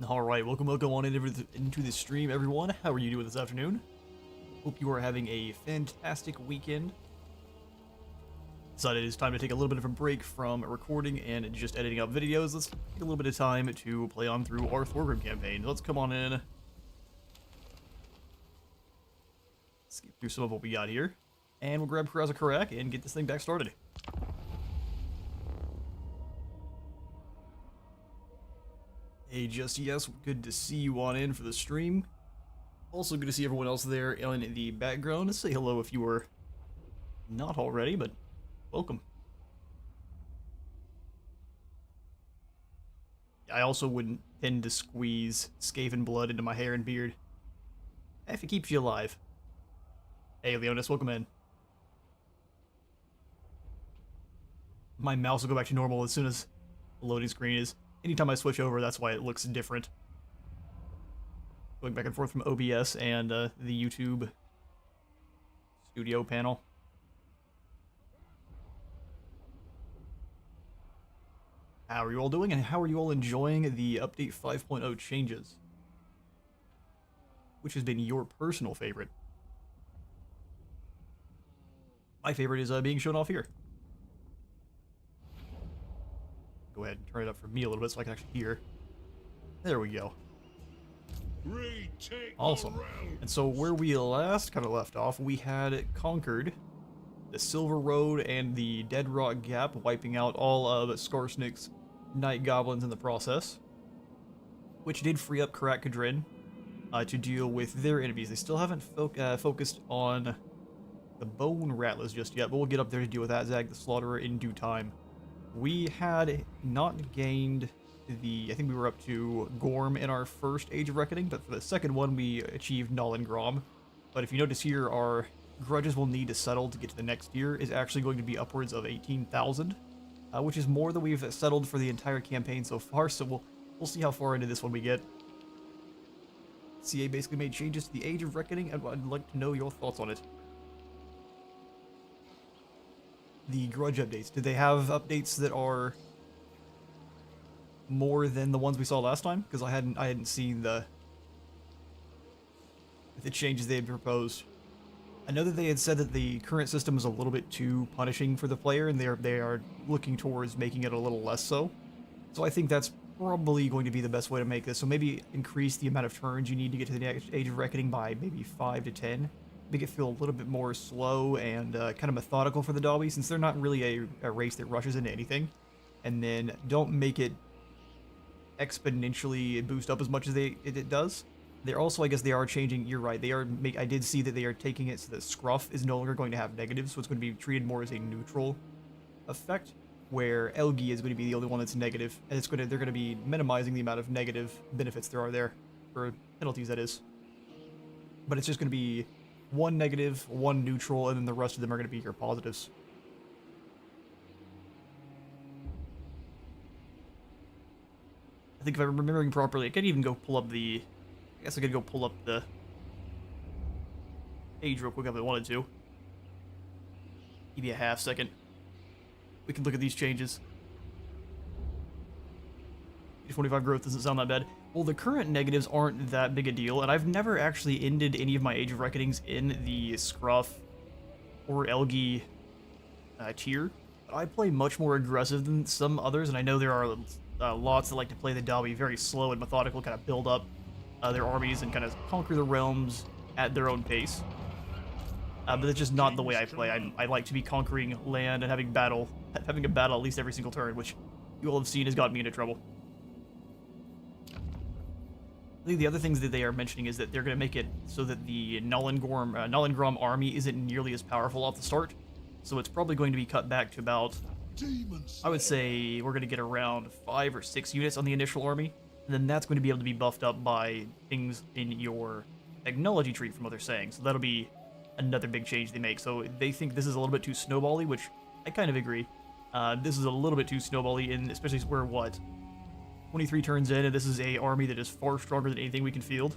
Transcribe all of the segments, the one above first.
Alright, welcome on into the stream, everyone. How are you doing this afternoon? Hope you are having a fantastic weekend. Decided it's time to take a little bit of a break from recording and just editing up videos. Let's take a little bit of time to play on through our Thorgrim campaign. Let's come on in. Skip through some of what we got here. And we'll grab Karaz-a-Karak and get this thing back started. Hey, Just Yes, good to see you on in for the stream. Also good to see everyone else there in the background. Say hello if you were not already, but welcome. I also wouldn't tend to squeeze Skaven blood into my hair and beard if it keeps you alive. Hey, Leonis, welcome in. My mouse will go back to normal as soon as the loading screen is. Anytime I switch over, that's why it looks different. Going back and forth from OBS and the YouTube studio panel. How are you all doing, and how are you all enjoying the Update 5.0 changes? Which has been your personal favorite? My favorite is being shown off here. Go ahead and turn it up for me a little bit so I can actually hear. There we go. Retake. Awesome. And so where we last kind of left off, we had conquered the Silver Road and the Dead Rock Gap, wiping out all of Skarsnik's Night Goblins in the process, which did free up Karak-Kadrin to deal with their enemies. They still haven't focused on the Bone Rattlers just yet, but we'll get up there to deal with Azag the Slaughterer in due time. We had not gained I think we were up to Gorm in our first Age of Reckoning, but for the second one we achieved Null and Grom. But if you notice here, our grudges we'll need to settle to get to the next tier is actually going to be upwards of 18,000, which is more than we've settled for the entire campaign so far, so we'll see how far into this one we get. CA basically made changes to the Age of Reckoning, and I'd like to know your thoughts on it. The grudge updates. Did they have updates that are more than the ones we saw last time? Because I hadn't seen the changes they had proposed. I know that they had said that the current system is a little bit too punishing for the player, and they are looking towards making it a little less so. So I think that's probably going to be the best way to make this. So maybe increase the amount of turns you need to get to the next Age of Reckoning by maybe 5 to 10. Make it feel a little bit more slow and kind of methodical for the Dawi, since they're not really a race that rushes into anything. And then don't make it exponentially boost up as much as it does. They're also, I guess they are changing, you're right, I did see that they are taking it so that Scruff is no longer going to have negatives, so it's going to be treated more as a neutral effect, where Elgi is going to be the only one that's negative, and they're going to be minimizing the amount of negative benefits there are there, for penalties that is. But it's just going to be one negative, one neutral, and then the rest of them are going to be your positives. I think if I'm remembering properly, I could even go pull up I guess I could go pull up the page real quick if I wanted to. Give me a half second. We can look at these changes. 25 growth doesn't sound that bad. Well, the current negatives aren't that big a deal, and I've never actually ended any of my Age of Reckonings in the Scruff or Elgi tier. But I play much more aggressive than some others, and I know there are lots that like to play the Dawi very slow and methodical, kind of build up their armies and kind of conquer the realms at their own pace. But it's just not the way I play. I like to be conquering land and having a battle at least every single turn, which you all have seen has gotten me into trouble. I think the other things that they are mentioning is that they're going to make it so that the Null and Grom army isn't nearly as powerful off the start. So it's probably going to be cut back to about, I would say we're going to get around 5 or 6 units on the initial army. And then that's going to be able to be buffed up by things in your technology tree from what they're saying. So that'll be another big change they make. So they think this is a little bit too snowbally, which I kind of agree. This is a little bit too snowbally, and especially we're what? 23 turns in, and this is a army that is far stronger than anything we can field.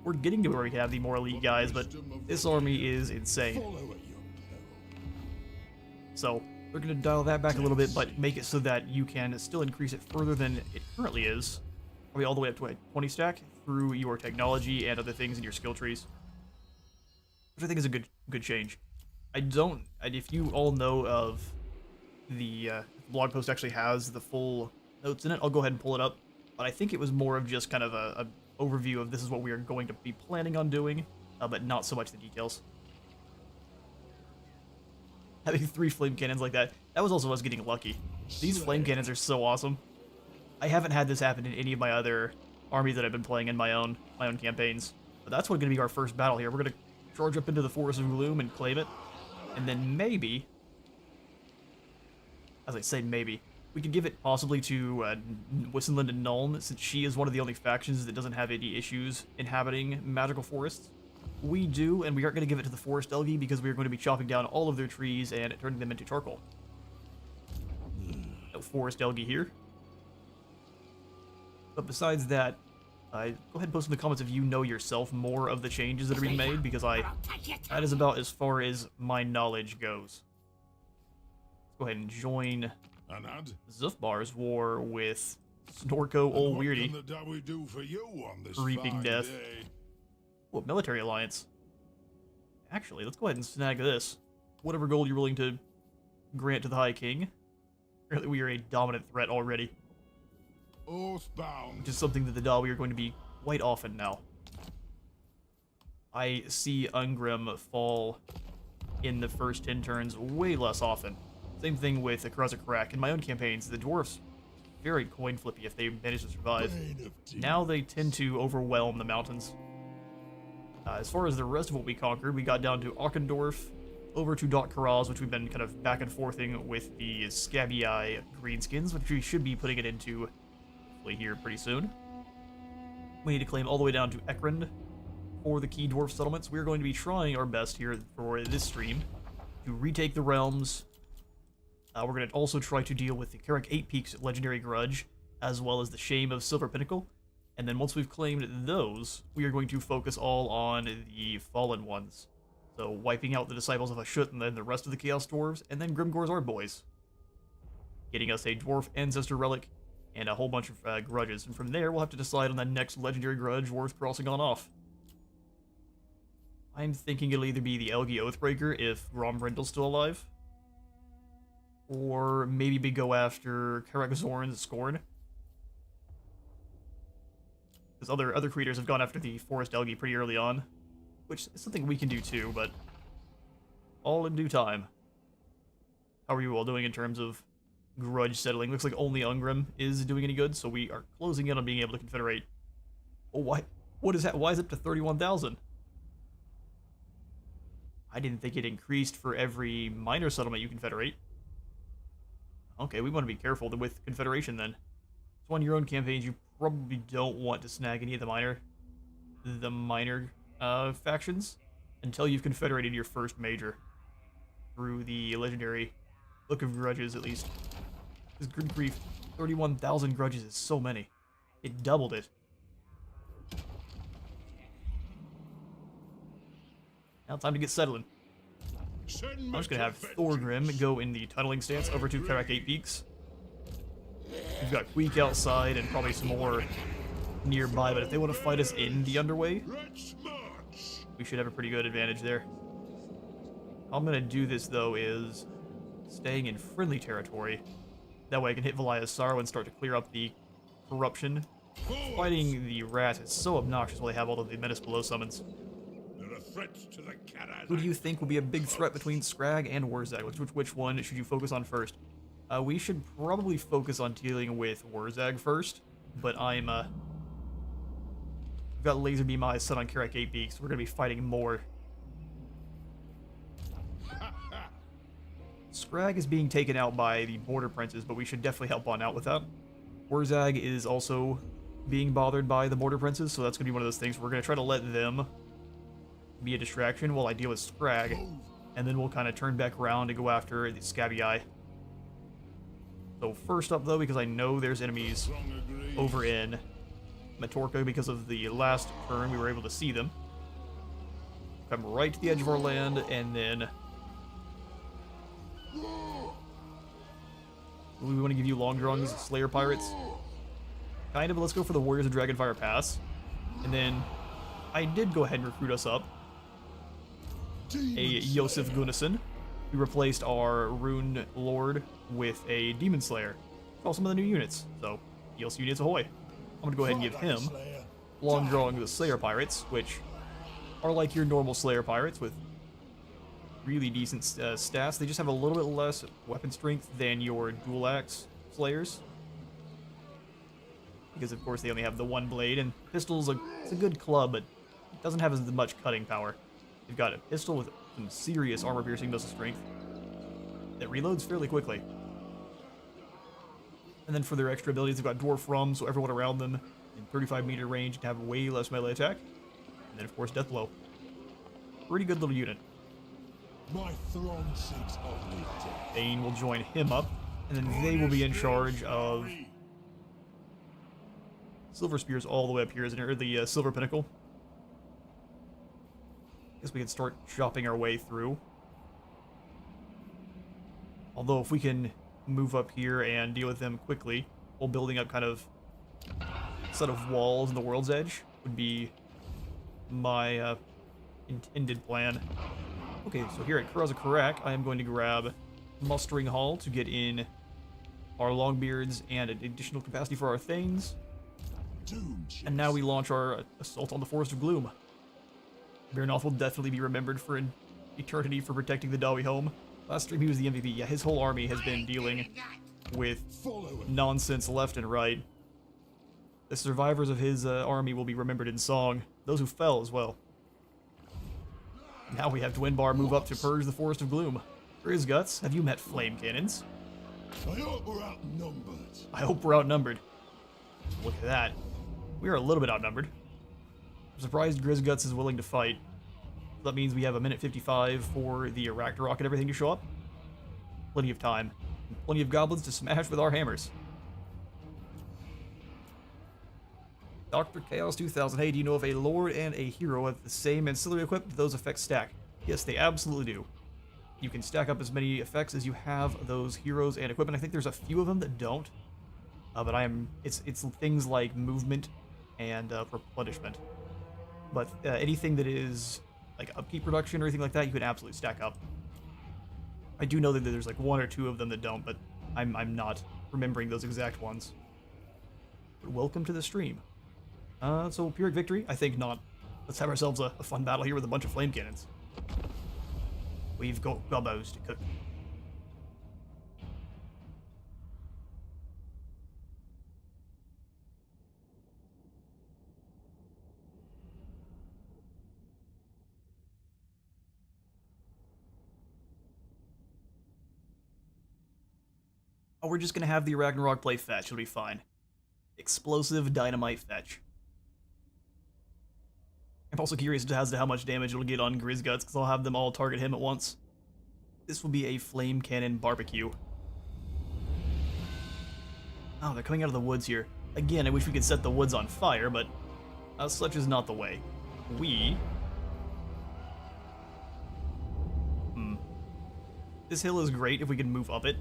We're getting to where we can have the more elite guys, but this army is insane. So we're going to dial that back a little bit, but make it so that you can still increase it further than it currently is. probably all the way up to a 20 stack through your technology and other things in your skill trees, which I think is a good change. If you all know of the blog post actually has the full notes in it, I'll go ahead and pull it up. But I think it was more of just kind of a overview of this is what we are going to be planning on doing, but not so much the details. Having 3 flame cannons like that was also us getting lucky. These flame cannons are so awesome. I haven't had this happen in any of my other armies that I've been playing in my own campaigns. But that's what's going to be our first battle here. We're going to charge up into the Forest of Gloom and claim it. And then maybe, as I say maybe, we could give it possibly to Wissenland and Nuln, since she is one of the only factions that doesn't have any issues inhabiting magical forests. We do, and we aren't going to give it to the Forest Elgi because we are going to be chopping down all of their trees and turning them into charcoal. No Forest Elgi here. But besides that, go ahead and post in the comments if you know yourself more of the changes that are being made, because that is about as far as my knowledge goes. Let's go ahead and join Zufbar's war with Snorko Ol Weirdy. What can the Dawi do for you on this Reaping fine Death. day? What military alliance? Actually, let's go ahead and snag this. Whatever gold you're willing to grant to the High King. Apparently we are a dominant threat already. Oathbound. Which is something that the Dawi are going to be quite often now. I see Ungrim fall in the first 10 turns way less often. Same thing with the Karaz-a-Karak. In my own campaigns, the Dwarfs, very coin flippy if they manage to survive. Now they tend to overwhelm the mountains. As far as the rest of what we conquered, we got down to Auchendorf, over to Karaz, which we've been kind of back and forthing with the Scabby Eye Greenskins, which we should be putting it into hopefully here pretty soon. We need to claim all the way down to Ekrend for the key dwarf settlements. We're going to be trying our best here for this stream to retake the realms. We're going to also try to deal with the Karak 8 Peaks Legendary Grudge, as well as the Shame of Silver Pinnacle. And then once we've claimed those, we are going to focus all on the Fallen Ones. So wiping out the Disciples of Ashut and then the rest of the Chaos Dwarves, and then Grimgor's Art Boys. Getting us a Dwarf Ancestor Relic and a whole bunch of grudges. And from there, we'll have to decide on the next Legendary Grudge worth crossing on off. I'm thinking it'll either be the Elgi Oathbreaker if Grombrindle's still alive, or maybe we go after Karak-Zorn's Scorn. Because other creators have gone after the Forest Elgi pretty early on, which is something we can do too, but all in due time. How are you all doing in terms of grudge settling? Looks like only Ungrim is doing any good, so we are closing in on being able to confederate. Oh, what is that? Why is it up to 31,000? I didn't think it increased for every minor settlement you confederate. Okay, we want to be careful with confederation then. So on your own campaigns, you probably don't want to snag any of the minor factions until you've confederated your first major through the legendary Book of Grudges, at least. Because good grief, 31,000 grudges is so many. It doubled it. Now time to get settling. I'm just gonna have Thorgrim go in the tunneling stance over to Karak 8 Peaks. We've got Queek outside and probably some more nearby, but if they want to fight us in the Underway, we should have a pretty good advantage there. How I'm gonna do this though is staying in friendly territory. That way I can hit Valia's Sorrow and start to clear up the corruption. Fighting the rat is so obnoxious while they have all of the Menace Below summons. To the Who do you think will be a big threat between Scrag and Wurzag? Which one should you focus on first? We should probably focus on dealing with Wurzag first, but we've got Laser Beam Eyes set on Karak 8 Peaks, so we're going to be fighting more. Scrag is being taken out by the Border Princes, but we should definitely help on out with that. Wurzag is also being bothered by the Border Princes, so that's going to be one of those things we're going to try to let them be a distraction while I deal with Scrag, and then we'll kind of turn back around to go after the Scabby Eye. So first up though, because I know there's enemies over in Matorka, because of the last turn we were able to see them. Come right to the edge of our land, and then we want to give you long drawings, Slayer Pirates. kind of, but let's go for the Warriors of Dragonfire Pass. And then I did go ahead and recruit us up a Yosef Gunnison. We replaced our Rune Lord with a Demon Slayer. All some of the new units. So, DLC units ahoy. I'm going to go ahead and give him Long Drawing the Slayer Pirates, which are like your normal Slayer Pirates with really decent stats. They just have a little bit less weapon strength than your Dual Axe Slayers. Because, of course, they only have the one blade, and pistol's it's a good club, but it doesn't have as much cutting power. They've got a pistol with some serious armor-piercing missile strength that reloads fairly quickly. And then for their extra abilities, they've got Dwarf Rum, so everyone around them in 35-meter range can have way less melee attack. And then, of course, Death Blow. Pretty good little unit. My throne seeks only death. Bane will join him up, and then they will be in charge of Silver Spears all the way up here, isn't it? Or the Silver Pinnacle. Guess we can start chopping our way through. Although if we can move up here and deal with them quickly, while building up kind of a set of walls in the World's Edge, would be my intended plan. Okay, so here at Karaz-a-Karak, I am going to grab Mustering Hall to get in our Longbeards and an additional capacity for our Thanes. And now we launch our assault on the Forest of Gloom. Mirnoth will definitely be remembered for an eternity for protecting the Dawi home. Last stream he was the MVP. Yeah, his whole army has been dealing with nonsense left and right. The survivors of his army will be remembered in song. Those who fell as well. Now we have Dwinbar move up to purge the Forest of Gloom. Grizguts, have you met flame cannons? I hope we're outnumbered. I hope we're outnumbered. Look at that. We are a little bit outnumbered. I'm surprised Grizguts is willing to fight. That means we have a minute 55 for the Ragnarok and everything to show up. Plenty of time. And plenty of goblins to smash with our hammers. Dr. Chaos 2000. Hey, do you know if a Lord and a Hero have the same ancillary equip? Do those effects stack? Yes, they absolutely do. You can stack up as many effects as you have those heroes and equipment. I think there's a few of them that don't. But it's things like movement and replenishment. But anything that is like upkeep production or anything like that, you can absolutely stack up. I do know that there's like one or two of them that don't, but I'm not remembering those exact ones. But welcome to the stream. So Pyrrhic victory? I think not. Let's have ourselves a fun battle here with a bunch of flame cannons. We've got gobos to cook. Oh, we're just gonna have the Ragnarok play fetch. It'll be fine. Explosive dynamite fetch. I'm also curious as to how much damage it'll get on Grizguts, because I'll have them all target him at once. This will be a flame cannon barbecue. Oh, they're coming out of the woods here. Again, I wish we could set the woods on fire, but such is not the way. This hill is great if we can move up it.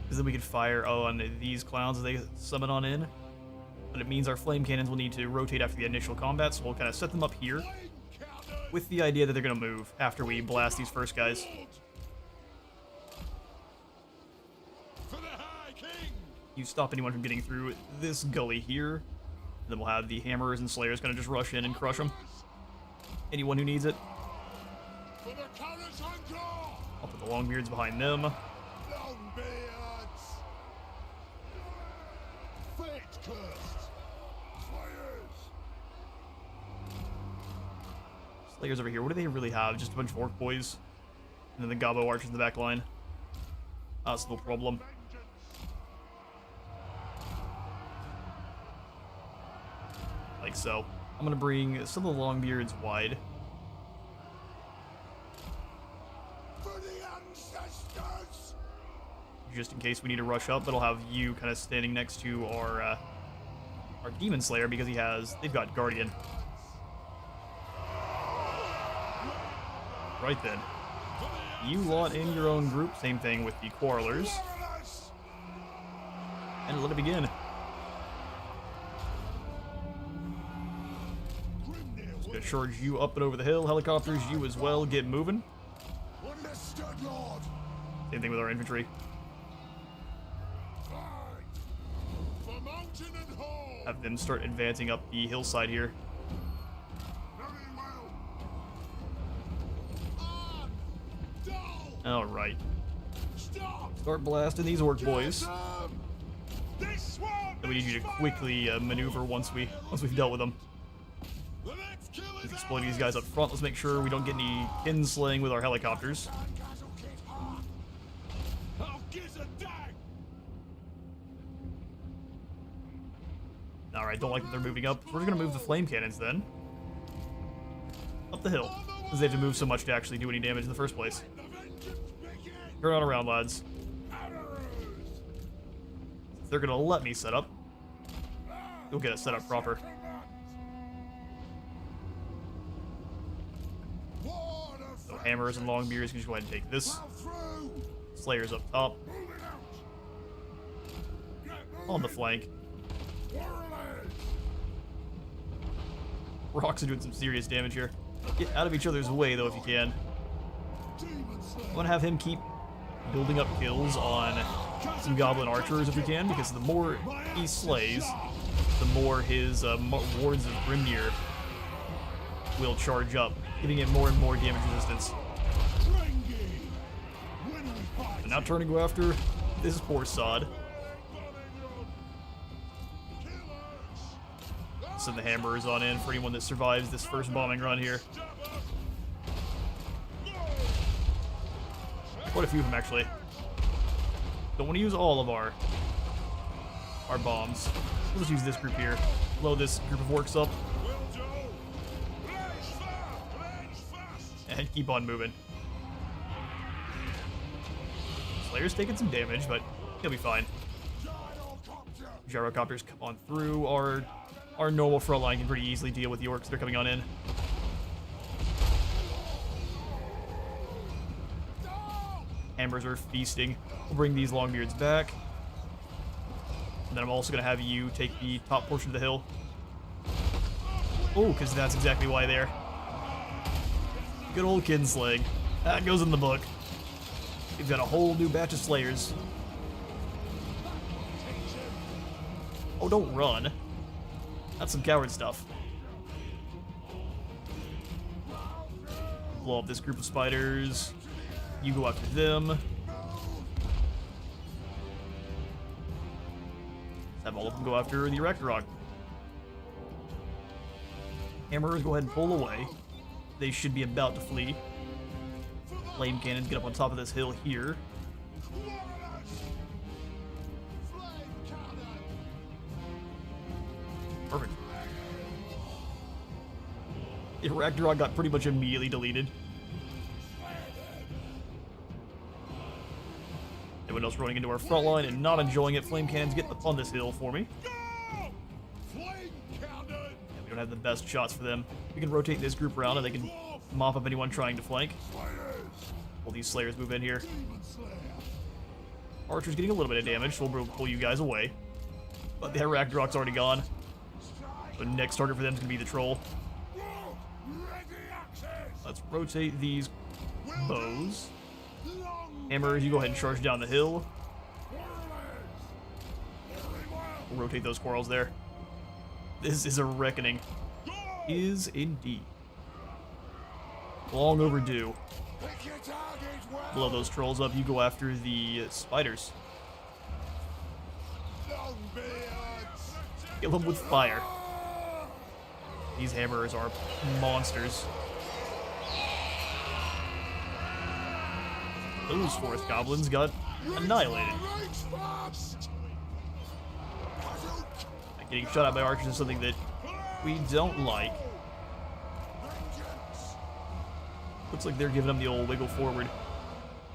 Because then we could fire on these clowns as they summon on in. But it means our flame cannons will need to rotate after the initial combat, so we'll kind of set them up here with the idea that they're going to move after we blast these first guys. You stop anyone from getting through this gully here. And then we'll have the hammerers and slayers kind of just rush in and crush them. Anyone who needs it. I'll put the Longbeards behind them. Slayers over here. What do they really have? Just a bunch of orc boys. And then the Gobbo archers in the back line. That's no problem. Like so. I'm going to bring some of the Longbeards wide. For the ancestors! Just in case we need to rush up, but I'll have you kind of standing next to our Demon Slayer because they've got Guardian. Right then. You lot in your own group, same thing with the Quarrelers. And let it begin. Gonna charge you up and over the hill. Helicopters, you as well. Get moving. Understood, Lord. Same thing with our infantry. For mountain and hall. Have them start advancing up the hillside here. Very well. Dull. Alright. Stop. Start blasting these orc boys. This one. And we need you to quickly maneuver once we've dealt with them. The next kill Let's is explode these guys up front. Let's make sure we don't get any kinslaying with our helicopters. I'll give a dag. Alright, don't like that they're moving up. We're just gonna move the flame cannons then. Up the hill. Because they have to move so much to actually do any damage in the first place. The vengeance begins. Turn on around, lads. Arrows. If they're gonna let me set up, you'll get it set up proper. So hammers and longbeards can just go ahead and take this. Slayers up top. On the flank. Rocks are doing some serious damage here. Get out of each other's way, though, if you can. I want to have him keep building up kills on some goblin archers if we can, because the more he slays, the more his wards of Grimnir will charge up, giving him more and more damage resistance. And now turning to go after this poor sod. Send the hammers on in for anyone that survives this first bombing run here. Quite a few of them, actually. Don't want to use all of our bombs. Let's use this group here. Blow this group of orcs up. And keep on moving. Slayer's taking some damage, but he'll be fine. Gyrocopters come on through. Our normal front line can pretty easily deal with the orcs that are coming on in. Hammers are feasting. We'll bring these longbeards back. And then I'm also going to have you take the top portion of the hill. Oh, because that's exactly why they're. Good old kinslaying. That goes in the book. We've got a whole new batch of slayers. Oh, don't run. That's some coward stuff. Blow up this group of spiders. You go after them. Let's have all of them go after the Ragnarok. Hammerers, go ahead and pull away. They should be about to flee. Flame cannons get up on top of this hill here. Perfect. The Ragnarok got pretty much immediately deleted. Anyone else running into our front line and not enjoying it? Flame cannons get up on this hill for me. Yeah, we don't have the best shots for them. We can rotate this group around and they can mop up anyone trying to flank. All these slayers move in here. Archer's getting a little bit of damage, so we'll pull you guys away. But the Ragnarok's already gone. The next target for them is going to be the troll. Let's rotate these bows. Hammers, you go ahead and charge down the hill. We'll rotate those quarrels there. This is a reckoning. Is indeed. Long overdue. Blow those trolls up. You go after the spiders. Kill them with fire. These hammers are monsters. Those forest goblins got annihilated. Getting shot at by archers is something that we don't like. Looks like they're giving him the old wiggle forward.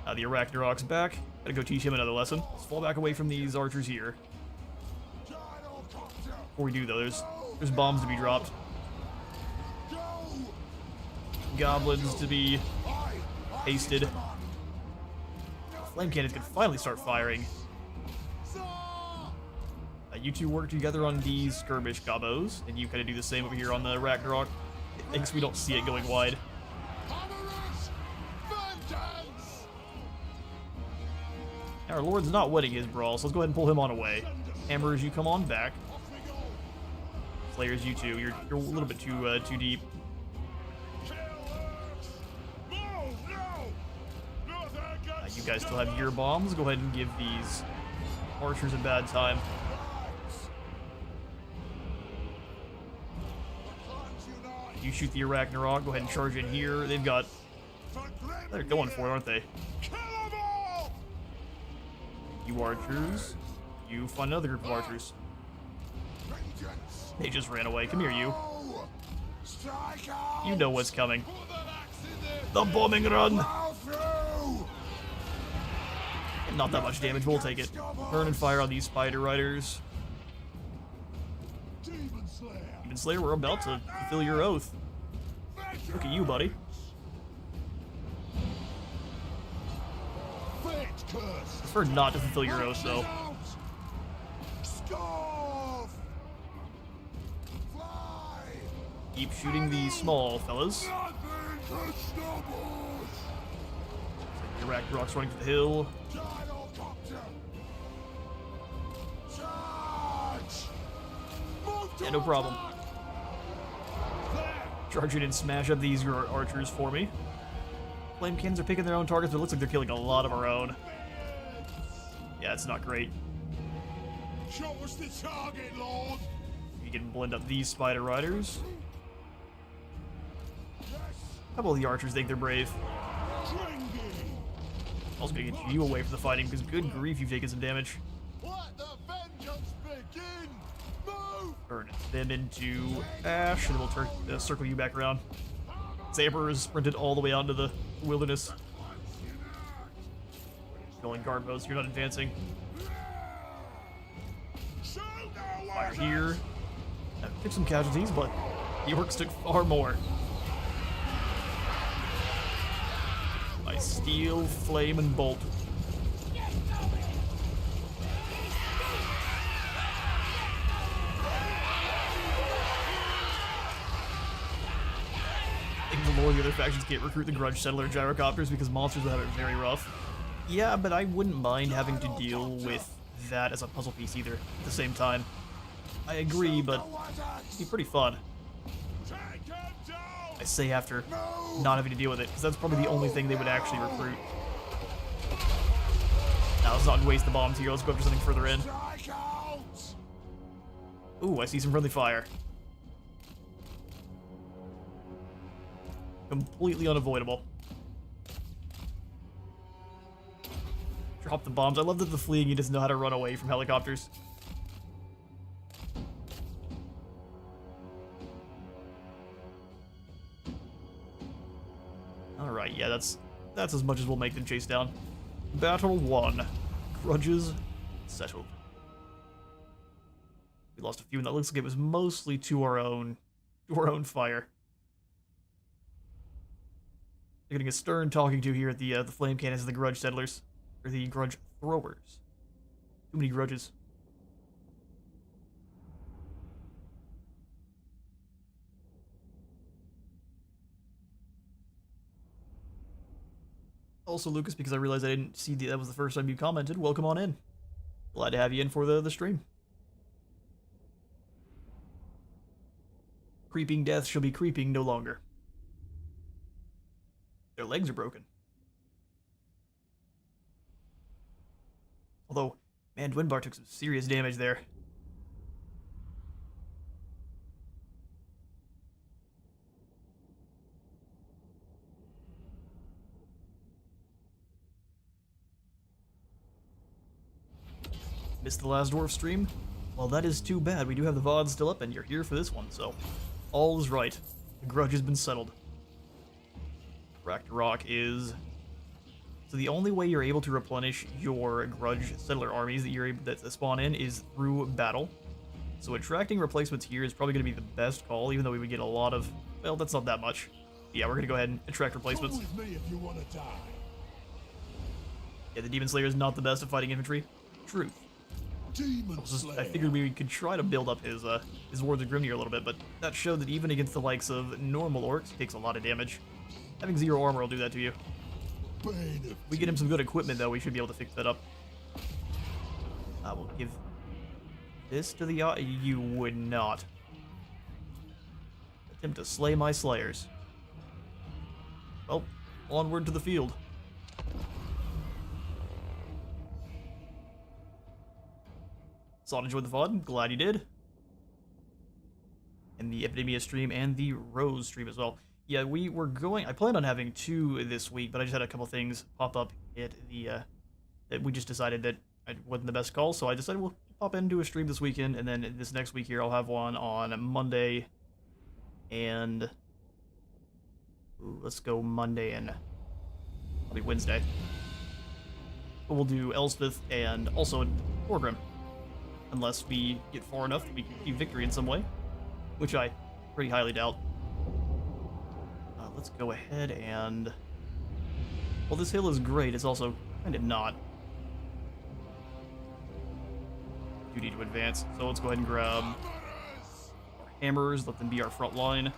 The Arachnarok's back. Gotta go teach him another lesson. Let's fall back away from these archers here. Before we do, though, there's bombs to be dropped. Goblins to be hasted. Flame cannons can finally start firing. You two work together on these skirmish gobos, and you kind of do the same over here on the Ragnarok. I guess we don't see it going wide. Our Lord's not winning his brawl, so let's go ahead and pull him on away. Hammerers, you come on back. Slayers, you too. You're a little bit too deep. You guys still have your bombs. Go ahead and give these archers a bad time. You shoot the Ragnarok. Go ahead and charge in here. They've got... They're going for it, aren't they? You archers. You find another group of archers. They just ran away. Come here, you. You know what's coming. The bombing run! Not that much damage, we'll take it. Burn and fire on these spider riders. Demon Slayer, we're about to fulfill your oath. Look at you, buddy. Prefer not to fulfill your oath, though. Keep shooting the small fellas. Your Ragnarok's running to the hill. Yeah, no problem. Charge in and smash up these archers for me. Flame cannons are picking their own targets, but it looks like they're killing a lot of our own. Yeah, it's not great. Show us the target, Lord. You can blend up these spider riders. A couple of the archers think they're brave. Also gonna get you away from the fighting because good grief, you've taken some damage. Let the vengeance begin. Move. Turn them into ash, and we'll circle you back around. Saber is sprinted all the way out into the wilderness. Going guard post, you're not advancing. Fire here. Took some casualties, but the orcs took far more. I steel, flame, and bolt. The lore, the other factions can't recruit the Grudge Settler gyrocopters because monsters will have it very rough. Yeah, but I wouldn't mind having to deal with that as a puzzle piece either at the same time. I agree, but it'd be pretty fun. I say after not having to deal with it, because that's probably the only thing they would actually recruit. Now, let's not waste the bombs here. Let's go after something further in. Ooh, I see some friendly fire. Completely unavoidable. Drop the bombs. I love that the fleeing he doesn't know how to run away from helicopters. Alright, yeah, that's as much as we'll make them chase down. Battle 1. Grudges settled. We lost a few, and that looks like it was mostly to our own fire. They're getting a stern talking to here at the flame cannons of the Grudge Settlers. Or the Grudge Throwers. Too many grudges. Also, Lucas, because I realized I didn't see that was the first time you commented, welcome on in. Glad to have you in for the stream. Creeping death shall be creeping no longer. Their legs are broken. Although, man, Dwinbar took some serious damage there. Missed the last Dwarf stream? Well, that is too bad. We do have the VOD still up, and you're here for this one, so all is right. The grudge has been settled. Ragnarok is... So the only way you're able to replenish your Grudge Settler armies that you're able to spawn in is through battle. So attracting replacements here is probably going to be the best call, even though we would get a lot of... Well, that's not that much. Yeah, we're going to go ahead and attract replacements. Come with me if you want to die. Yeah, the Demon Slayer is not the best at fighting infantry. Truth. Demon I figured we could try to build up his Wards of Grimnir a little bit, but that showed that even against the likes of normal orcs, he takes a lot of damage. Having 0 armor will do that to you. If we get him some good equipment, though, we should be able to fix that up. I will give this to the... You would not. Attempt to slay my slayers. Well, onward to the field. Saw enjoyed the VOD. Glad you did. And the Epidemia stream and the Rose stream as well. Yeah, we were going... I planned on having 2 this week, but I just had a couple things pop up at the... that we just decided that it wasn't the best call, so I decided we'll pop into a stream this weekend, and then this next week here I'll have one on Monday and... Ooh, let's go Monday and... probably Wednesday. But we'll do Elspeth and also Thorgrim. Unless we get far enough that we can keep victory in some way. Which I pretty highly doubt. Let's go ahead and... Well, this hill is great, it's also kind of not. We do need to advance, so let's go ahead and grab our hammers, let them be our front line.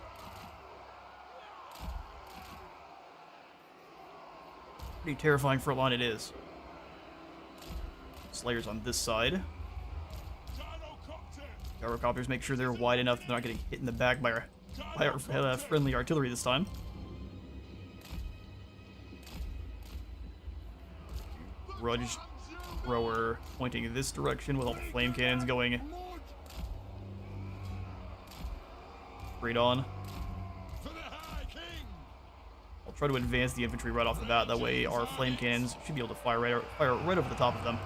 Pretty terrifying front line it is. Slayers on this side. Gyrocopters, make sure they're wide enough they're not getting hit in the back by our friendly artillery this time. Grudge thrower pointing this direction with all the flame cannons going straight on. I'll try to advance the infantry right off the bat, that way our flame cannons should be able to fire right over the top of them.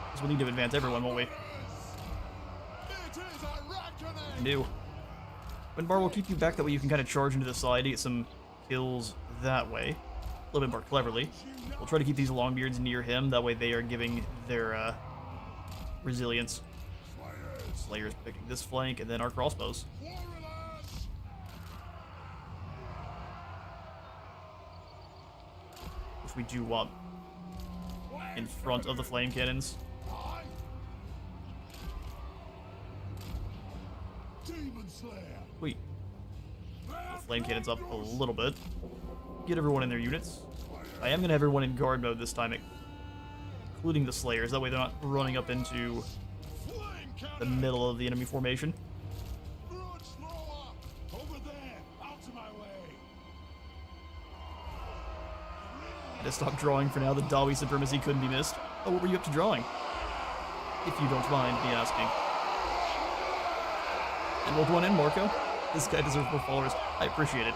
Because we'll need to advance everyone, won't we? I do. Windbar will keep you back, that way you can kind of charge into the side to get some kills that way. A little bit more cleverly. We'll try to keep these Longbeards near him, that way they are giving their resilience. Slayers picking this flank, and then our crossbows. Which we do want in front of the flame cannons. Sweet. The flame cannons up a little bit. Get everyone in their units. I am going to have everyone in guard mode this time, including the Slayers. That way they're not running up into the middle of the enemy formation. I just stopped drawing for now. The Dawi supremacy couldn't be missed. Oh, what were you up to drawing? If you don't mind me asking. And we'll go on in, Marco. This guy deserves more followers. I appreciate it.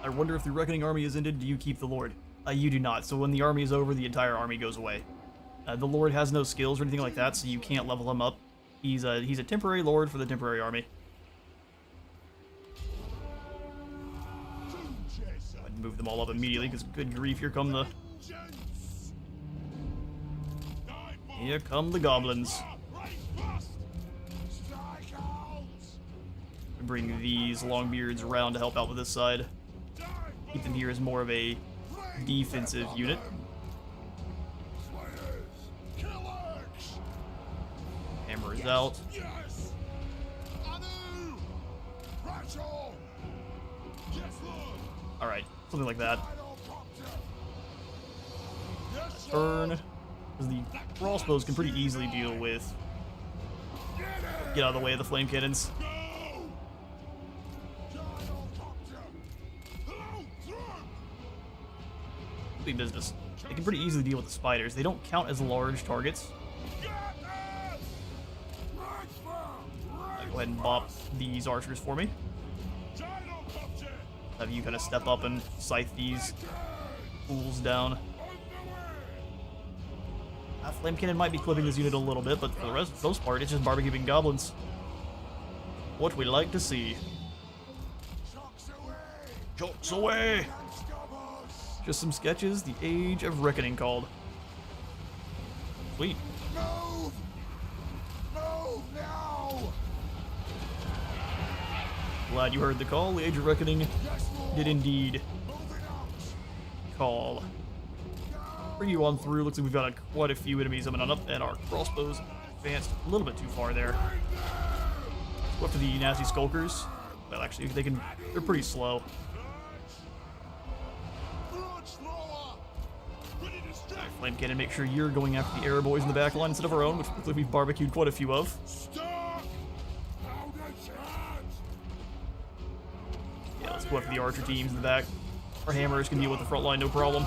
I wonder if the Reckoning army is ended, do you keep the Lord? You do not. So when the army is over, the entire army goes away. The Lord has no skills or anything like that, so you can't level him up. He's a temporary Lord for the temporary army. I'd move them all up immediately, because good grief, here come the... Here come the goblins. Bring these Longbeards around to help out with this side. Keep them here as more of a defensive unit. Hammer is out. Alright, something like that. Turn. Because the crossbows can pretty easily deal with... Get out of the way of the flame cannons. Big business. They can pretty easily deal with the spiders. They don't count as large targets. Go ahead and bop these archers for me. Have you kind of step up and scythe these fools down. Flame Cannon might be clipping this unit a little bit, but for the most part, it's just barbecuing goblins. What we like to see. Chokes away! Just some sketches, the Age of Reckoning called. Sweet. Move! Move now! Glad you heard the call. The Age of Reckoning did indeed call. bring you on through. Looks like we've got quite a few enemies coming on up, and our crossbows advanced a little bit too far there. Go up to the nasty skulkers. Well, actually, they're pretty slow. Alright, Flame Cannon, make sure you're going after the arrow boys in the back line instead of our own, which looks like we've barbecued quite a few of. Yeah, let's go after the archer teams in the back. Our hammers can deal with the front line, no problem.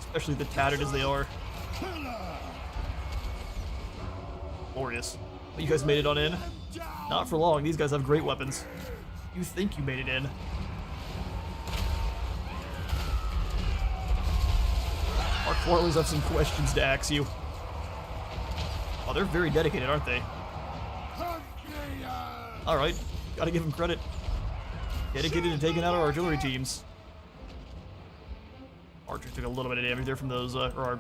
Especially the tattered as they are. Glorious. But you guys made it on in? Not for long. These guys have great weapons. You think you made it in. Our quarrelers have some questions to ask you. Oh, they're very dedicated, aren't they? Alright, gotta give them credit. Dedicated to taking out our artillery teams. Archers took a little bit of damage there from those, or our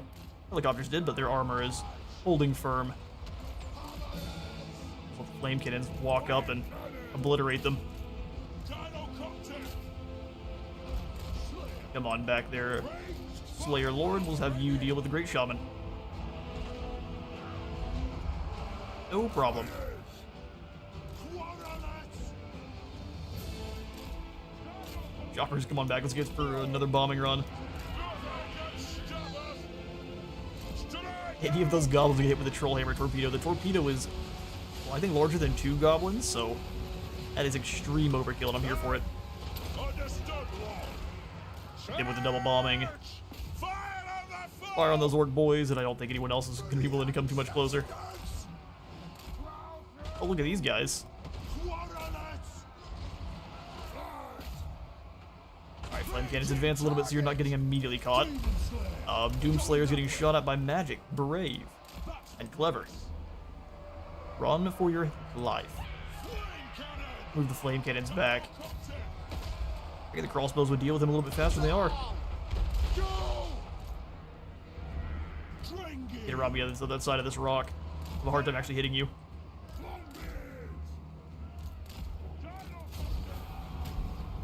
helicopters did, but their armor is holding firm. So the flame cannons walk up and obliterate them. Come on back there, Slayer Lord. We'll have you deal with the Great Shaman. No problem. Choppers, come on back. Let's get for another bombing run. Any of those goblins get hit with a Trollhammer torpedo. The torpedo is, well, I think larger than 2 goblins, so that is extreme overkill, and I'm here for it. Hit with the double bombing. Fire on those orc boys, and I don't think anyone else is going to be willing to come too much closer. Oh, look at these guys. Alright, Flame Cannons advance a little bit so you're not getting immediately caught. Doomslayer's getting shot at by magic. Brave. And clever. Run for your life. Move the Flame Cannons back. I think the crossbows would deal with them a little bit faster than they are. Get around me on that side of this rock. I have a hard time actually hitting you.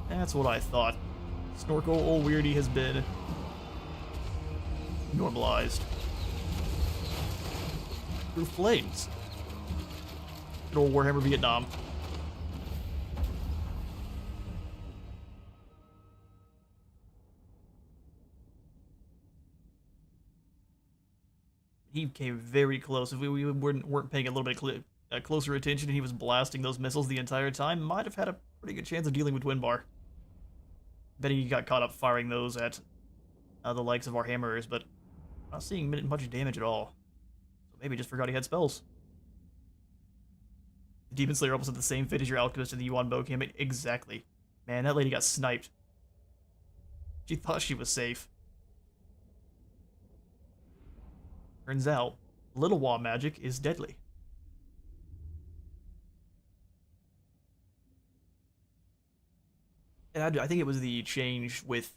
That's what I thought. Snorkel Old Weirdy has been normalized. Through flames. Good old Warhammer Vietnam. He came very close. If we weren't paying a little bit closer attention and he was blasting those missiles the entire time, might have had a pretty good chance of dealing with Twin Bar. Bet he got caught up firing those at the likes of our hammers, but not seeing much damage at all. So maybe just forgot he had spells. The Demon Slayer almost had the same fate as your Alchemist in the Yuan Bo campaign. Exactly. Man, that lady got sniped. She thought she was safe. Turns out, Little Wah magic is deadly. And I think it was the change with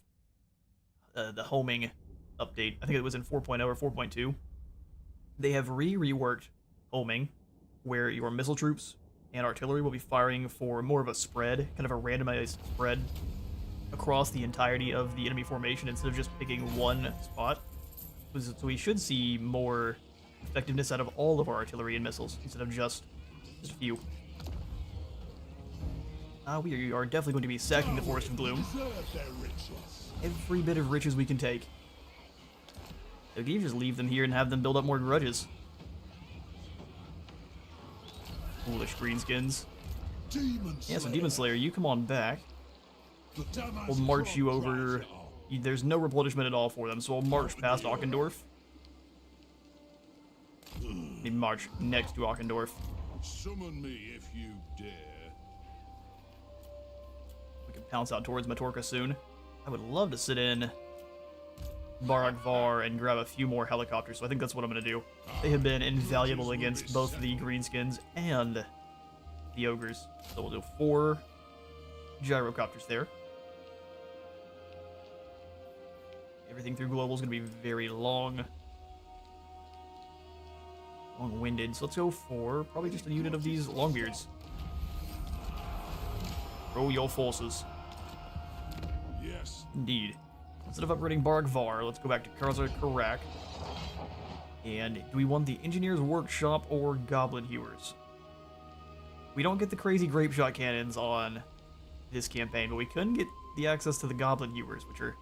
the homing update. I think it was in 4.0 or 4.2. They have reworked homing, where your missile troops and artillery will be firing for more of a spread, kind of a randomized spread across the entirety of the enemy formation instead of just picking one spot. So we should see more effectiveness out of all of our artillery and missiles instead of just a few. We are definitely going to be sacking the Forest of Gloom. Every bit of riches we can take. So you just leave them here and have them build up more grudges. Foolish greenskins. Yeah, so Demon Slayer, you come on back. We'll march you over. There's no replenishment at all for them, so we'll march past Auchendorf. We march next to Auchendorf. Summon me if you dare. We can pounce out towards Matorka soon. I would love to sit in Barak Var and grab a few more helicopters, so I think that's what I'm going to do. They have been invaluable against both the greenskins and the ogres. So we'll do 4 gyrocopters there. Everything through global is going to be very long-winded. So let's go for probably just a unit of these longbeards. Roll your forces. Yes. Indeed. Instead of upgrading Bargvar, let's go back to Karaz-a-Karak. And do we want the Engineer's Workshop or Goblin Hewers? We don't get the crazy grape shot cannons on this campaign, but we couldn't get the access to the Goblin Hewers, which are,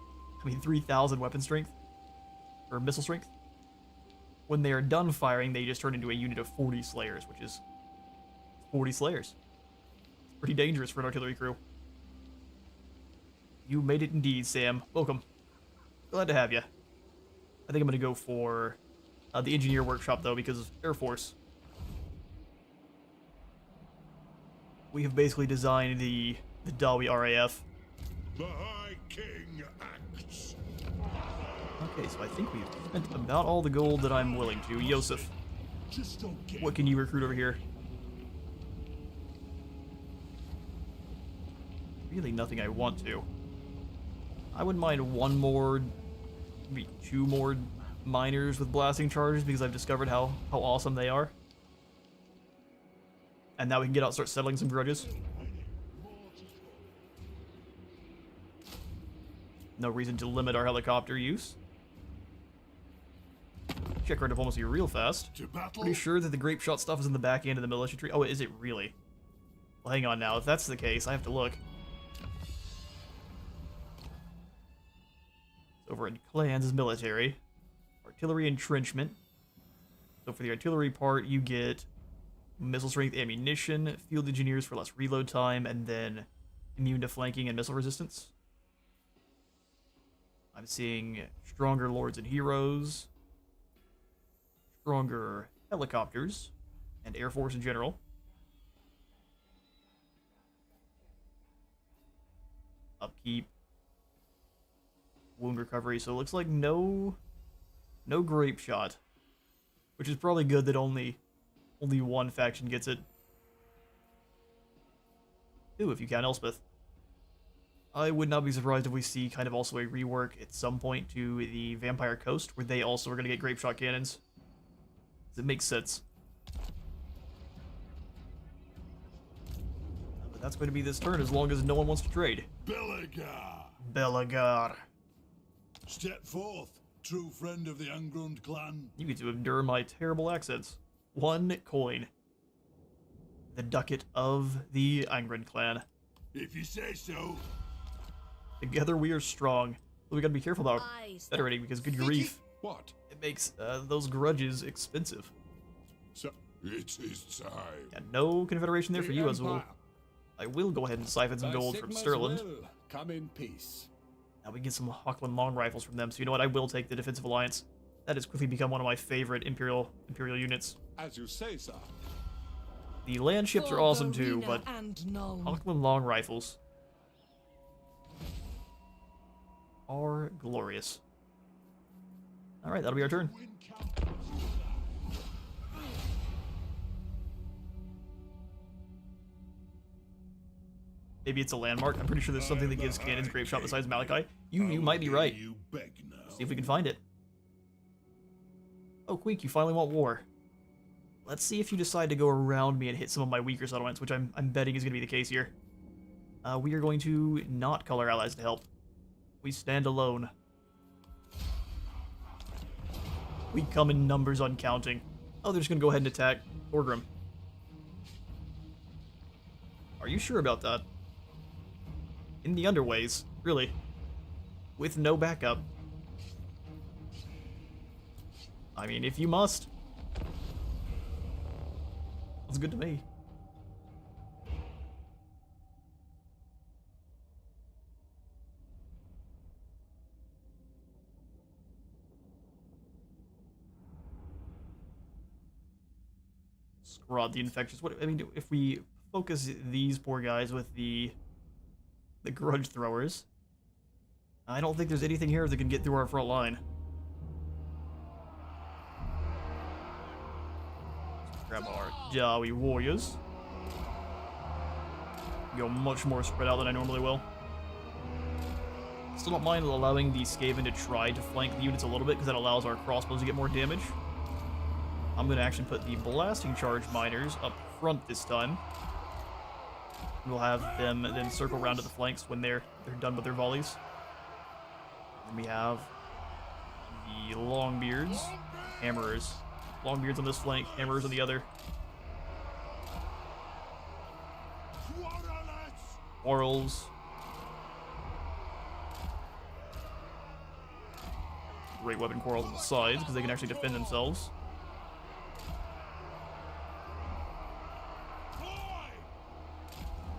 3,000 weapon strength, or missile strength. When they are done firing, they just turn into a unit of 40 Slayers, which is 40 Slayers. It's pretty dangerous for an artillery crew. You made it indeed, Sam. Welcome. Glad to have you. I think I'm going to go for the Engineer Workshop, though, because Air Force. We have basically designed the Dawi RAF. The High King acts. Okay, so I think we've spent about all the gold that I'm willing to. Yosef, Just don't get what can you recruit over here? Really nothing I want to. I wouldn't mind one more, maybe two more miners with blasting charges because I've discovered how awesome they are. And now we can get out and start settling some grudges. No reason to limit our helicopter use. Check our diplomacy real fast. to battle. Pretty sure that the grape shot stuff is in the back end of the militia tree. Oh, is it really? Well, hang on now. If that's the case, I have to look. Over in clans is military. Artillery entrenchment. So for the artillery part, you get missile strength ammunition, field engineers for less reload time, and then immune to flanking and missile resistance. I'm seeing stronger lords and heroes, stronger helicopters, and air force in general. Upkeep, wound recovery. So it looks like no grape shot, which is probably good that only one faction gets it. Two, if you count Elspeth. I would not be surprised if we see kind of also a rework at some point to the Vampire Coast, where they also are going to get grape shot cannons. It makes sense. But that's going to be this turn as long as no one wants to trade. Belagar. Belagar. Step forth, true friend of the Ungrund clan. You get to endure my terrible accents. 1 coin. The ducat of the Angren clan. If you say so. Together we are strong. But we gotta be careful about federating because good grief, What? it makes those grudges expensive. So it is time. Yeah, no confederation there for you, as well. Empire, I will go ahead and siphon some thy gold from Sigmas Stirland. will come in peace. Now we can get some Hochland long rifles from them, so you know what, I will take the Defensive Alliance. That has quickly become one of my favorite Imperial units. As you say, sir. The land ships are awesome too, but Hochland long rifles are glorious. Alright, that'll be our turn. Win counters. Maybe it's a landmark. I'm pretty sure there's something that gives cannons grape shot besides Malachi. You might be right. You beg now. See if we can find it. Oh, Queek, you finally want war. Let's see if you decide to go around me and hit some of my weaker settlements, which I'm betting is going to be the case here. We are going to not call our allies to help. We stand alone. We come in numbers uncounting. Oh, they're just going to go ahead and attack Thorgrim. Are you sure about that? In the underways, really. With no backup. I mean, if you must. That's good to me. Scrod the infectious. What I mean, if we focus these poor guys with the grudge throwers, I don't think there's anything here that can get through our front line. Let's grab our Dawi warriors. Go much more spread out than I normally will. Still don't mind allowing the Skaven to try to flank the units a little bit because that allows our crossbows to get more damage. I'm going to actually put the blasting charge miners up front this time. We'll have them then circle around to the flanks when they're done with their volleys. And we have the Longbeards, Hammerers. Longbeards on this flank, Hammerers on the other. Quarrels. Great weapon quarrels on the sides because they can actually defend themselves.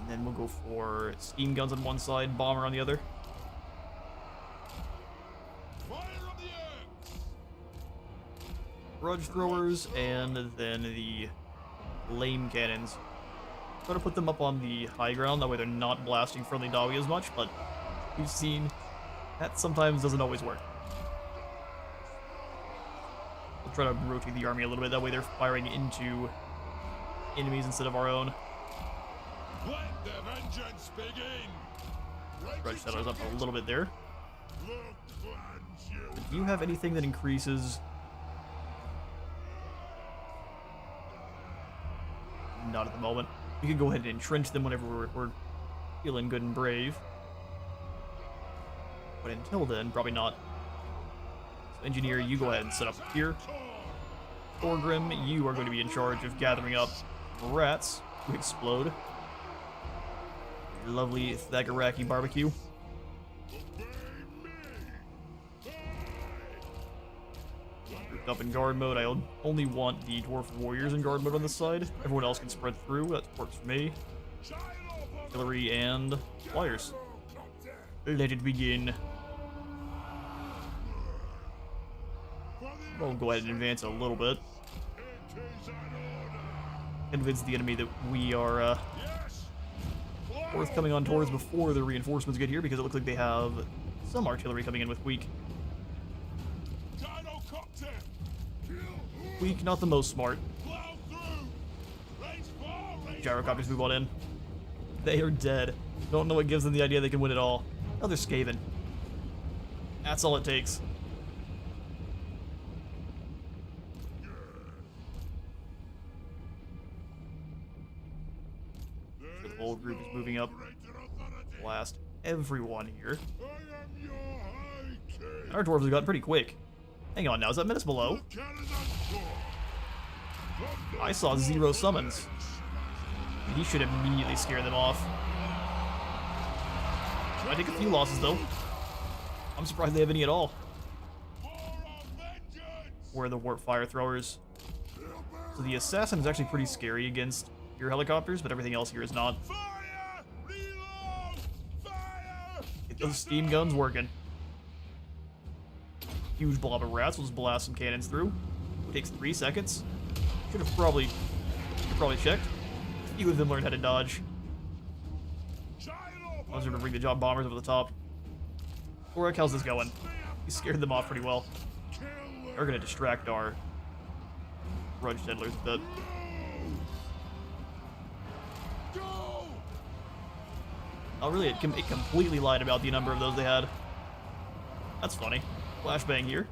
And then we'll go for steam guns on one side, bomber on the other. Grudge throwers, and then the lame cannons. Try to put them up on the high ground, that way they're not blasting friendly Dawi as much, but we've seen that sometimes doesn't always work. We'll try to rotate the army a little bit, that way they're firing into enemies instead of our own. Let the vengeance begin. Grudge settlers up a little bit there. Do you have anything that increases? Not at the moment. We can go ahead and entrench them whenever we're feeling good and brave. But until then, probably not. So engineer, you go ahead and set up here. Thorgrim, you are going to be in charge of gathering up rats who explode. Lovely Thagaraki barbecue. Grouped up in guard mode. I only want the dwarf warriors in guard mode on this side. Everyone else can spread through. That works for me. Artillery and flyers. Let it begin. We'll go ahead and advance a little bit. Convince the enemy that we are worth coming on towards before the reinforcements get here, because it looks like they have some artillery coming in with weak. Weak, not the most smart. Gyrocopters move on in. They are dead. Don't know what gives them the idea they can win it all. Oh, they're Skaven. That's all it takes. The whole group is moving up. Blast everyone here. And our dwarves have gotten pretty quick. Hang on now, is that Menace below? I saw 0 summons. He should immediately scare them off. I take a few losses though. I'm surprised they have any at all. Where are the warp fire throwers? So the assassin is actually pretty scary against your helicopters, but everything else here is not. Get those steam guns working. Huge blob of rats. We'll just blast some cannons through. It takes 3 seconds. Should have probably checked. A few of them learned how to dodge. I was going to bring the job bombers over the top. Rework, how's this going? He scared them off pretty well. They're going to distract our grudge settlers a bit. Oh, really? It completely lied about the number of those they had. That's funny. Flashbang here.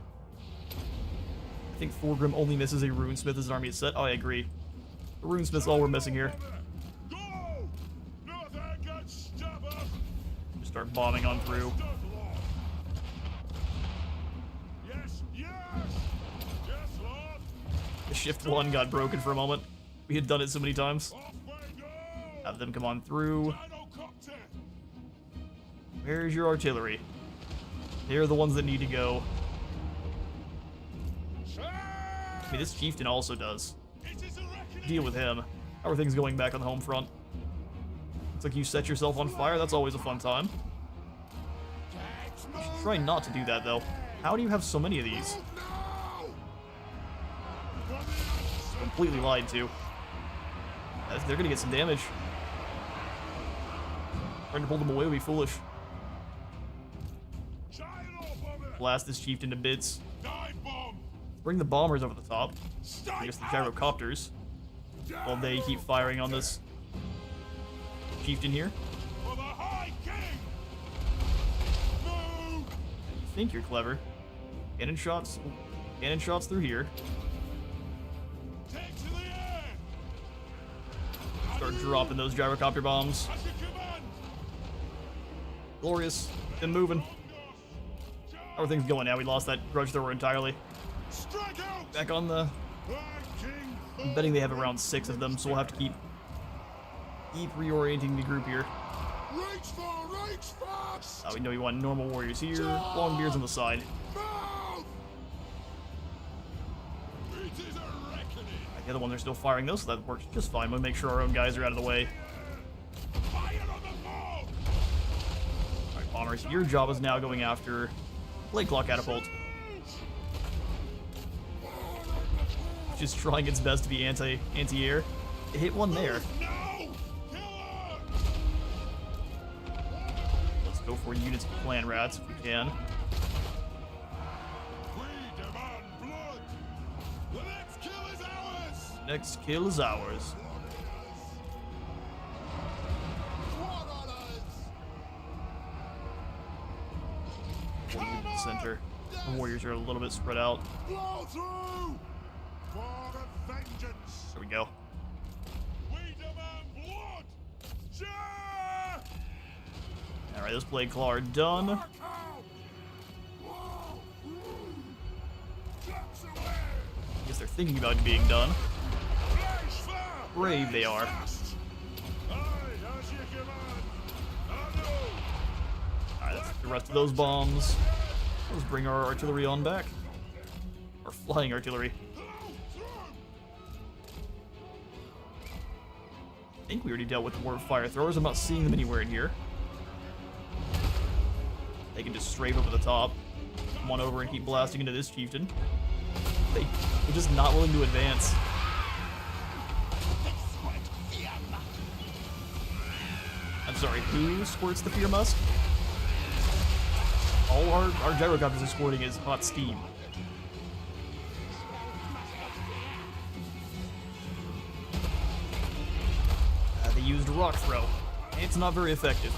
I think Thorgrim only misses a runesmith as an army is set. Oh, I agree. The runesmith's all we're missing here. Just start bombing on through. The shift 1 got broken for a moment. We had done it so many times. Have them come on through. Where's your artillery? They're the ones that need to go. I mean, this chieftain also does. Deal with him. How are things going back on the home front? Looks like you set yourself on fire. That's always a fun time. You should try not to do that, though. How do you have so many of these? Completely lied to. They're gonna get some damage. Trying to pull them away would be foolish. Blast this chieftain to bits. Bring the bombers over the top. I guess the gyrocopters. While they keep firing on this chieftain here. You think you're clever. Cannon shots through here. Start dropping those gyrocopter bombs. Glorious. Them moving. How are things going now? We lost that grudge thrower entirely. Strike out! Back on the... King I'm betting they have around 6 of them, so we'll have to keep reorienting the group here. Reach fast! We know we want normal warriors here, long beards on the side. Move! It is a reckoning! The other one, they're still firing those, so that works just fine. We'll make sure our own guys are out of the way. Fire on the mark! Alright, bombers, your job is now going after Blade Claw Catapult. Just trying its best to be anti-air. It hit one there. No! Kill her! Let's go for units of clan rats if we can. We demand blood! The next kill is ours! Next kill is ours. What on us? In the center. The warriors are a little bit spread out. Blow through! For the vengeance! There we go. We demand blood! Ja! Alright, those Blade Claw are done. Mark out! Whoa! Ducks away! Guess they're thinking about being done. Flash fire! Brave they are. Fast! Aye, as you command! I know! Alright, that's the rest of those bombs. Let's bring our artillery on back. Or flying artillery. I think we already dealt with the Dwarf fire throwers. I'm not seeing them anywhere in here. They can just strafe over the top. Come on over and keep blasting into this chieftain. They're just not willing to advance. I'm sorry, who squirts the fear musk? All our gyrocopters are squirting is hot steam. They used rock throw. It's not very effective.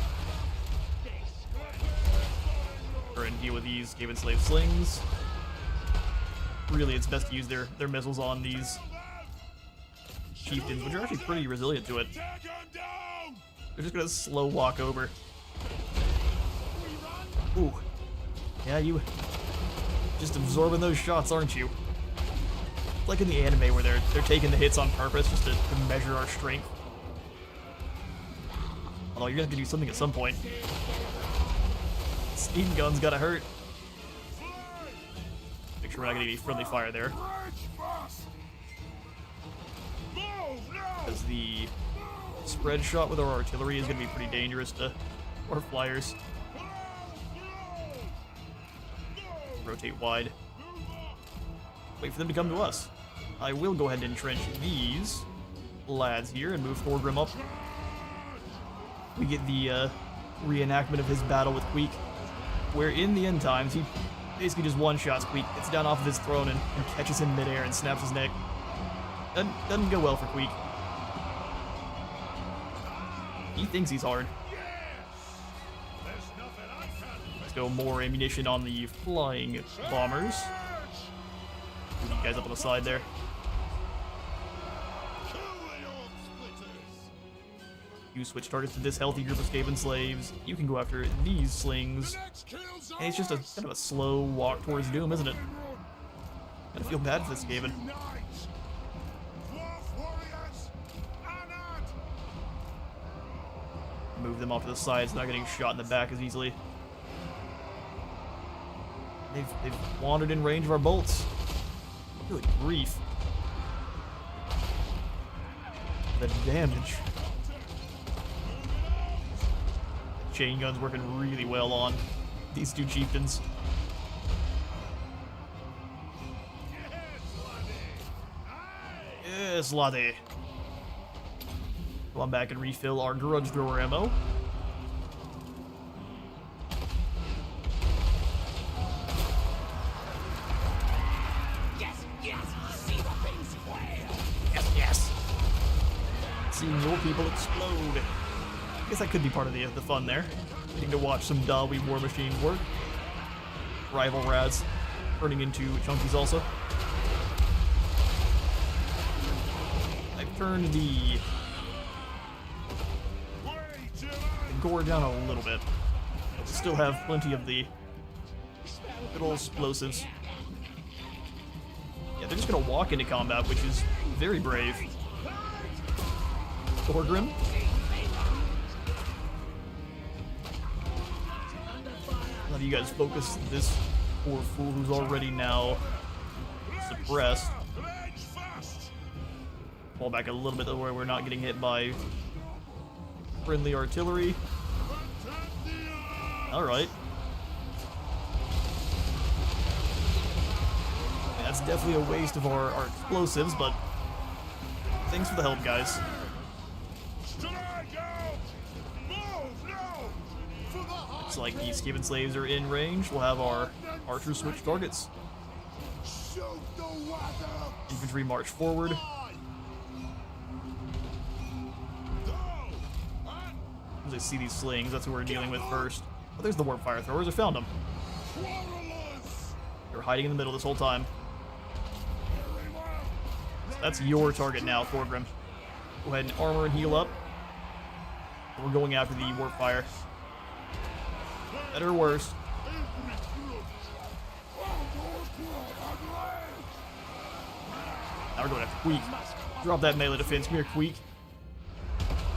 Or and deal with these Gaven Slave slings. Really, it's best to use their missiles on these chieftains, which are actually pretty resilient to it. Take him down! They're just gonna slow walk over. Ooh. Yeah, you just absorbing those shots, aren't you? Like in the anime where they're taking the hits on purpose just to measure our strength. Although you're gonna have to do something at some point. Steam guns gotta hurt. Make sure we're not getting any friendly fire there. Because the spread shot with our artillery is gonna be pretty dangerous to our flyers. Rotate wide. Wait for them to come to us. I will go ahead and entrench these lads here and move Thorgrim up. We get the reenactment of his battle with Queek, where in the end times he basically just one-shots Queek, gets down off of his throne and catches him midair and snaps his neck. Doesn't go well for Queek. He thinks he's hard. Let's go more ammunition on the flying bombers. Move you guys up on the side there. You switch targets to this healthy group of Skaven slaves. You can go after these slings. And it's just a kind of a slow walk towards doom, isn't it? I feel bad for this Skaven. Move them off to the sides, not getting shot in the back as easily. They've wandered in range of our bolts. Good grief. The damage. Chain gun's working really well on these two chieftains. Yes, laddie. Come on back and refill our grudge thrower ammo. Yes, see the things well. Yes. Seeing your people explode. I guess that could be part of the fun there. Getting to watch some Dawi war machines work. Rival Rads turning into chunkies also. I've turned the gore down a little bit. But still have plenty of the Little explosives. Yeah, they're just gonna walk into combat, which is very brave. Thorgrim. I'll have you guys focus this poor fool who's already now suppressed. Fall back a little bit to where we're not getting hit by friendly artillery. Alright. That's definitely a waste of our explosives, but thanks for the help, guys. Looks like the Skaven slaves are in range. We'll have our archers switch targets. Infantry march forward. As I see these slings, that's what we're dealing with first. Oh, there's the warp fire throwers. I found them. They were hiding in the middle this whole time. So that's your target now, Thorgrim. Go ahead and armor and heal up. We're going after the warp fire. Better or worse. Now we're going after Queek. Drop that melee defense. Come here, Queek.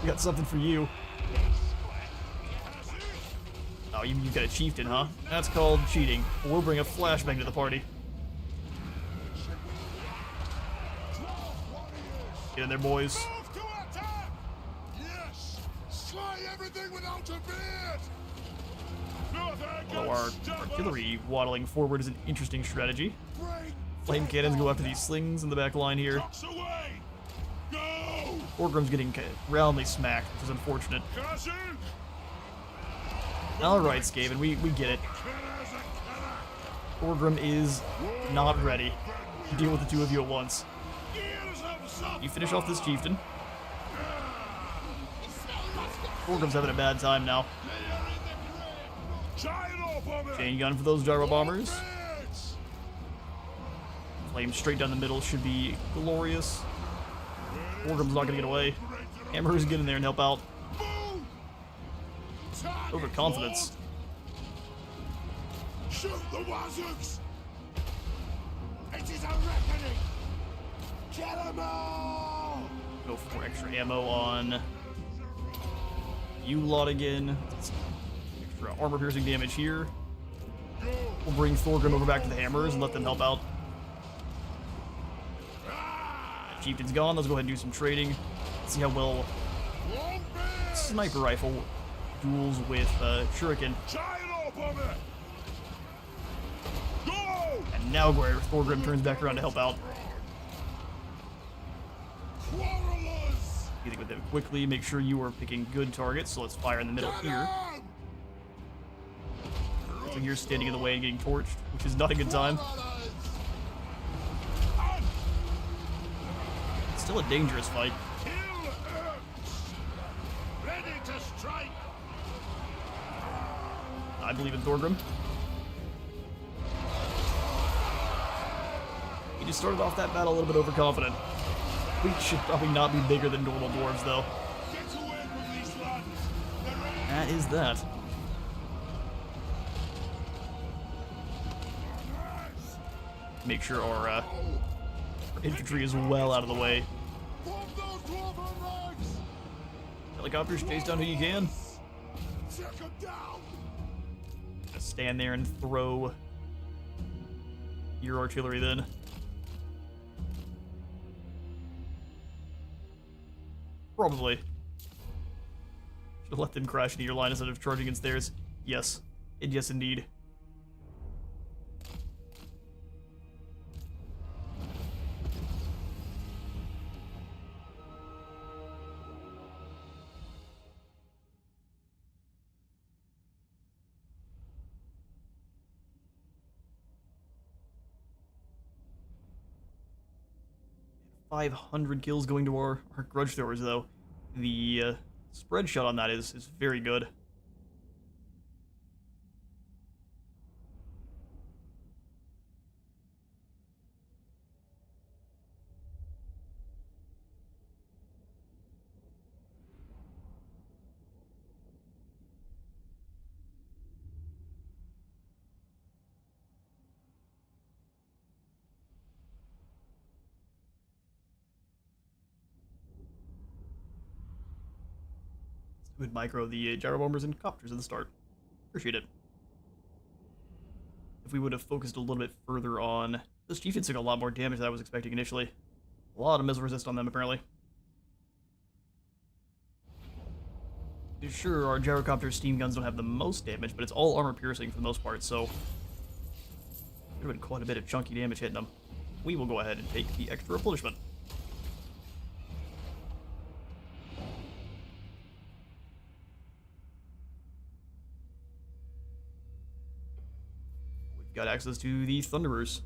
We got something for you. Oh, you've got a chieftain, huh? That's called cheating. We'll bring a flashbang to the party. Get in there, boys. Although our artillery waddling forward is an interesting strategy. Flame cannons go after these slings in the back line here. Thorgrim's getting roundly smacked, which is unfortunate. Alright, Skaven, we get it. Thorgrim is not ready to deal with the two of you at once. You finish off this chieftain. Thorgrim's having a bad time now. Chain gun for those gyro bombers. Flame straight down the middle should be glorious. Thorgrim's not gonna get away. Hammer's get in there and help out. Overconfidence. Shoot the wazooks! It is a reckoning! Kill them all! Go for extra ammo on you lot again. Extra armor piercing damage here. We'll bring Thorgrim over back to the hammers and let them help out. That chieftain's gone. Let's go ahead and do some trading. See how well sniper rifle duels with shuriken. And now Thorgrim turns back around to help out. Getting with them quickly, make sure you are picking good targets, so let's fire in the middle here. So you're standing in the way and getting torched, which is not a good time. It's still a dangerous fight. I believe in Thorgrim. He just started off that battle a little bit overconfident. We should probably not be bigger than normal dwarves, though. That is that. Make sure our infantry is well out of the way. Helicopters, chase down who you can. Just stand there and throw your artillery then. Probably. Should have let them crash into your line instead of charging against theirs. Yes. Yes, indeed. And 500 kills going to our grudge throwers, though. The spread shot on that is very good. Good micro the gyro bombers and copters at the start. Appreciate it. If we would have focused a little bit further on... Those chieftains took a lot more damage than I was expecting initially. A lot of missile resist on them, apparently. Sure, our gyrocopter steam guns don't have the most damage, but it's all armor piercing for the most part, so... There would have been quite a bit of chunky damage hitting them. We will go ahead and take the extra replenishment. We've got access to the Thunderers.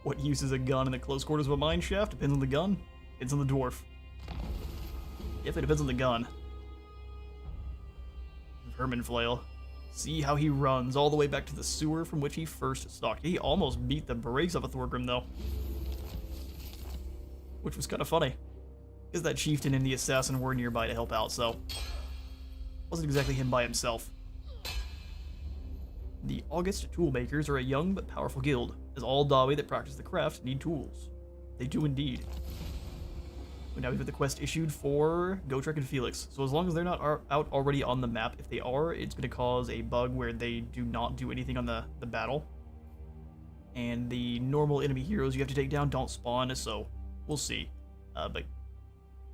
What use is a gun in the close quarters of a mine shaft? Depends on the gun. Depends on the dwarf. If it depends on the gun. Vermin Flail. See how he runs all the way back to the sewer from which he first stalked. He almost beat the brakes off of Thorgrim, though. Which was kind of funny. Because that chieftain and the assassin were nearby to help out, so... Wasn't exactly him by himself. The August Toolmakers are a young but powerful guild, as all Dawi that practice the craft need tools. They do indeed. Now we've got the quest issued for Gotrek and Felix, so as long as they're not out already on the map, if they are, it's going to cause a bug where they do not do anything on the battle. And the normal enemy heroes you have to take down don't spawn, so we'll see. But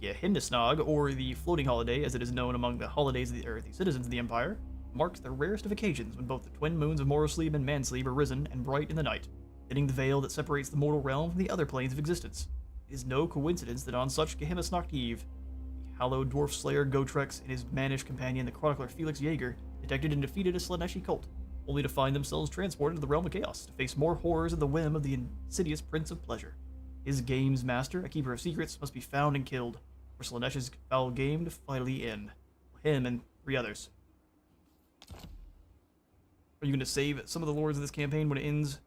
yeah, Hindisnog, or the Floating Holiday, as it is known among the holidays of the citizens of the Empire, marks the rarest of occasions when both the twin moons of Morrowsleep and Mansleep are risen and bright in the night, thinning the veil that separates the mortal realm from the other planes of existence. It is no coincidence that on such Geheimnisnacht Eve, the hallowed dwarf slayer Gotrex and his mannish companion, the chronicler Felix Jaeger, detected and defeated a Slaneshi cult, only to find themselves transported to the realm of chaos to face more horrors at the whim of the insidious Prince of Pleasure. His game's master, a keeper of secrets, must be found and killed, for Slanesh's foul game to finally end. Him and 3 others. Are you going to save some of the lords of this campaign when it ends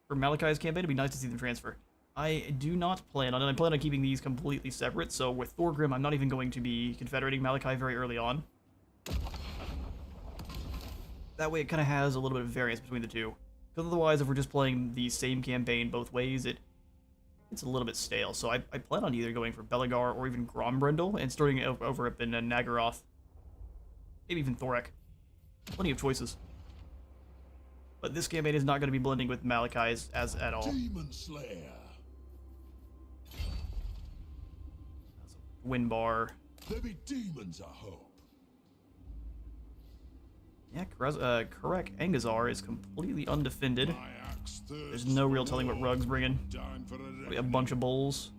for Malachi's campaign? It'd be nice to see them transfer. I do not plan on it. I plan on keeping these completely separate, so with Thorgrim, I'm not even going to be confederating Malachi very early on. That way it kind of has a little bit of variance between the two. Because otherwise, if we're just playing the same campaign both ways, it's a little bit stale. So I plan on either going for Belegar or even Grombrindle and starting over up in Nagaroth. Maybe even Thorek. Plenty of choices. But this campaign is not going to be blending with Malachi's as at all. Demon Slayer. Winbar. There be demons, I hope. Yeah, Karaz-a-Karak Angazar is completely undefended. There's no real telling what Rug's bringing. Probably a bunch of bulls.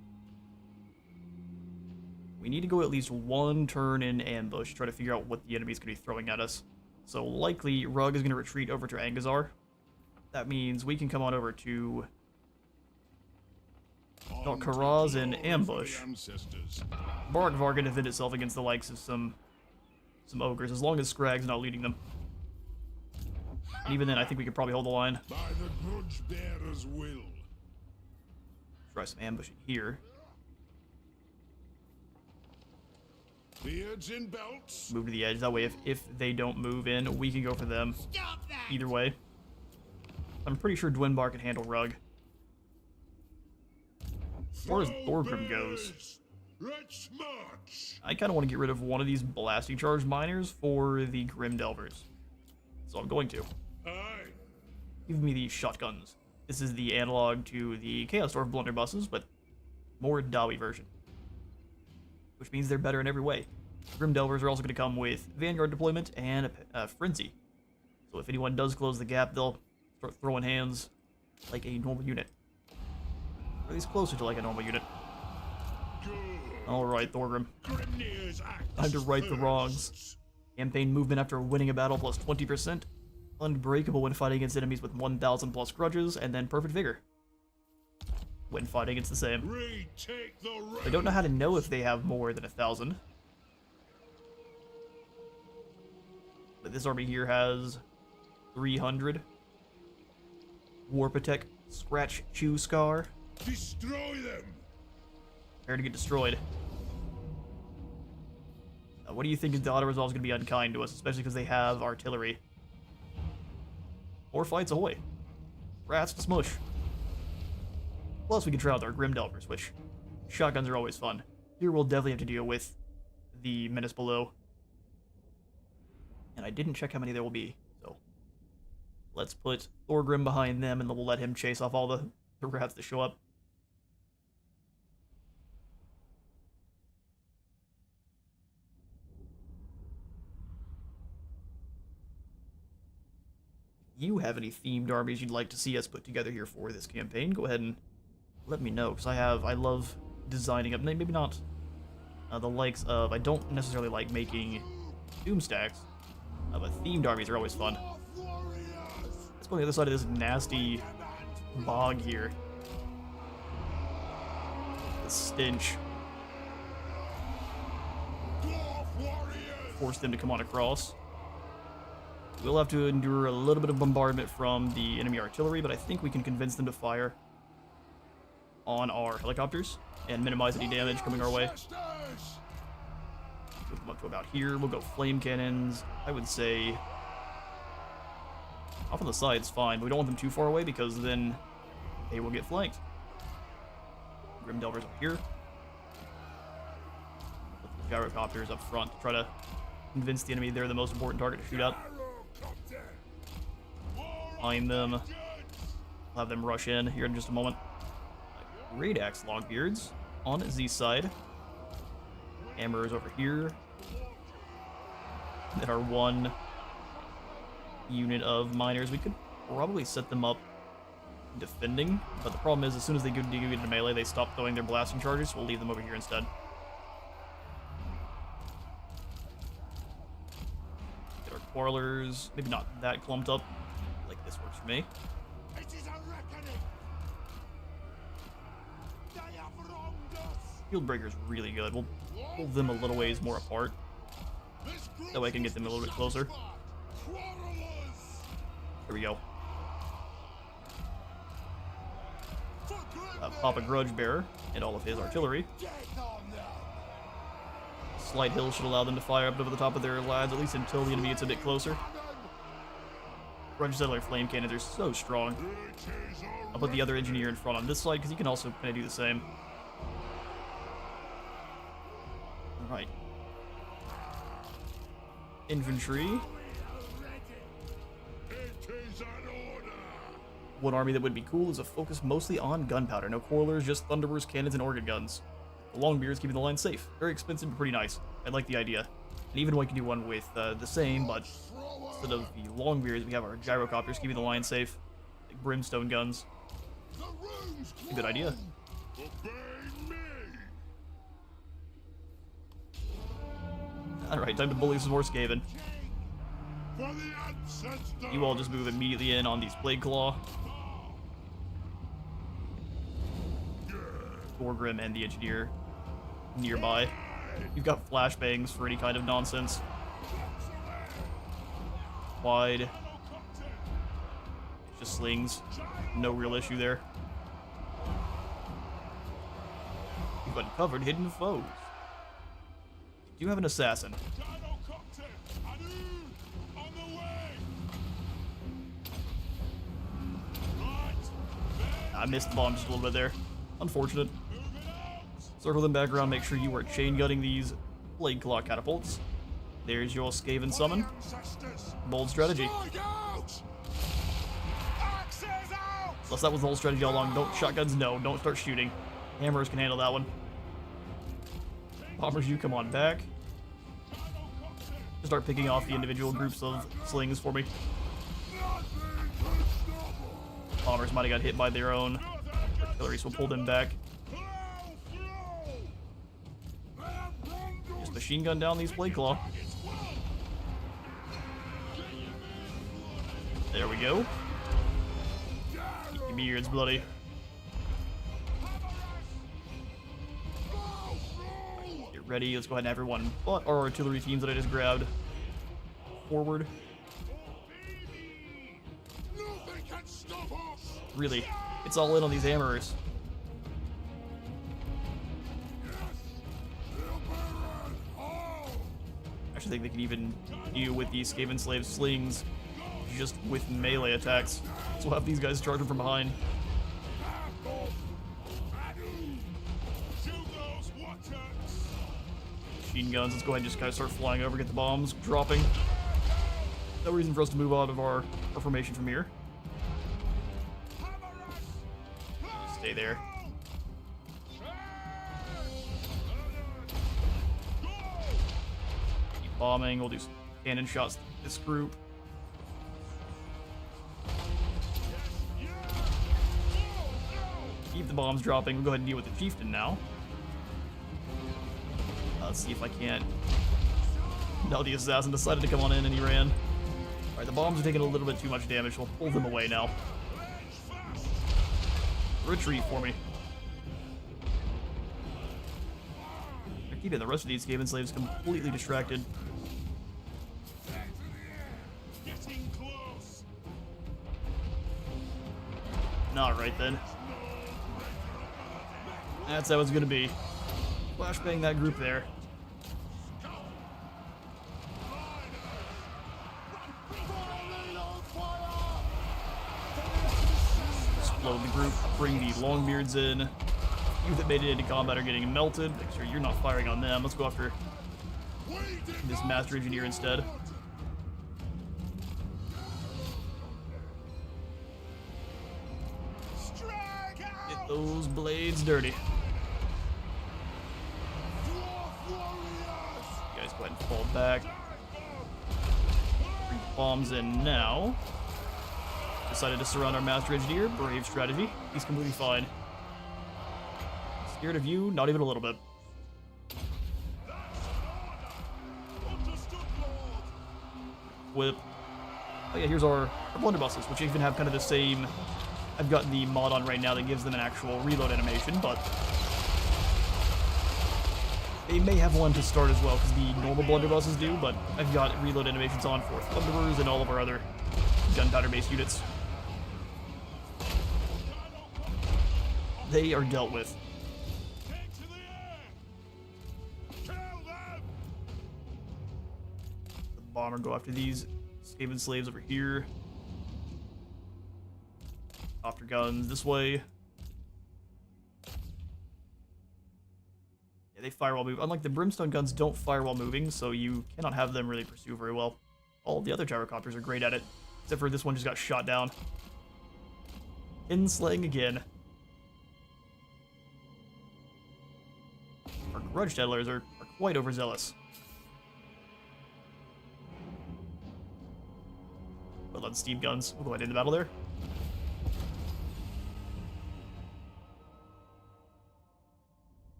We need to go at least one turn in ambush to try to figure out what the enemy's going to be throwing at us. So likely Rug is going to retreat over to Angazar. That means we can come on over to Karaz and ambush. Barkvar can defend itself against the likes of some ogres, as long as Scrag's not leading them. And even then, I think we could probably hold the line. By the Grudgebearer's will. Try some ambushing here. Beards in belts. Move to the edge. That way, if they don't move in, we can go for them. Stop that! Either way. I'm pretty sure Dwinbar can handle Rug. As far as Thorgrim goes, Let's march. I kind of want to get rid of one of these blasting charge miners for the Grim Delvers. So I'm going to. Aye. Give me these shotguns. This is the analog to the Chaos Dwarf blunderbusses, but more Dawi version. Which means they're better in every way. Grim Delvers are also going to come with Vanguard deployment and Frenzy. So if anyone does close the gap, they'll start throwing hands like a normal unit. Or at least closer to like a normal unit. Alright, Thorgrim. Time to right the wrongs. Campaign movement after winning a battle plus 20%. Unbreakable when fighting against enemies with 1,000 plus grudges, and then perfect vigor when fighting it's the same. Retake the I don't know how to know if they have more than 1,000. But this army here has 300. Warpatek, Scratch, Chew, Scar. Destroy them. Prepare to get destroyed. What do you think the auto resolve is going to be unkind to us, especially because they have artillery? More fights ahoy. Rats to smush. Plus we can try out our Grim Delvers, which shotguns are always fun. Here we'll definitely have to deal with the menace below. And I didn't check how many there will be, so let's put Thorgrim behind them, and then we'll let him chase off all the rats that show up. If you have any themed armies you'd like to see us put together here for this campaign, go ahead and let me know, because I love designing up, maybe not the likes of, I don't necessarily like making doom stacks, but themed armies are always fun. Let's go on the other side of this nasty bog here. The stench. Force them to come on across. We'll have to endure a little bit of bombardment from the enemy artillery, but I think we can convince them to fire on our helicopters and minimize any damage coming our way. Move them up to about here. We'll go flame cannons. I would say off on the side's fine, but we don't want them too far away because then they will get flanked. Grim Delvers up here. Put the gyrocopters up front to try to convince the enemy they're the most important target to shoot at. Behind them. We'll have them rush in here in just a moment. Great axe logbeards on Z side. Hammers over here. Then our one unit of miners. We could probably set them up defending, but the problem is as soon as they get into melee, they stop throwing their blasting charges, so we'll leave them over here instead. Get our quarrelers, maybe not that clumped up. Like this works for me. It is a reckoning. They have wronged us. Field Breaker's really good. We'll pull them a little ways more apart. That way I can get them a little bit closer. Here we go. Papa Grudgebearer and all of his artillery. Slight hill should allow them to fire up over the top of their lads, at least until the enemy gets a bit closer. Grudge Settler flame cannons are so strong. I'll put the other engineer in front on this side because he can also kind of do the same. Alright. Infantry. One army that would be cool is a focus mostly on gunpowder. No quarrelers, just thunderers, cannons, and organ guns. The Longbeards keeping the line safe. Very expensive, but pretty nice. I like the idea. And even we can do one with the same, but instead of the Longbeards, we have our gyrocopters keeping the line safe. Like brimstone guns. A good idea. Alright, time to bully some more Skaven. You all just move immediately in on these Plague Claw. Thorgrim and the engineer nearby. You've got flashbangs for any kind of nonsense. Wide. It's just slings. No real issue there. You've uncovered hidden foes. You have an assassin. I missed the bomb just a little bit there. Unfortunate. Circle them back around, make sure you are chain gunning these Plague Claw catapults. There's your Skaven summon. Bold strategy. Unless that was the whole strategy all along. Don't shotguns, no, don't start shooting. Hammers can handle that one. Bombers, you come on back. Start picking off the individual groups of slings for me. Bombers might have got hit by their own artillery, so we'll pull them back. Just machine gun down these Plague Claw. There we go. Keep your beards bloody. Get ready. Let's go ahead and have everyone but our artillery teams that I just grabbed forward. Really, it's all in on these hammers. I actually think they can even deal with these Skaven slave slings just with melee attacks. So we'll have these guys charging from behind. machine guns. Let's go ahead and just kind of start flying over, get the bombs dropping. No reason for us to move out of our formation from here. Stay there. Keep bombing. We'll do some cannon shots to this group. Keep the bombs dropping. We'll go ahead and deal with the chieftain now. Let's see if I can't. No, the assassin decided to come on in and he ran. Alright, the bombs are taking a little bit too much damage. We'll pull them away now. Retreat for me. They're keeping the rest of these Skaven slaves completely distracted. Getting close. Alright then. That's how it's gonna be. Flashbang that group there. Explode the group, bring the Longbeards in. You that made it into combat are getting melted. Make sure you're not firing on them. Let's go after this Master Engineer instead. Get those blades dirty. You guys go ahead and fall back. Bring the bombs in now. Decided to surround our Master Engineer. Brave strategy. He's completely fine. Scared of you? Not even a little bit. Whip. Oh yeah, here's our blunderbusses, which even have kind of the same... I've got the mod on right now that gives them an actual reload animation, but... they may have one to start as well, because the normal blunderbusses do, but I've got reload animations on for Thunderers and all of our other gunpowder-based units. They are dealt with. The bomber go after these Skaven slaves over here. Copter guns this way. Yeah, they fire while moving. Unlike the brimstone guns, don't fire while moving, so you cannot have them really pursue very well. All the other gyrocopters are great at it, except for this one just got shot down. Inslaying again. Our grudge settlers are quite overzealous. Well done, steam guns. We'll go ahead into battle there.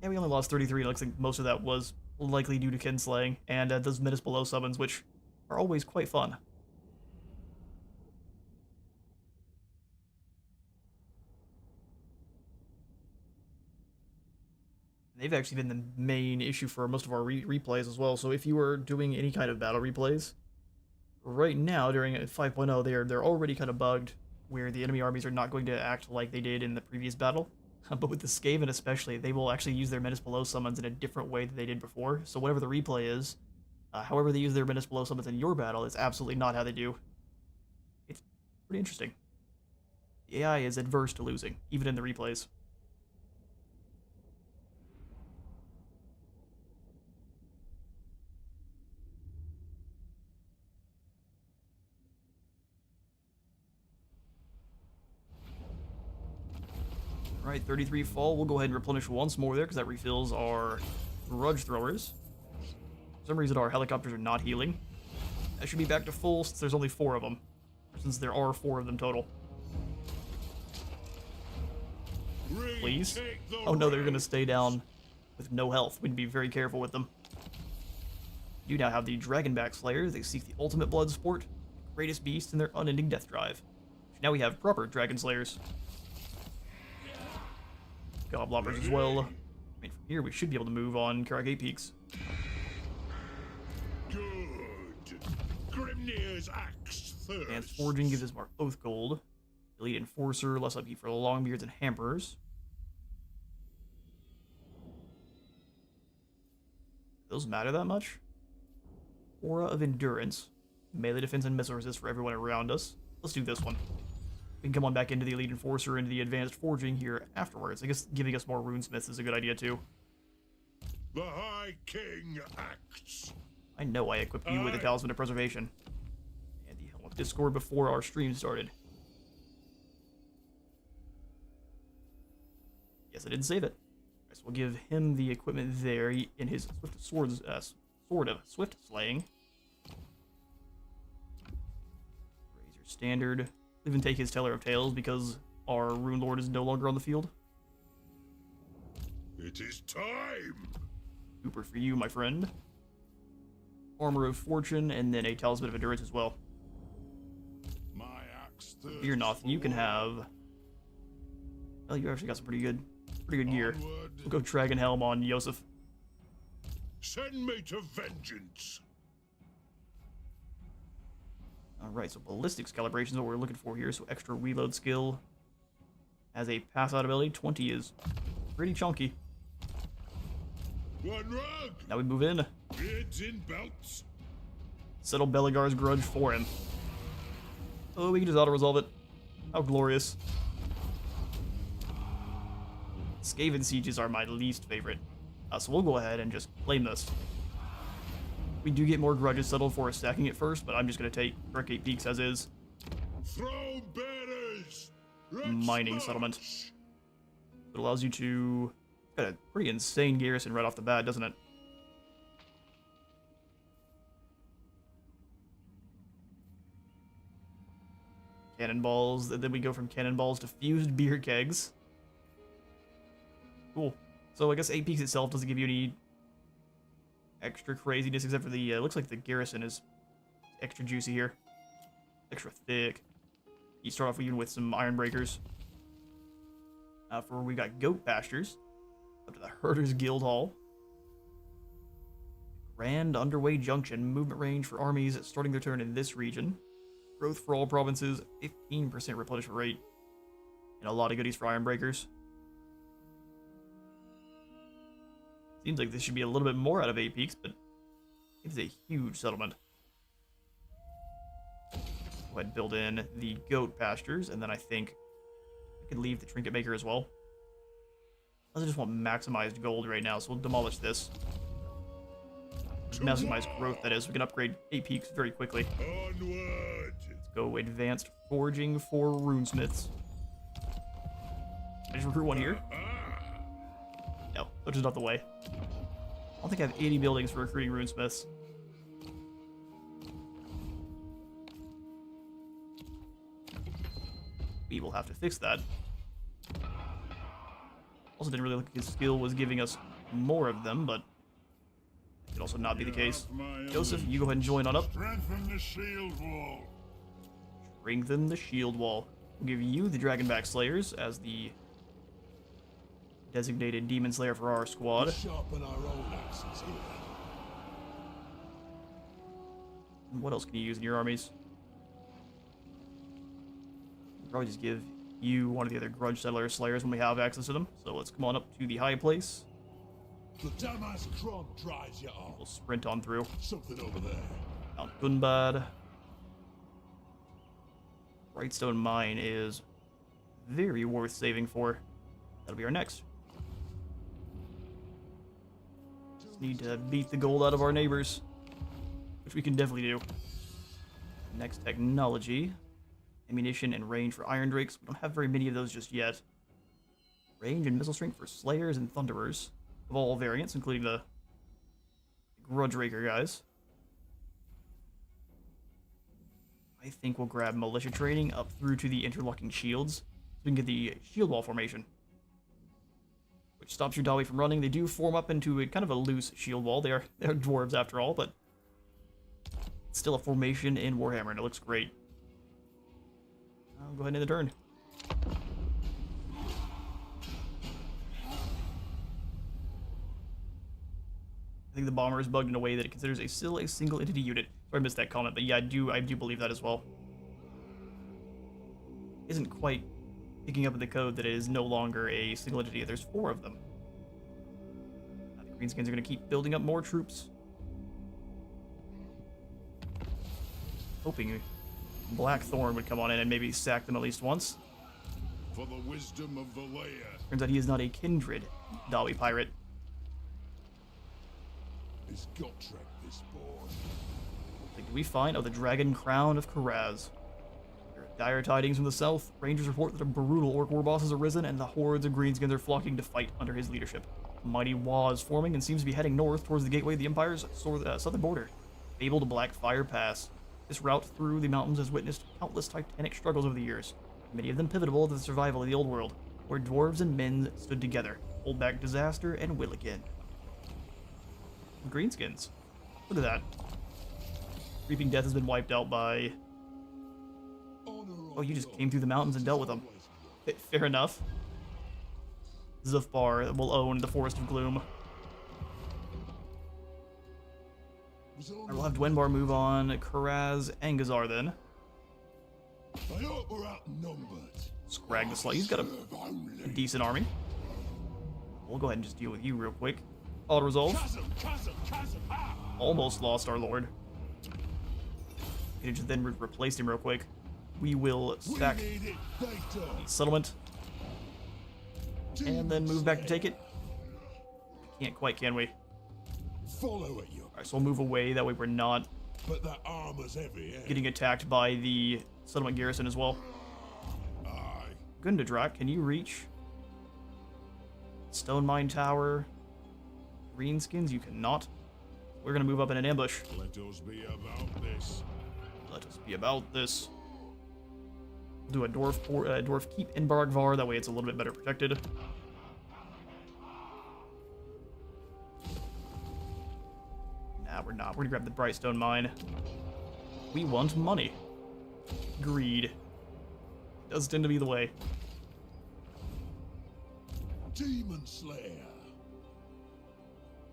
Yeah, we only lost 33. It looks like most of that was likely due to kinslaying and those Menace Below summons, which are always quite fun. They've actually been the main issue for most of our replays as well. So if you are doing any kind of battle replays, right now during 5.0, they're already kind of bugged, where the enemy armies are not going to act like they did in the previous battle. But with the Skaven especially, they will actually use their Menace Below summons in a different way than they did before. So whatever the replay is, however they use their Menace Below summons in your battle, is absolutely not how they do. It's pretty interesting. The AI is adverse to losing, even in the replays. Alright, 33 fall. We'll go ahead and replenish once more there, because that refills our grudge throwers. For some reason, our helicopters are not healing. That should be back to full, since there's only 4 of them. Since there are 4 of them total. Please? Oh no, they're going to stay down with no health. We'd be very careful with them. You now have the Dragonback Slayers. They seek the ultimate blood sport, the greatest beast in their unending death drive. Now we have proper Dragon Slayers. Gobloppers as well. I mean, from here we should be able to move on Karak Peaks. Good. Grimnir's axe thirst. Advanced Forging gives us more Oath Gold. Elite Enforcer, less upkeep for the Longbeards and Hamperers. Those matter that much? Aura of Endurance. Melee defense and missile resist for everyone around us. Let's do this one. We can come on back into the Elite Enforcer, into the Advanced Forging here afterwards. I guess giving us more Runesmiths is a good idea too. The High King acts. I know I equipped you with a Talisman of Preservation. And the Helm of Discord before our stream started. Yes, I didn't save it. So we'll give him the equipment there in his Sword of Swift Slaying. Razor Standard. Even take his Teller of Tales because our Rune Lord is no longer on the field. It is time. Super for you, my friend. Armor of Fortune, and then a Talisman of Endurance as well. My axe Fear Noth, you can have... Well, you actually got some pretty good gear. Onward. We'll go Dragon Helm on Yosef. Send me to vengeance. Alright, so Ballistics Calibration is what we're looking for here. So extra reload skill. As a pass-out ability, 20 is pretty chunky. One rug. Now we move in. Beards in belts. Settle Beligar's grudge for him. Oh, we can just auto-resolve it. How glorious. Skaven Sieges are my least favorite. So we'll go ahead and just claim this. We do get more grudges settled for stacking it first, but I'm just going to take Brick 8 Peaks as is. Throne bearers. Mining settlement. It allows you to... Got a pretty insane garrison right off the bat, doesn't it? Cannonballs, then we go from cannonballs to fused beer kegs. Cool. So I guess 8 Peaks itself doesn't give you any extra craziness, except for the, looks like the garrison is extra juicy here. Extra thick. You start off even with some Iron Breakers. For we got Goat Pastures. Up to the Herders Guild Hall. Grand Underway Junction. Movement range for armies starting their turn in this region. Growth for all provinces. 15% replenishment rate. And a lot of goodies for Iron Breakers. Seems like this should be a little bit more out of 8 Peaks, but it's a huge settlement. Go ahead and build in the Goat Pastures, and then I think I could leave the Trinket Maker as well. I just want maximized gold right now, so we'll demolish this. Maximize growth, that is. We can upgrade 8 Peaks very quickly. Onward. Let's go Advanced Forging for Runesmiths. I just recruit one here. No, which is not the way. I don't think I have 80 buildings for recruiting Runesmiths. We will have to fix that. Also didn't really look like his skill was giving us more of them, but it could also not be the case. Joseph, you go ahead and join on up. Strengthen the shield wall. Strengthen the shield wall. We'll give you the Dragonback Slayers as the designated Demon Slayer for our squad. Sharpen our own axes here. And what else can you use in your armies? Probably just give you one of the other Grudge Settler Slayers when we have access to them. So let's come on up to the high place. The Damas Kron drives you off. We'll sprint on through. Something over there. Mount Gunbad. Brightstone Mine is very worth saving for. That'll be our next. Just need to beat the gold out of our neighbors, which we can definitely do. Next technology. Ammunition and range for Iron Drakes. We don't have very many of those just yet. Range and missile strength for Slayers and Thunderers of all variants, including the Grudge Raker guys. I think we'll grab Militia Training up through to the Interlocking Shields, so we can get the Shield Wall formation, which stops your Dawi from running. They do form up into a kind of a loose shield wall. They're dwarves after all, but it's still a formation in Warhammer, and it looks great. I'll go ahead and end the turn. I think the bomber is bugged in a way that it considers still a single entity unit. Sorry, I missed that comment, but yeah, I do believe that as well. Isn't quite picking up in the code that it is no longer a single entity. There's 4 of them. The Greenskins are going to keep building up more troops. Hoping Blackthorn would come on in and maybe sack them at least once. For the wisdom of Valea. Turns out he is not a kindred Dawi pirate. is Gotrek this board. What do we find? Oh, the Dragon Crown of Karaz. There are dire tidings from the south. Rangers report that a brutal orc war boss has arisen, and the hordes of greenskins are flocking to fight under his leadership. A mighty Wa is forming and seems to be heading north towards the gateway of the Empire's southern border. Fabled Blackfire Pass. This route through the mountains has witnessed countless titanic struggles over the years, many of them pivotal to the survival of the old world, where dwarves and men stood together, hold back disaster, and will again. Greenskins. Look at that. Reaping Death has been wiped out by... Oh, you just came through the mountains and dealt with them. Fair enough. Zufbar will own the Forest of Gloom. We'll have Dwenbar move on. Karaz-a-Karak then. I hope we're outnumbered. Scrag the Slight. He's got a decent army. We'll go ahead and just deal with you real quick. Auto resolve. Almost lost our lord. Just then replaced him real quick. We will stack the settlement. And then move back to take it. Can't quite, can we? Follow it, you. Alright, so we'll move away. That way we're not But that armor's heavy, eh? getting attacked by the settlement garrison as well. Aye. Gundadrak, can you reach? Stone Mine Tower. Greenskins, you cannot. We're gonna move up in an ambush. Let us be about this. Let us be about this. We'll do a dwarf keep in Bargvar, that way it's a little bit better protected. Nah, we're not. We're gonna grab the Brightstone Mine. We want money. Greed. Does tend to be the way. Demon Slayer.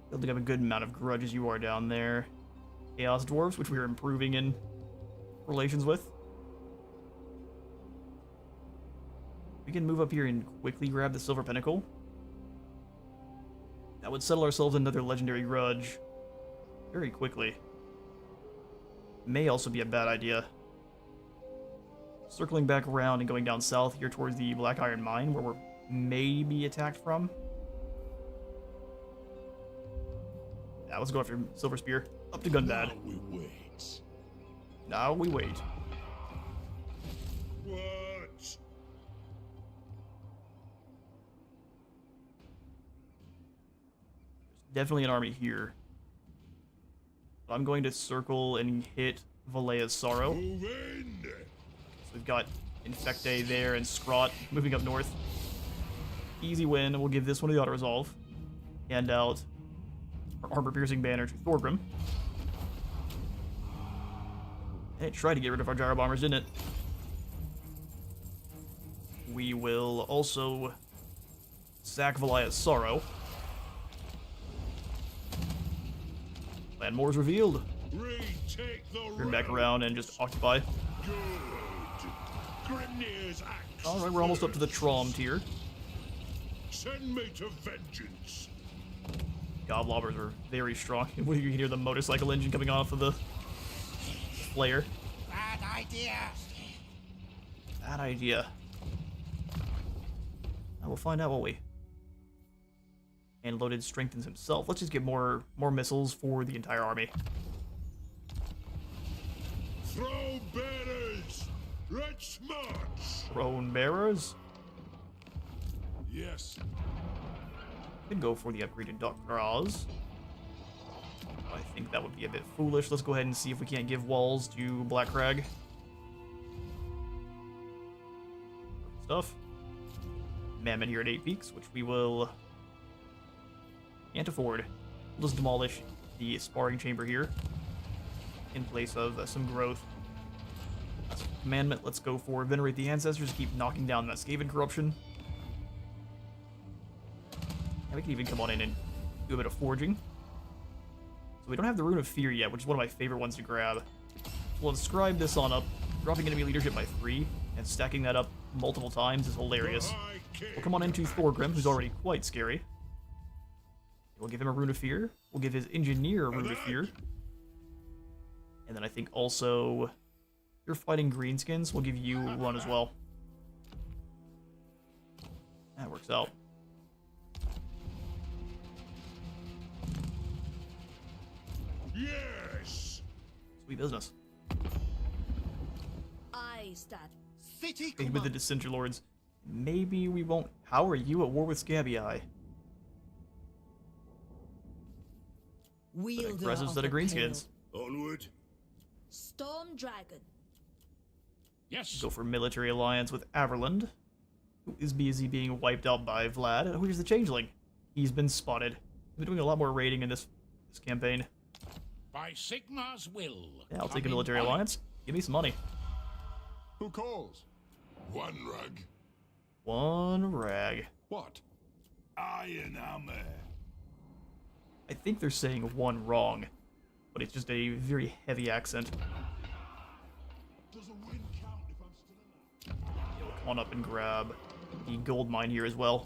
Building up a good amount of grudges you are down there. Chaos Dwarves, which we are improving in relations with. We can move up here and quickly grab the Silver Pinnacle. That would settle ourselves another legendary grudge very quickly. May also be a bad idea. Circling back around and going down south here towards the Black Iron Mine, where we're maybe attacked from. Now let's go after Silver Spear. Up to Gundad. Now we wait. Now we wait. What? Definitely an army here. I'm going to circle and hit Valea's Sorrow. Move in. So we've got Infecte there and Scrot moving up north. Easy win. We'll give this one to the auto resolve. Hand out our armor-piercing banner to Thorgrim. And it tried to get rid of our gyro bombers, didn't it? We will also sack Valea's Sorrow. Plan more is revealed. Retake the Turn back around and just occupy. Good. Grimnir's axe. Alright, we're almost up to the Trom tier. Send me to vengeance. Goblobbers are very strong. You can hear the motorcycle engine coming off of the flare. Bad idea. Bad idea. Now we'll find out, won't we? And Loaded strengthens himself. Let's just get more missiles for the entire army. Throw bearers. Let's march. Throne bearers. Yes. Could go for the upgraded Doctors. I think that would be a bit foolish. Let's go ahead and see if we can't give walls to Black Crag. Stuff. Mammoth here at 8 peaks, which we will... can't afford. We'll just demolish the sparring chamber here in place of some growth. That's a commandment. Let's go for Venerate the Ancestors. Keep knocking down that Skaven corruption. And we can even come on in and do a bit of forging. So we don't have the Rune of Fear yet, which is one of my favorite ones to grab. We'll inscribe this on up, dropping enemy leadership by 3, and stacking that up multiple times is hilarious. We'll come on into Thorgrim, who's already quite scary. We'll give him a Rune of Fear. We'll give his Engineer a Rune of Fear. And then I think also, you're fighting Greenskins, we'll give you one as well. That works out. Yes! Sweet business. I stand. City Think with the Dissenter Lords. Maybe we won't. How are you at war with Scabby Eye? Wielder Aggressive of set of the greenskins. Onward. Pale. Storm Dragon. Yes. Go for military alliance with Averland, who is busy being wiped out by Vlad. And who's the Changeling? He's been spotted. We've been doing a lot more raiding in this campaign. By Sigmar's will. Yeah, I'll take a come in military on it. alliance. Give me some money. Who calls? One rug. One rag. What? Iron hammer. I think they're saying one wrong, but it's just a very heavy accent. Does a win count if I'm still alive? Yo, come on up and grab the gold mine here as well.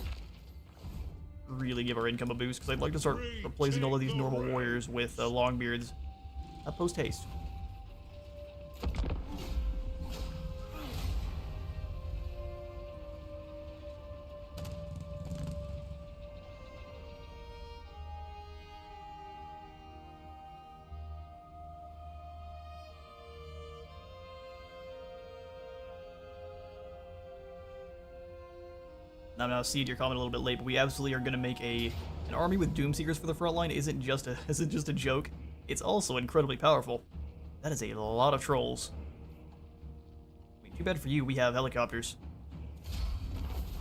Really give our income a boost, because I'd like to start replacing all of these normal warriors with longbeards. Post haste. Now, Seed, your comment a little bit late, but we absolutely are going to make an army with Doomseekers for the front line. Isn't just a joke. It's also incredibly powerful. That is a lot of trolls. I mean, too bad for you, we have helicopters.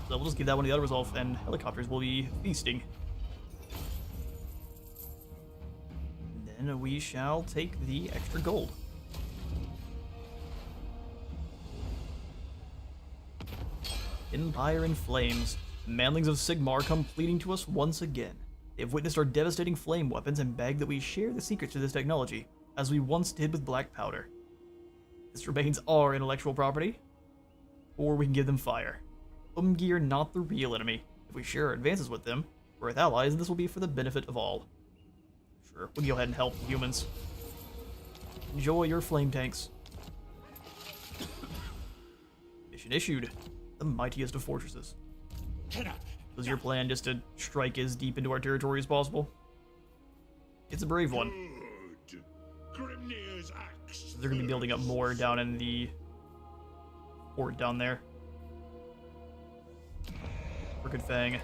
So we'll just give that one to the other resolve, and helicopters will be feasting. And then we shall take the extra gold. Empire in flames. Manlings of Sigmar come pleading to us once again. They've witnessed our devastating flame weapons and begged that we share the secrets to this technology, as we once did with black powder. This remains our intellectual property, or we can give them fire. Umgir not the real enemy. If we share our advances with them, we're with allies, and this will be for the benefit of all. Sure, we'll go ahead and help humans. Enjoy your flame tanks. Mission issued. The mightiest of fortresses. Was your plan just to strike as deep into our territory as possible? It's a brave one. Good. Grimnir's axe. They're gonna be building up more down in the fort down there. Crooked Fang.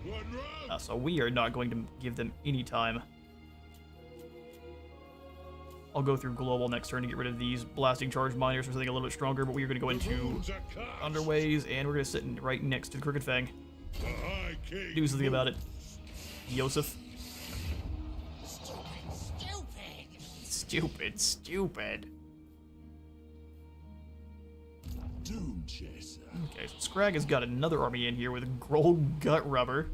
One rug. So we are not going to give them any time. I'll go through global next turn to get rid of these blasting charge miners for something a little bit stronger, but we are going to go into Wounds are cast. underways, and we're going to sit right next to the Crooked Fang. The High King Do something about it. Yosef. Stupid. Doom Chaser. Okay, so Scrag has got another army in here with Groll Gut Rubber.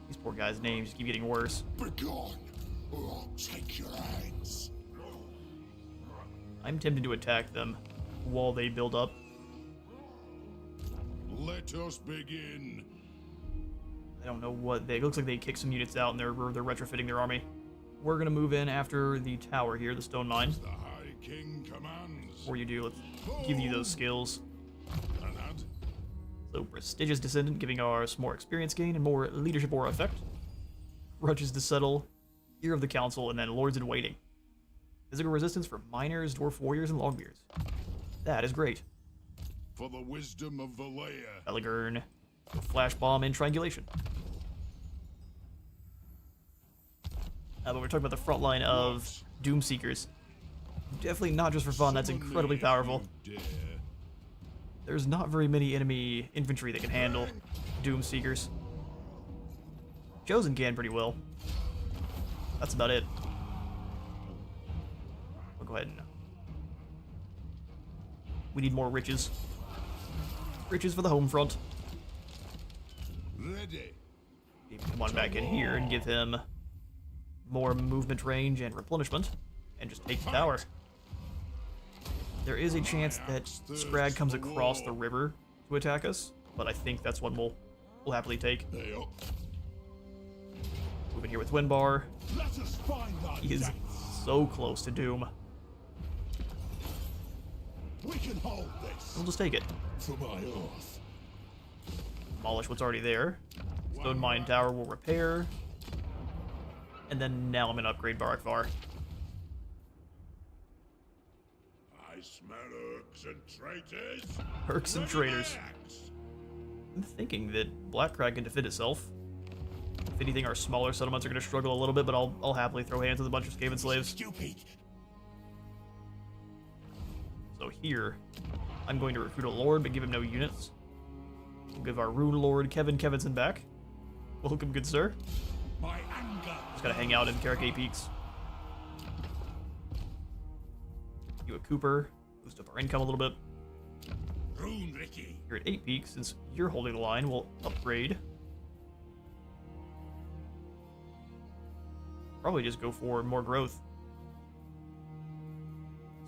These poor guys' names just keep getting worse. Begone, or I'll take your hands. I'm tempted to attack them while they build up. Let us begin. I don't know what they... It looks like they kicked some units out and they're retrofitting their army. We're going to move in after the tower here, the stone mine. The High King commands. Before you do, let's give you those skills. Anad. So, Prestigious Descendant, giving us more experience gain and more leadership aura effect. Grudges to Settle, Ear of the Council, and then Lords in Waiting. Physical resistance for miners, dwarf warriors, and longbeards. That is great. For the wisdom of Valea. Eligern, Flash Bomb, and Triangulation. But we're talking about the front line of Doomseekers. Definitely not just for fun, that's incredibly powerful. Dare. There's not very many enemy infantry that can handle Doomseekers. Chosen can pretty well. That's about it. We'll go ahead and... We need more riches. Riches for the home front. Ready. Maybe come on back in here and give him more movement range and replenishment. And just take the tower. There is a chance that Scrag comes across the river to attack us, but I think that's one we'll happily take. They up. Moving here with Winbar. Let us find that He is death. so close to Doom. We can hold this. We'll just take it. For my oath. Demolish what's already there. Stone Mine Tower will repair. And then now I'm going to upgrade Barakvar. I smell orcs and traitors. Orcs and traitors. Relax. I'm thinking that Blackcrag can defend itself. If anything, our smaller settlements are going to struggle a little bit, but I'll happily throw hands with a bunch of Skaven slaves. Stupid. So here, I'm going to recruit a lord, but give him no units. We'll give our rune lord Kevin Kevinson back. Welcome, good sir. My anger. Just gotta hang out in Karak Peaks. You a Cooper, boost up our income a little bit. Rune Ricky. You're at 8 peaks, since you're holding the line, we'll upgrade. Probably just go for more growth.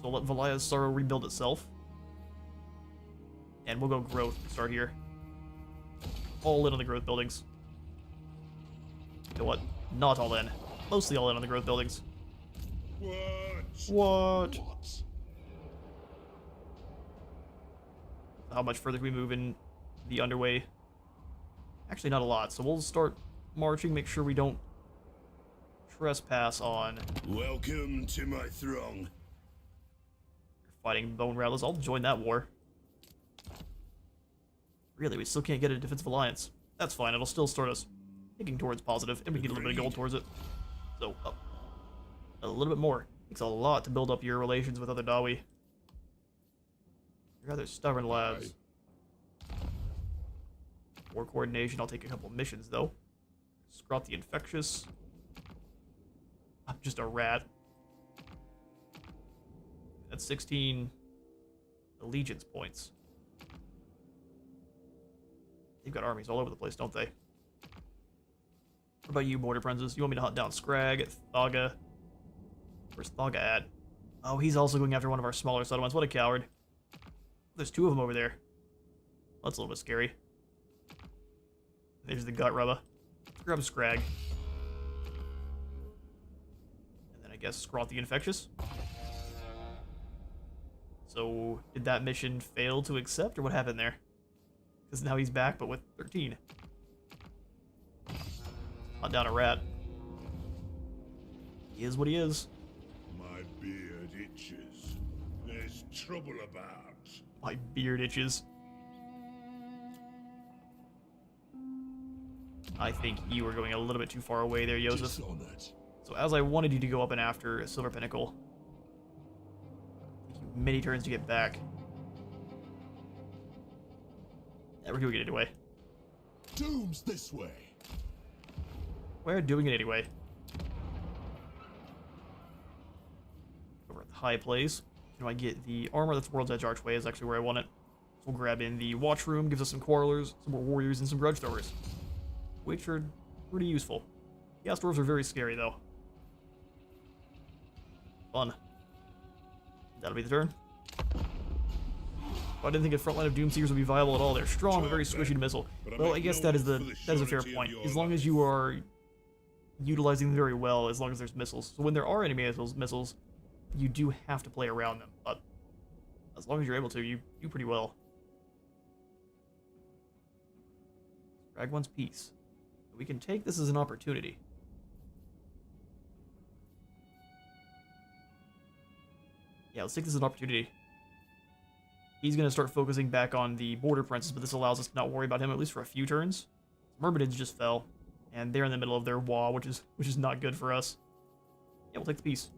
So let Valaya's Sorrow rebuild itself. And we'll go growth to start here. All in on the growth buildings. You know what? Not all in. Mostly all in on the growth buildings. What? How much further can we move in the underway? Actually, not a lot. So we'll start marching, make sure we don't trespass on. Welcome to my throng. Fighting Bone Rattlers. I'll join that war. Really, we still can't get a defensive alliance. That's fine. It'll still start us thinking towards positive, and we get a little bit of gold towards it. So, up a little bit more. Takes a lot to build up your relations with other Dawi. You're rather stubborn lads. War coordination. I'll take a couple missions though. Scrot the Infectious. I'm just a rat. That's 16 allegiance points. They've got armies all over the place, don't they? What about you, Border Princes? You want me to hunt down Scrag, Thaga? Where's Thaga at? Oh, he's also going after one of our smaller settlements. What a coward. There's 2 of them over there. That's a little bit scary. There's the gut rubber. Grab Scrag. And then I guess Scrot the Infectious. So, did that mission fail to accept, or what happened there? Because now he's back, but with 13. Hunt down a rat. He is what he is. My beard itches. There's trouble about. My beard itches. I think you were going a little bit too far away there, Joseph. So as I wanted you to go up and after a Silver Pinnacle, take you many turns to get back. Yeah, we're doing it anyway. Doom's this way. We're doing it anyway. Over at the high place. Do I get the armor? That's World's Edge Archway is actually where I want it. So we'll grab in the Watch Room, gives us some Quarrelers, some more Warriors, and some Grudge Throwers. Which are pretty useful. Gas Dwarves are very scary, though. Fun. That'll be the turn. I didn't think a front line of Doomseekers would be viable at all. They're strong, but very squishy to missile. Well, I guess that is a fair point. As long as you are utilizing them very well, as long as there's missiles. So when there are enemy missiles, you do have to play around them. But as long as you're able to, you do pretty well. Drag one's piece. We can take this as an opportunity. Yeah, let's take this as an opportunity. He's going to start focusing back on the Border Princes, but this allows us to not worry about him, at least for a few turns. Myrmidons just fell, and they're in the middle of their wall, which is not good for us. Yeah, we'll take the piece.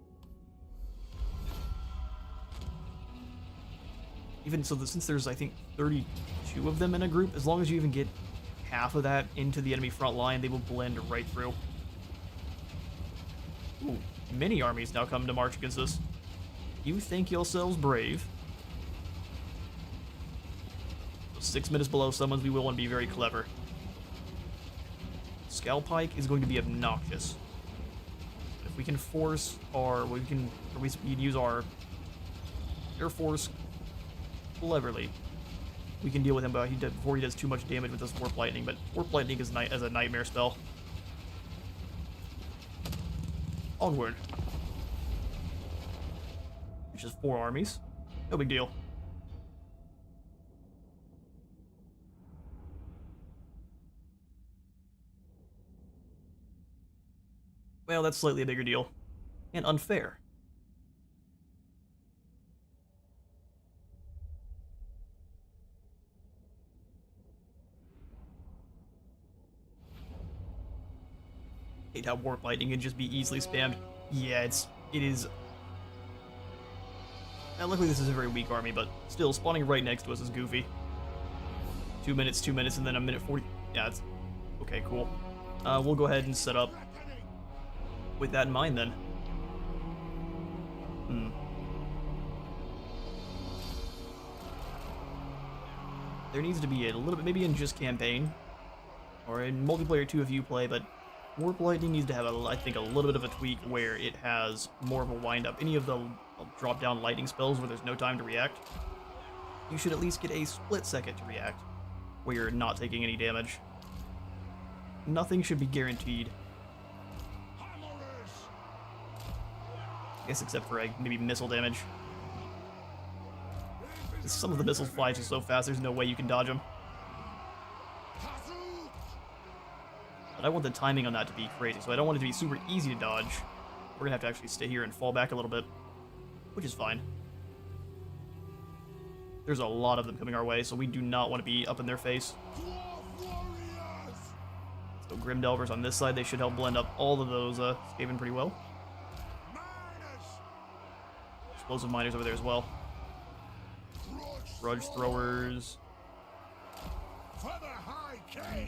Even so, since there's, I think, 32 of them in a group, as long as you even get half of that into the enemy front line, they will blend right through. Ooh, many armies now come to march against us. You think yourselves brave. So 6 minutes below summons, we will want to be very clever. Scalpike is going to be obnoxious. If we can force our, we can use our Air Force cleverly, we can deal with him before he does too much damage with this Warp Lightning, but Warp Lightning is as a nightmare spell. Onward. Which is 4 armies. No big deal. Well, that's slightly a bigger deal. And unfair. Hate how Warp Lightning can just be easily spammed. Yeah, it is. And luckily this is a very weak army, but still, spawning right next to us is goofy. 2 minutes, and then a minute 40. Yeah, it's okay, cool. We'll go ahead and set up with that in mind then. There needs to be a little bit, maybe in just campaign, or in multiplayer too if you play, but Warp Lightning needs to have, I think, a little bit of a tweak where it has more of a wind-up. Any of the drop-down lightning spells where there's no time to react, you should at least get a split second to react, where you're not taking any damage. Nothing should be guaranteed. I guess except for maybe missile damage. Some of the missiles fly just so fast, there's no way you can dodge them. But I want the timing on that to be crazy, so I don't want it to be super easy to dodge. We're gonna have to actually stay here and fall back a little bit, which is fine. There's a lot of them coming our way, so we do not want to be up in their face. So Grim Delvers on this side, they should help blend up all of those Skaven pretty well. Explosive miners over there as well. Grudge throwers.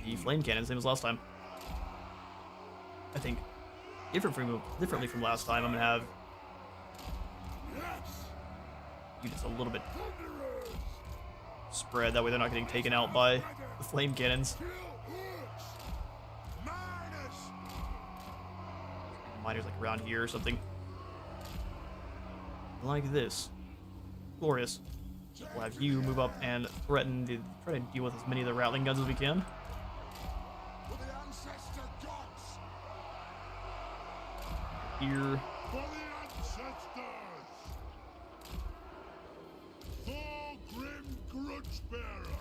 The flame cannon, same as last time. I think differently from last time, I'm gonna have units a little bit spread. That way they're not getting taken out by the flame cannons. Miners like around here or something. Like this. Glorious. We'll have you move up and try to deal with as many of the rattling guns as we can. Here. For the ancestors! Thorgrim Grudgebearer!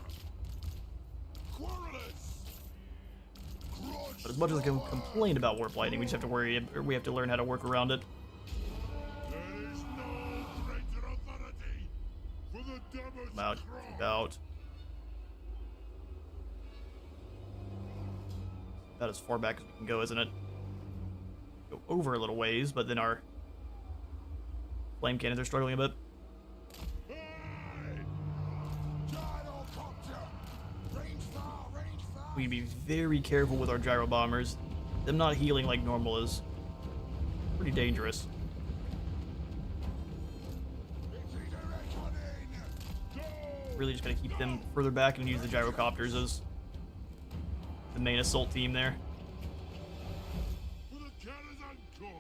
Querulous! But as much as I can complain about Warp Lightning, we just have to learn how to work around it. There is no greater authority for the Devil's About as far back as we can go, isn't it? Go over a little ways, but then our flame cannons are struggling a bit. We need to be very careful with our gyro bombers. Them not healing like normal is pretty dangerous. Really just gotta keep them further back and use the gyrocopters as the main assault team there. for the Karaz-a-Karak!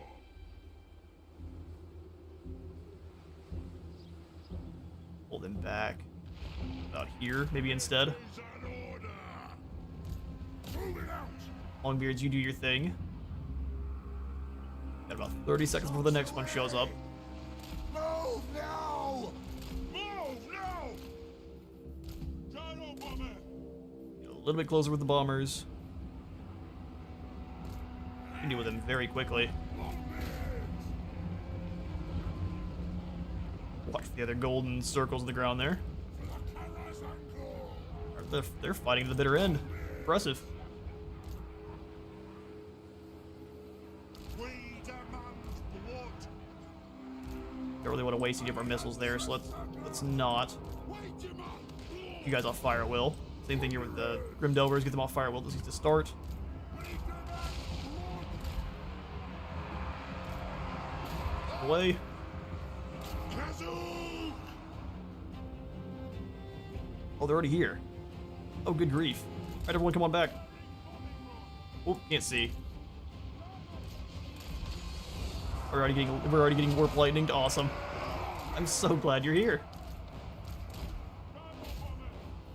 Pull them back about here, maybe instead. Is an order! Move it out! Longbeards, you do your thing. Got about 30 seconds before the next one shows up. Move now! Move now! Gyro bomber! Get a little bit closer with the bombers. You can deal with them very quickly. Watch the other golden circles in the ground there. They're fighting to the bitter end. Impressive. We demand blood! Don't really want to waste any of our missiles there, so let's not. We demand blood! You guys off fire at will. Same thing here with the Grim Delvers. Get them off fire at will. This needs to start. Away. Kazoo! Oh, they're already here. Oh, good grief. Alright, everyone, come on back. Oh, can't see. We're already getting Warp Lightninged. Awesome. I'm so glad you're here.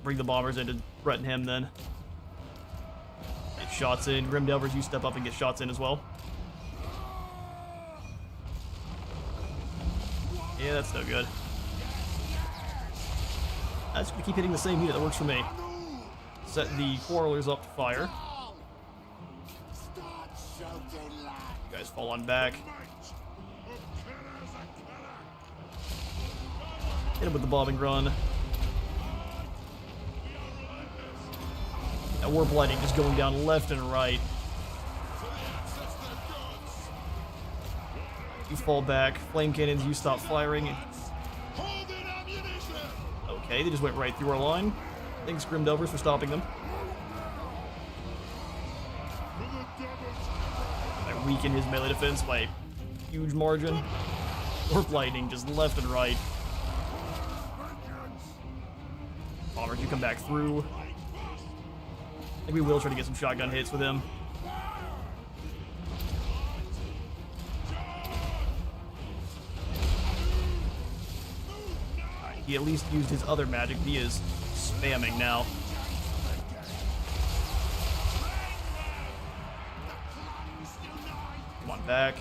Bring the bombers in to threaten him then. Get shots in. Grim Delvers, you step up and get shots in as well. Yeah, that's no good. I just gonna keep hitting the same unit. That works for me. Set the Quarrelers up to fire. Start shouting You guys fall on back. Might of Karaz-a-Karak. Hit him with the bombing run. That warp lightning just going down left and right. You fall back. Flame cannons, you stop firing. Hold in ammunition. Okay, they just went right through our line. Thanks, Grim Delvers, for stopping them. For the double. I weaken his melee defense by a huge margin. Warp lightning just left and right. Bombers, you come back through. I think we will try to get some shotgun hits with him. Alright, he at least used his other magic. He is spamming now. Come on back.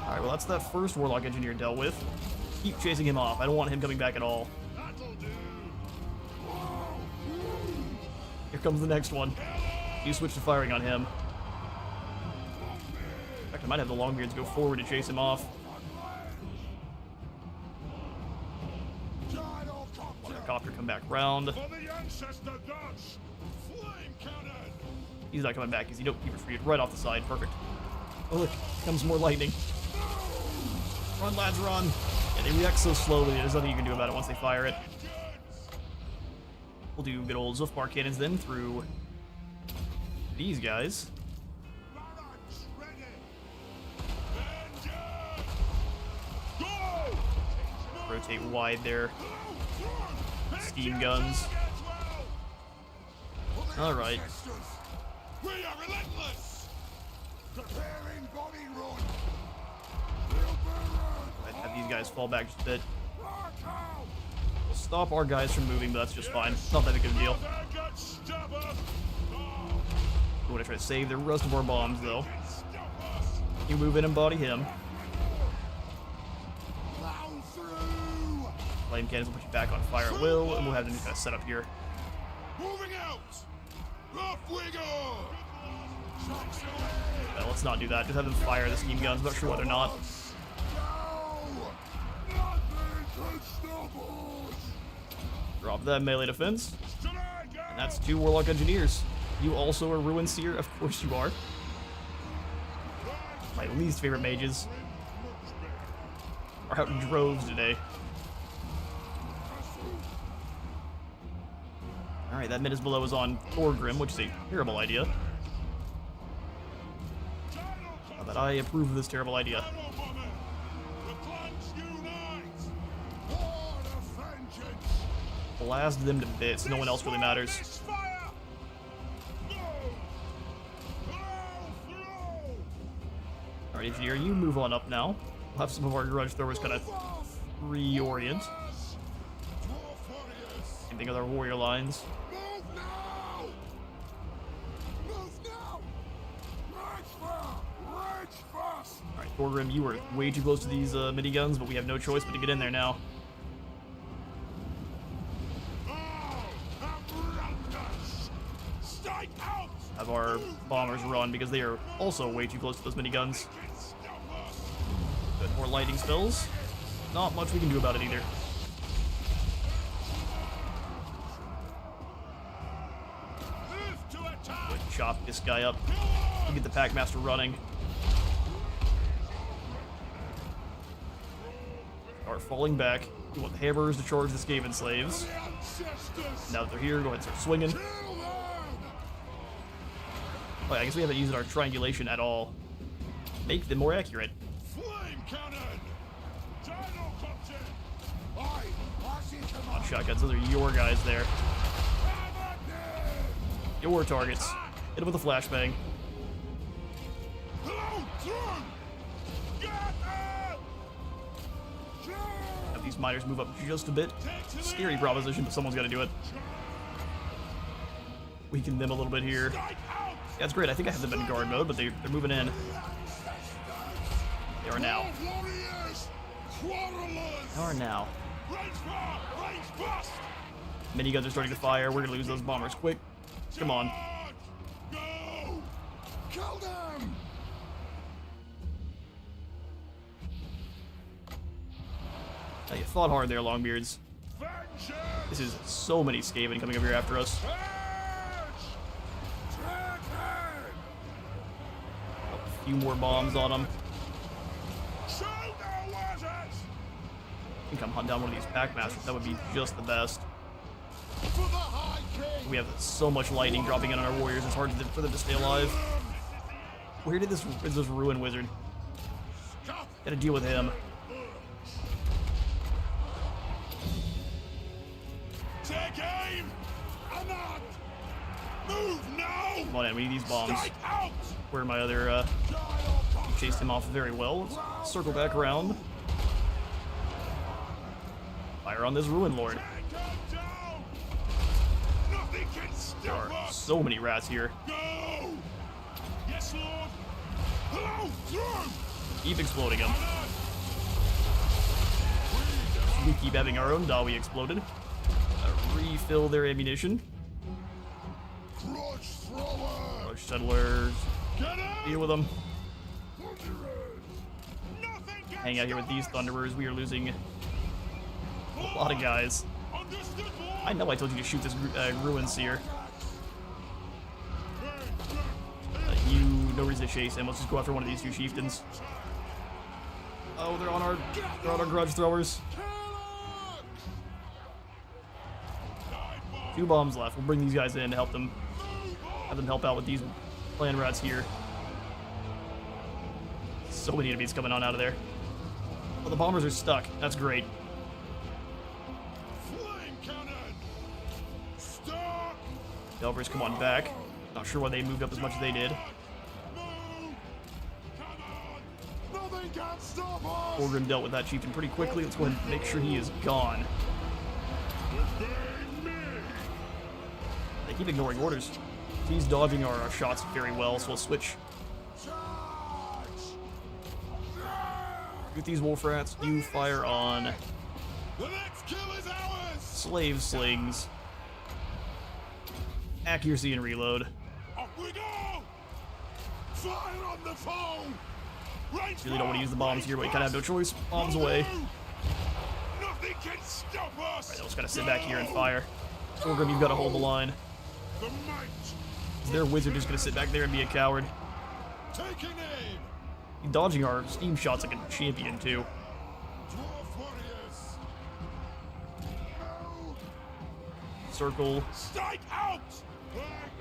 Alright, well that's that first Warlock Engineer dealt with. Keep chasing him off. I don't want him coming back at all. That'll do. Here comes the next one. You switch to firing on him. In fact, I might have the Longbeards go forward to chase him off. Copter come back round. For the ancestor gods. Flame cannon. He's not coming back because you don't keep it free. Right off the side. Perfect. Oh look, comes more lightning. Run, lads, run. Yeah, they react so slowly, there's nothing you can do about it once they fire it. We'll do good old Zufbar cannons then through these guys. Barracks ready. Vengeance. Go. Rotate wide there. Steam guns. Alright. We are relentless. Preparing body run. I'd have these guys fall back just a bit. We'll stop our guys from moving, but that's just fine. It's not that big of a deal. We want to try to save the rest of our bombs, though. You move in and body him. Plow through. Flame cannons will put you back on fire at will, and we'll have them kind of set up here. Moving out. Off we go. Well, let's not do that. Just have them fire the steam guns. I'm not sure whether or not. Go. Nothing can stop us. Drop that melee defense. Tonight, And that's 2 Warlock Engineers. You also are Ruin Seer? Of course you are. My least favorite mages are out in droves today. Alright, that Midas below is on Thorgrim, which is a terrible idea. Not that I approve of this terrible idea. Blast them to bits. No one else really matters. Alright, Engineer, you move on up now. We'll have some of our grudge throwers kind of reorient. Same thing with our warrior lines. Move now. Move now. Rage fast. Alright, Thorgrim, you were way too close to these miniguns, but we have no choice but to get in there now. Have our bombers run because they are also way too close to those miniguns. Good, more lightning spells. Not much we can do about it either. Good, chop this guy up. We'll get the Packmaster running. Start falling back. We want the Hammerers to charge the Skaven slaves. Now that they're here, go ahead and start swinging. Oh, yeah, I guess we haven't used our triangulation at all. Make them more accurate. Flame cannon. On shotguns, those are your guys there. Your targets. Hit them with a flashbang. Have these miners move up just a bit. Scary proposition, but someone's got to do it. Weaken them a little bit here. Yeah, that's great. I think I have them in guard mode, but they're moving in. They are now. They are now. Miniguns are starting to fire. We're gonna lose those bombers quick. Come on. Kill them! Now, you thought hard there, Longbeards. Vengeance! This is so many Skaven coming over here after us. A few more bombs on them. I think I'm hunting down one of these Packmasters. That would be just the best. We have so much lightning dropping in on our warriors. It's hard for them to stay alive. Where did this Ruin Wizard? Gotta deal with him. Take aim! Anot! Move now! Come on in, we need these bombs. Strike out! Where are my other, chased him off very well. Let's circle back around. Fire on this Ruin Lord. Take him down! Nothing can There stop are us! so many rats here. Go! Yes, Lord! Hello, through! Keep exploding them. We keep having our own Dawi exploded. Refill their ammunition. Grudge thrower! Large settlers. Get out! Deal with them. Nothing can Hang out here with stop these us! Thunderers. We are losing a lot of guys. Understood, Lord! I know I told you to shoot this Ruin Seer. You, no reason to chase him. Let's just go after one of these two chieftains. Oh, they're on our grudge throwers. Two bombs left. We'll bring these guys in to help them. Have them help out with these clan rats here. So many enemies coming on out of there. Oh, the bombers are stuck. That's great. Flame cannon! Stop! Delvers, come on back. Not sure why they moved up as much as they did. Move! Come on! Nothing can stop us! Thorgrim dealt with that chieftain pretty quickly. Let's go ahead and make sure he is gone. Obey me! They keep ignoring orders. He's dodging our shots very well, so we'll switch. Shoot these wolf rats. You fire on The next kill is ours! slave slings. Accuracy and reload. Off we go! Fire on the foe! Range Really don't want to use the bombs here, but you kind of have no choice. Bombs away. Nothing can stop us! Alright, just gotta sit back here and fire. Thorgrim, you've got to hold the line. The might! Is their wizard just gonna sit back there and be a coward? Taking aim! He's dodging our steam shots like a champion, too. Dwarf warriors! Circle. Strike out!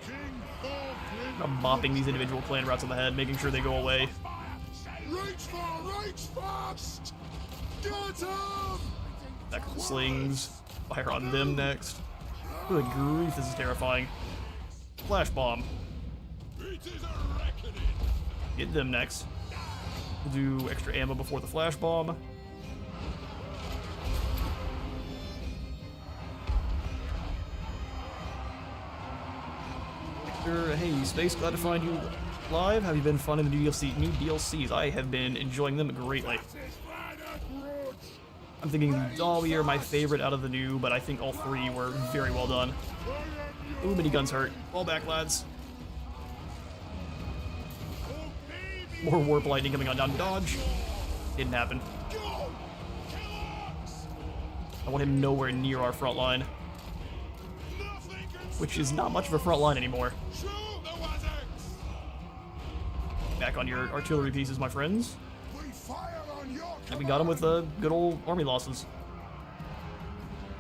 King Thorgrim! I'm bopping these individual clan rats on the head, making sure they go away. Reach fast! Get him! Back to the slings. Fire on them next. Good grief, this is terrifying. Flash bomb. It is a reckoning! Hit them next. We'll do extra ammo before the flash bomb. Victor, hey Space, glad to find you live. Have you been finding the new DLCs? I have been enjoying them greatly. I'm thinking Dawi are my favorite out of the new, but I think all three were very well done. Ooh, miniguns hurt. Fall back, lads. More warp lightning coming on down. Dodge. Didn't happen. I want him nowhere near our front line, which is not much of a front line anymore. Back on your artillery pieces, my friends. We fire on your And we got him with good old army losses.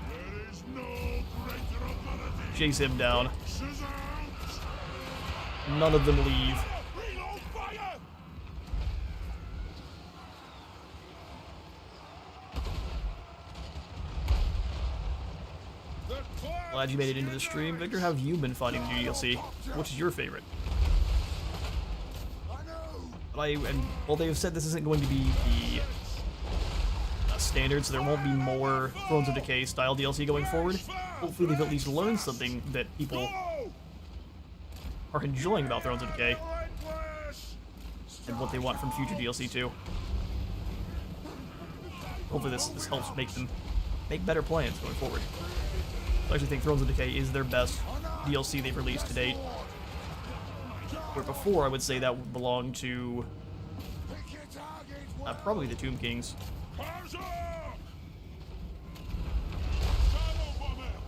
There is no greater authority! Chase him down. Scissors out! None of them leave. Reload fire! The cloud Glad you made it into the stream. Victor, how have you been finding the new DLC? Which is your favorite? Well, they have said this isn't going to be the standard, so there won't be more Thrones of Decay style DLC going forward. Hopefully they've at least learned something that people are enjoying about Thrones of Decay and what they want from future DLC too. Hopefully this helps make them make better plans going forward. I actually think Thrones of Decay is their best DLC they've released to date. Where before I would say that would belong to Pick your target. probably the Tomb Kings. Karaz-a!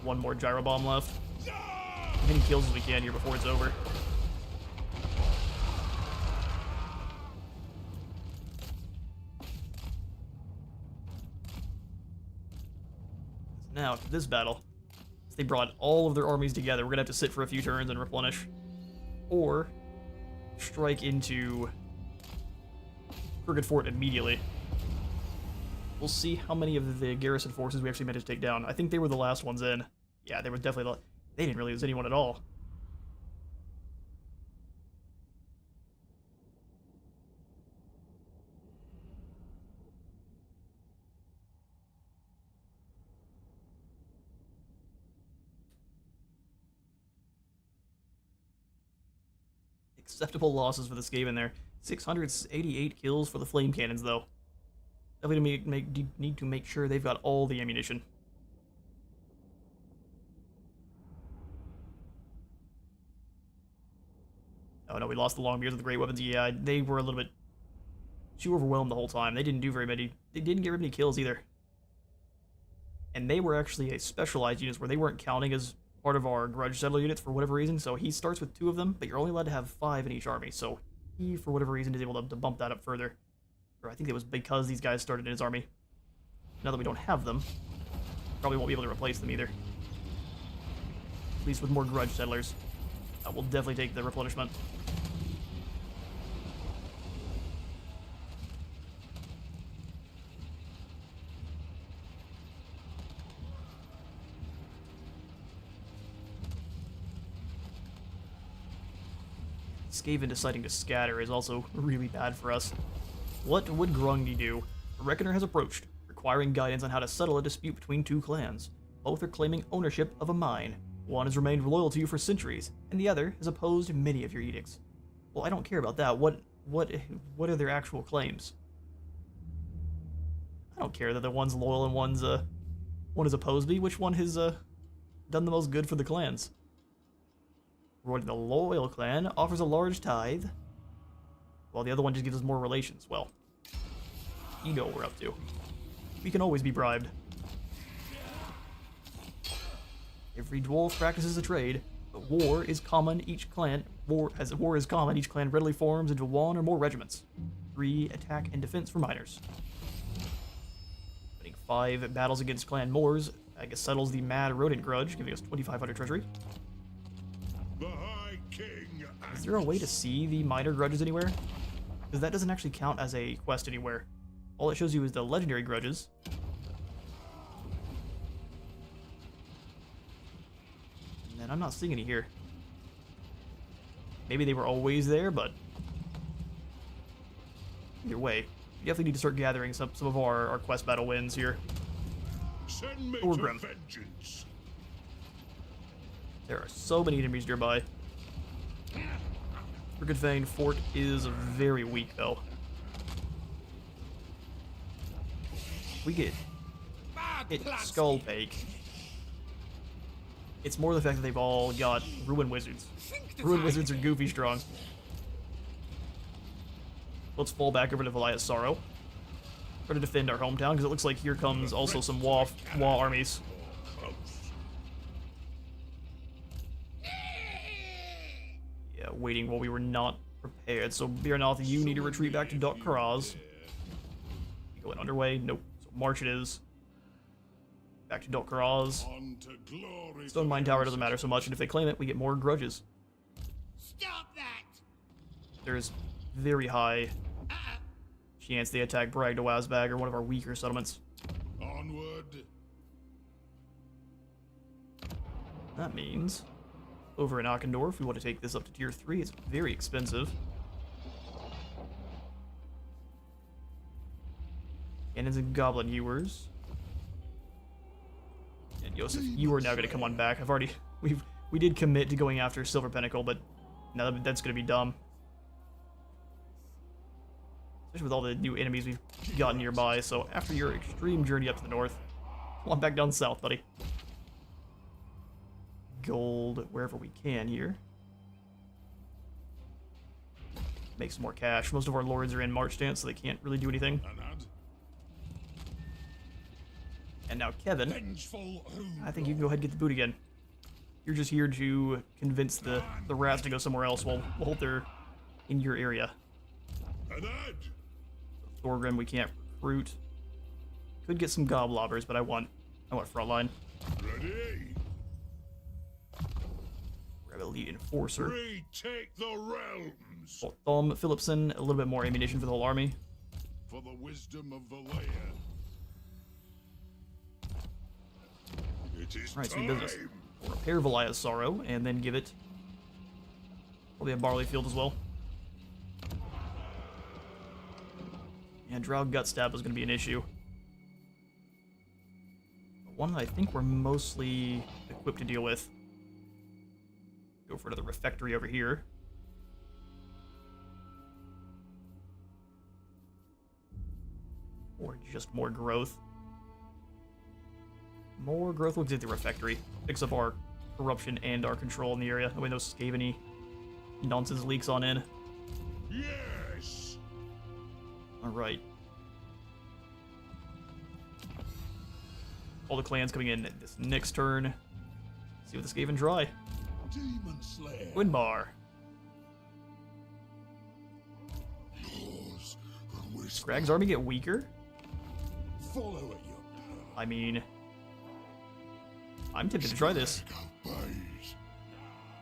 One more gyro bomb left. Yeah! As many kills as we can here before it's over. Now, for this battle, they brought all of their armies together. We're gonna have to sit for a few turns and replenish. Or strike into Crooked Fort immediately. We'll see how many of the garrison forces we actually managed to take down. I think they were the last ones in. Yeah, they were definitely they didn't really lose anyone at all. Acceptable losses for this game in there. 688 kills for the flame cannons, though. Definitely need to make sure they've got all the ammunition. Oh no, we lost the Longbeards with the great weapons. Yeah, they were a little bit too overwhelmed the whole time. They didn't do very many. They didn't get very many kills either. And they were actually a specialized units where they weren't counting as part of our grudge settler units for whatever reason. So he starts with 2 of them, but you're only allowed to have 5 in each army. So he, for whatever reason, is able to bump that up further. Or I think it was because these guys started in his army. Now that we don't have them, probably won't be able to replace them either. At least with more grudge settlers. We'll definitely take the replenishment. Skaven deciding to scatter is also really bad for us. What would Grungy do? A reckoner has approached, requiring guidance on how to settle a dispute between 2 clans. Both are claiming ownership of a mine. One has remained loyal to you for centuries, and the other has opposed many of your edicts. Well, I don't care about that. What are their actual claims? I don't care that the one's loyal and one has opposed me. Which one has done the most good for the clans? The loyal clan offers a large tithe, while the other one just gives us more relations. Well, you know what we're up to. We can always be bribed. Every dwarf practices a trade, but war is common. Each clan readily forms into 1 or more regiments. 3 attack and defense for miners. Winning 5 battles against Clan Moors, I guess, settles the Mad Rodent grudge, giving us 2,500 treasury. The High King. Is there a way to see the minor grudges anywhere? Because that doesn't actually count as a quest anywhere. All it shows you is the legendary grudges. And then I'm not seeing any here. Maybe they were always there, but either way, we definitely need to start gathering some of our quest battle wins here. Send me Thorgrim. to vengeance. There are so many enemies nearby. Crooked Fang Fort is very weak, though. We get hit Skull Bake. It's more the fact that they've all got Ruin Wizards. Ruin Wizards are goofy strong. Let's fall back over to Valia's Sorrow. Try to defend our hometown, because it looks like here comes also some Wa armies. Yeah, waiting while we were not prepared. So, Birnoth, you need to retreat back to Karaz. You going underway? Nope. So, march it is. Back to Karaz. Stone Mine Tower doesn't matter so much, and if they claim it, we get more grudges. Stop that! There's very high chance they attack Bragdawazbag or one of our weaker settlements. Onward. That means over in Akendorf, we want to take this up to tier 3. It's very expensive. Cannons and Goblin Hewers. And Yosef, you are now going to come on back. We did commit to going after Silver Pinnacle, but now that's going to be dumb. Especially with all the new enemies we've gotten nearby. So after your extreme journey up to the north, come on back down south, buddy. Gold wherever we can here. make some more cash. Most of our lords are in march stance, so they can't really do anything. And now Kevin, I think you can go ahead and get the boot again. You're just here to convince the rats to go somewhere else while they're in your area. Thorgrim we can't recruit. Could get some goblobbers, but I want frontline. Ready? Grab elite enforcer. Retake the realms Thom Philipson, a little bit more ammunition for the whole army. for the wisdom of Valea. It is Alright, sweet time. business. We'll repair Valia's Sorrow, and then give it probably a barley field as well. Yeah, Drow Gut Stab is going to be an issue. But one that I think we're mostly equipped to deal with. Go for another refectory over here. Or just more growth. More growth looks at the refectory. Picks up our corruption and our control in the area. That way no Scaveny nonsense leaks on in. Yes. Alright. All the clans coming in this next turn. See what the Skaven try. Demon Slayer. Winbar. Yours, the whisper. Scragg's army get weaker? Follow it, you I mean, I'm tempted to try this. obeys.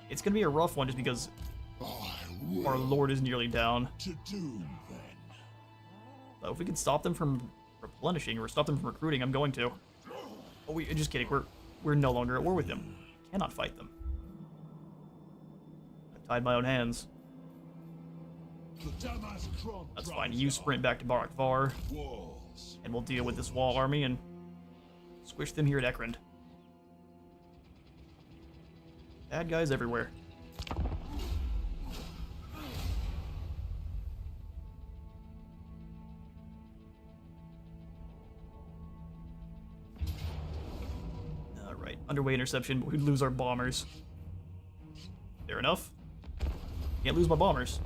It's gonna be a rough one just because I will our lord is nearly down. to doom then. But if we can stop them from replenishing or stop them from recruiting, I'm going to. Oh, just kidding. We're no longer at war with them. Cannot fight them. I've tied my own hands. The Damas Kron That's fine. You sprint back to Barak Var, walls. and we'll deal with this wall army and squish them here at Ekrond. Bad guys everywhere. Alright, underway interception, but we'd lose our bombers. Fair enough. Can't lose my bombers.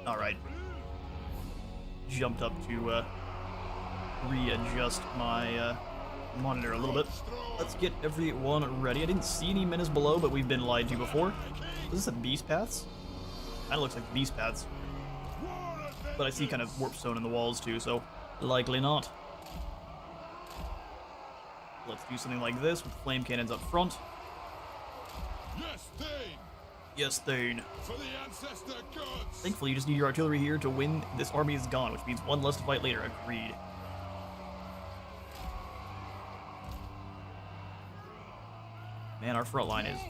Alright. Jumped up to readjust my monitor a little bit. Let's get everyone ready. I didn't see any menace below, but we've been lied to before. Is this a beast paths? Kinda looks like beast paths. But I see kind of warp stone in the walls too, so likely not. Let's do something like this with flame cannons up front. Yes, Thane. Yes, Thane. For the ancestor gods. Thankfully, you just need your artillery here to win. This army is gone, which means one less to fight later. Agreed. Man, our front line is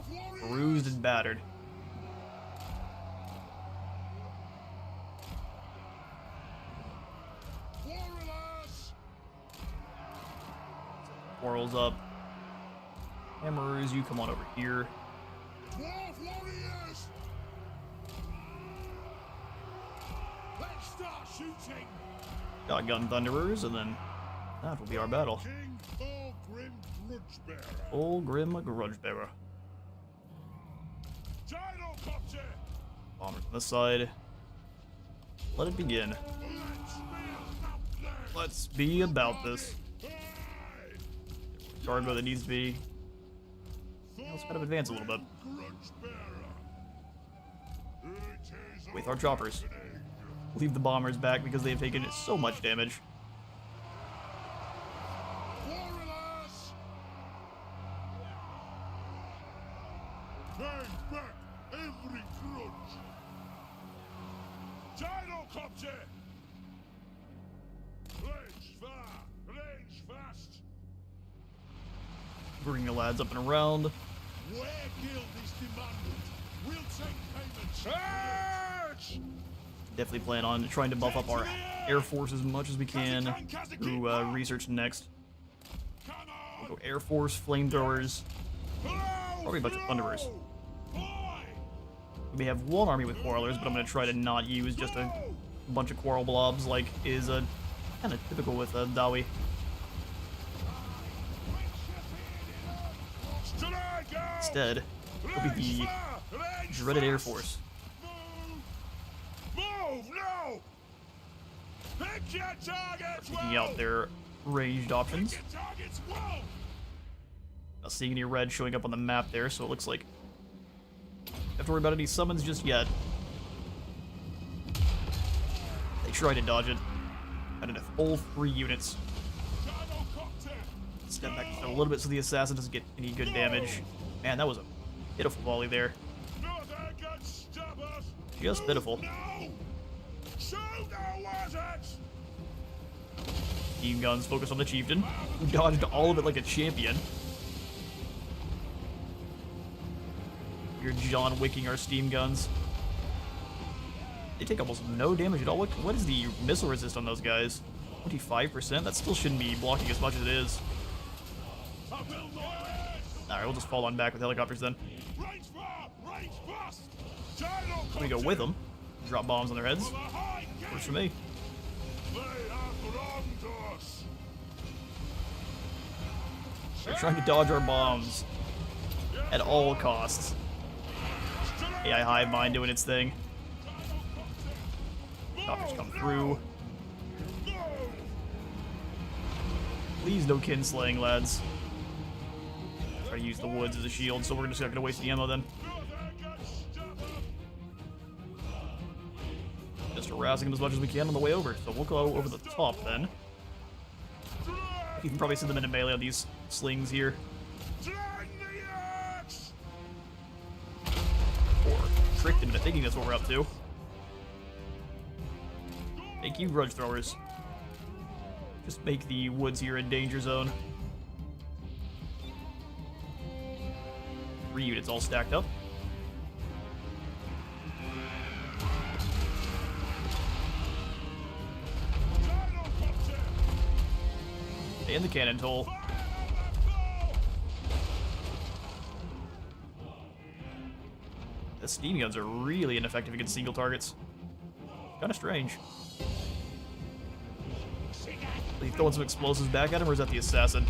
bruised and battered. Warriors. Quarrels up. Hammerers, you come on over here. Dwarf warriors. Let's start shooting. Shotgun Thunderers, and then that will be our battle. King Thorgrim Grudgebearer. Thorgrim Grudgebearer. Gyrocopter. Bombers on this side. Let it begin. Let's be about this. Guard where it needs to be. Let's kind of advance a little bit. With our choppers. Leave the bombers back because they have taken so much damage. Warriors. Bang back every grudge. Gyrocopter. Range far, range fast. bringing the lads up and around. Where guild is demanded, we'll take payment. Search! Definitely plan on trying to buff up our Air Force as much as we can through research next. Come on! We'll go Air Force, flamethrowers, probably a bunch of Thunderers. We may have one army with Quarrelers, but I'm going to try to not use just a bunch of Quarrel blobs like is kind of typical with Dawi. Instead, it'll be the dreaded Air Force. Move! No! Pick your targets well! Taking out their ranged options. Pick your targets well! Not seeing any red showing up on the map there, so it looks like don't have to worry about any summons just yet. They tried to dodge it. Got in a full 3 units. Step back just a little bit so the assassin doesn't get any good damage. Man, that was a pitiful volley there. Just pitiful. Team guns focus on the chieftain, who dodged all of it like a champion. You're John Wicking our steam guns. They take almost no damage at all. What is the missile resist on those guys? 25%? That still shouldn't be blocking as much as it is. Alright, we'll just fall on back with helicopters then. Let me go with them. Drop bombs on their heads. Works for me. They're trying to dodge our bombs at all costs. AI Hive Mind doing its thing. Choppers come through. Please no kinslaying, lads. Try to use the woods as a shield, so we're just not gonna waste the ammo then. Just harassing them as much as we can on the way over. So we'll go over the top then. You can probably send them into melee on these slings here. Or tricked into thinking that's what we're up to. Thank you, grudge throwers. Just make the woods here a danger zone. 3 units all stacked up. And the cannon toll. The steam guns are really ineffective against single targets. Kind of strange. Are you throwing some explosives back at him, or is that the assassin?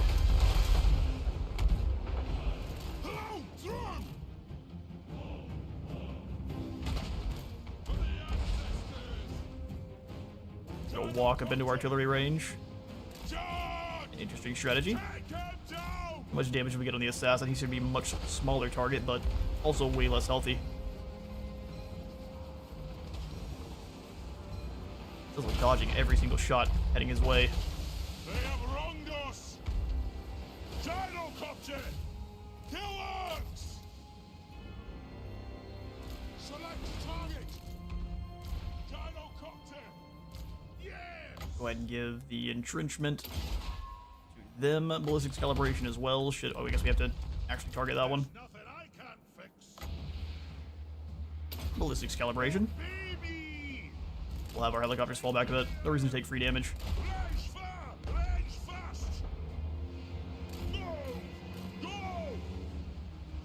So walk up into artillery range. An interesting strategy. How much damage do we get on the assassin? He's going to be a much smaller target, but also way less healthy. Feels like dodging every single shot heading his way. They have wronged us! Gyrocopter! Killers! Select target! Gyrocopter! Yes! Go ahead and give the entrenchment to them. Ballistics calibration as well. Oh, I guess we have to actually target that one. Nothing I can't fix. Ballistics calibration. Baby! We'll have our helicopters fall back a bit. No reason to take free damage. Range far! Range fast! Go! Go!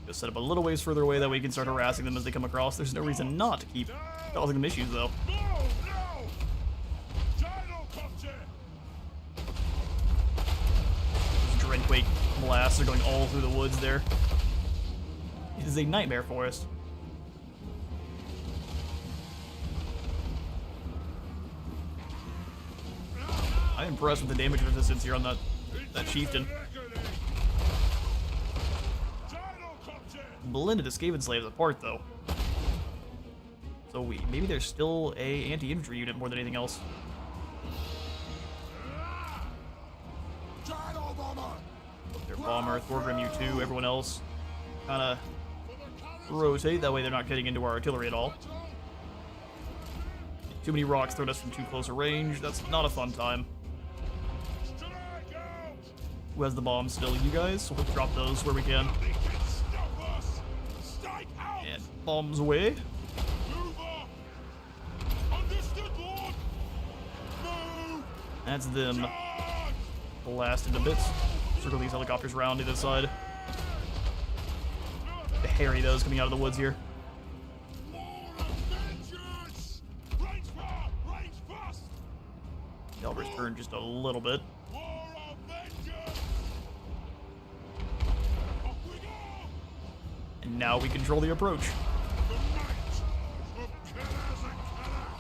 Just set up a little ways further away, that way we can start harassing them as they come across. There's no reason not to keep causing them issues, though. No! No! Gyrocopter! Dreadquake blasts are going all through the woods there. It is a nightmare forest. I'm impressed with the damage resistance here on that chieftain. Blended the Skaven slaves apart though. So maybe there's still a anti-infantry unit more than anything else. Their bomber, Thorgrim U2, everyone else kinda rotate, that way they're not getting into our artillery at all. Too many rocks thrown us from too close a range, that's not a fun time. Who has the bombs still? You guys? So we'll drop those where we can. Nothing can stop us. Strike out. And bombs away. Move up. Understood, Lord. Move. That's them Charge. blasted to bits. Circle these helicopters around to the side. To harry those coming out of the woods here. More vengeance. Range far. Range fast. They'll return just a little bit. War of vengeance. Up we go. And now we control the approach. The might of Karaz-a-Karak.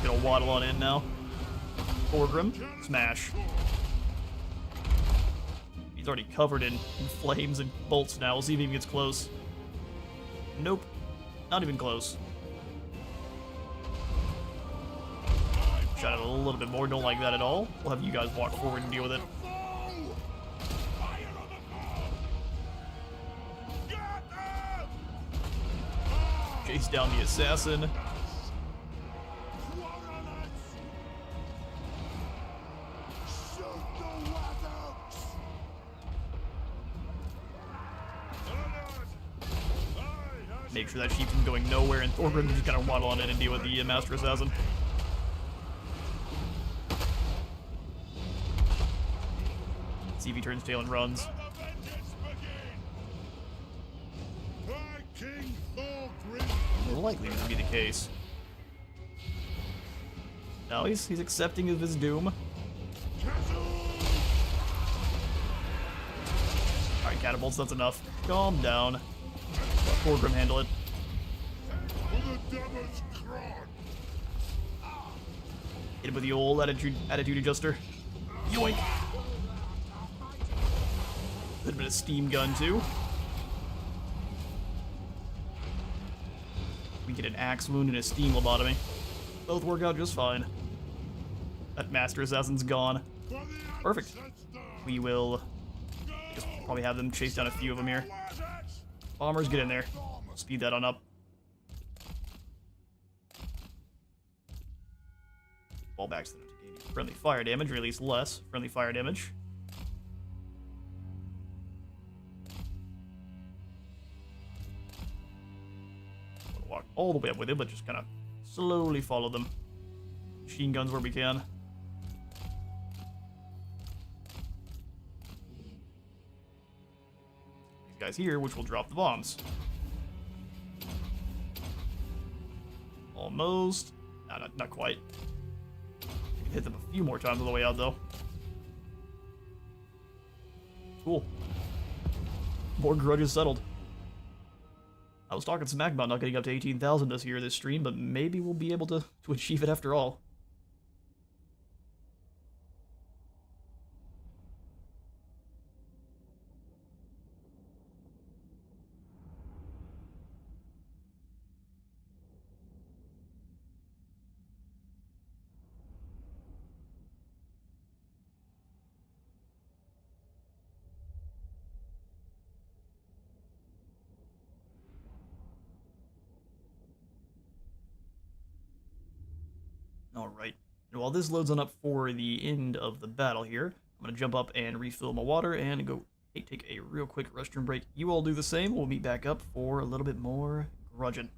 Gonna waddle on in now. Thorgrim, smash. He's already covered in flames and bolts now. We'll see if he even gets close. Nope. Not even close. Shot it a little bit more. Don't like that at all. We'll have you guys walk forward and deal with it. Foe. Fire on the foe. Get them. Chase down the assassin. Make sure that chieftain's going nowhere, and Thorgrim just gotta waddle on in and deal with the Master Assassin. See if he turns tail and runs. King Thorgrim. Likely to be the case. No, he's accepting of his doom. Alright, catapults, that's enough. Calm down. Let Thorgrim handle it. For the Devil's Crown. Hit him with the old attitude adjuster. Yoink! Little bit of steam gun too. We get an axe wound and a steam lobotomy. Both work out just fine. That Master Assassin's gone. Perfect. We will just probably have them chase down a few of them here. Bombers, get in there. Speed that on up. Fall back to them to gain friendly fire damage, or at least less friendly fire damage. We'll walk all the way up with it, but just kind of slowly follow them. Machine guns where we can. These guys here, which will drop the bombs. Almost. No, not quite. We can hit them a few more times on the way out, though. Cool. More grudges settled. I was talking smack about not getting up to 18,000 this year, this stream, but maybe we'll be able to achieve it after all. Alright, and while this loads on up for the end of the battle here, I'm going to jump up and refill my water and go take a real quick restroom break. You all do the same. We'll meet back up for a little bit more grudging.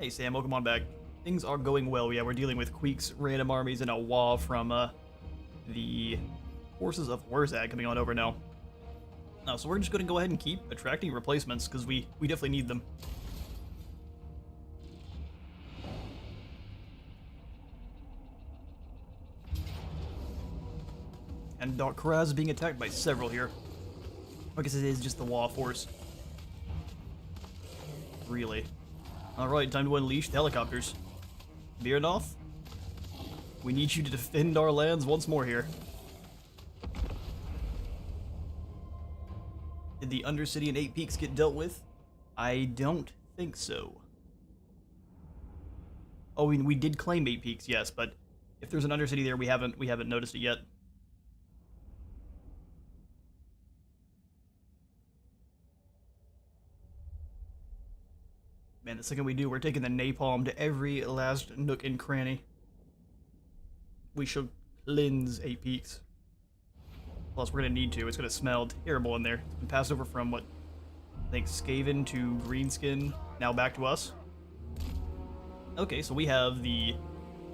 Hey Sam, welcome on back. Things are going well. Yeah, we're dealing with Queek's random armies and a wall from the forces of Wurzag coming on over now. So we're just going to go ahead and keep attracting replacements because we definitely need them. And Karaz is being attacked by several here. I guess it is just the Wall Force. Really. Alright, time to unleash the helicopters. Bearnoth, we need you to defend our lands once more here. Did the Undercity and 8 Peaks get dealt with? I don't think so. Oh, we did claim 8 Peaks, yes, but if there's an Undercity there, we haven't noticed it yet. Man, the second we do, we're taking the napalm to every last nook and cranny. We should cleanse 8 Peaks. Plus, we're gonna need to. It's gonna smell terrible in there. It's been passed over from, what, I think Skaven to Greenskin, now back to us. Okay, so we have the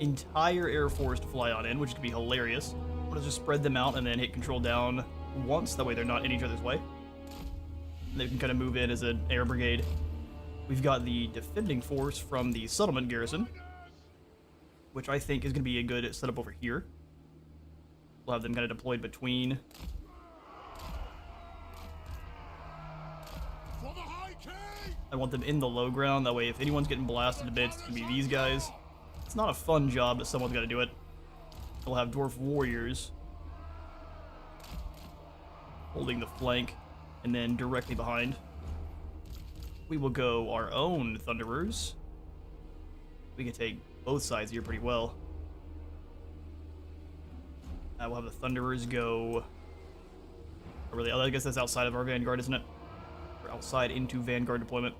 entire Air Force to fly on in, which could be hilarious. I'm gonna just spread them out and then hit control down once, that way they're not in each other's way. And they can kind of move in as an air brigade. We've got the defending force from the settlement garrison, which I think is going to be a good setup over here. We'll have them kind of deployed between. I want them in the low ground, that way if anyone's getting blasted to bits, it's going to be these guys. It's not a fun job, but someone's got to do it. We'll have dwarf warriors holding the flank, and then directly behind we will go our own Thunderers. We can take both sides here pretty well. We'll have the Thunderers go... Oh, really, I guess that's outside of our Vanguard, isn't it? We're outside into Vanguard deployment.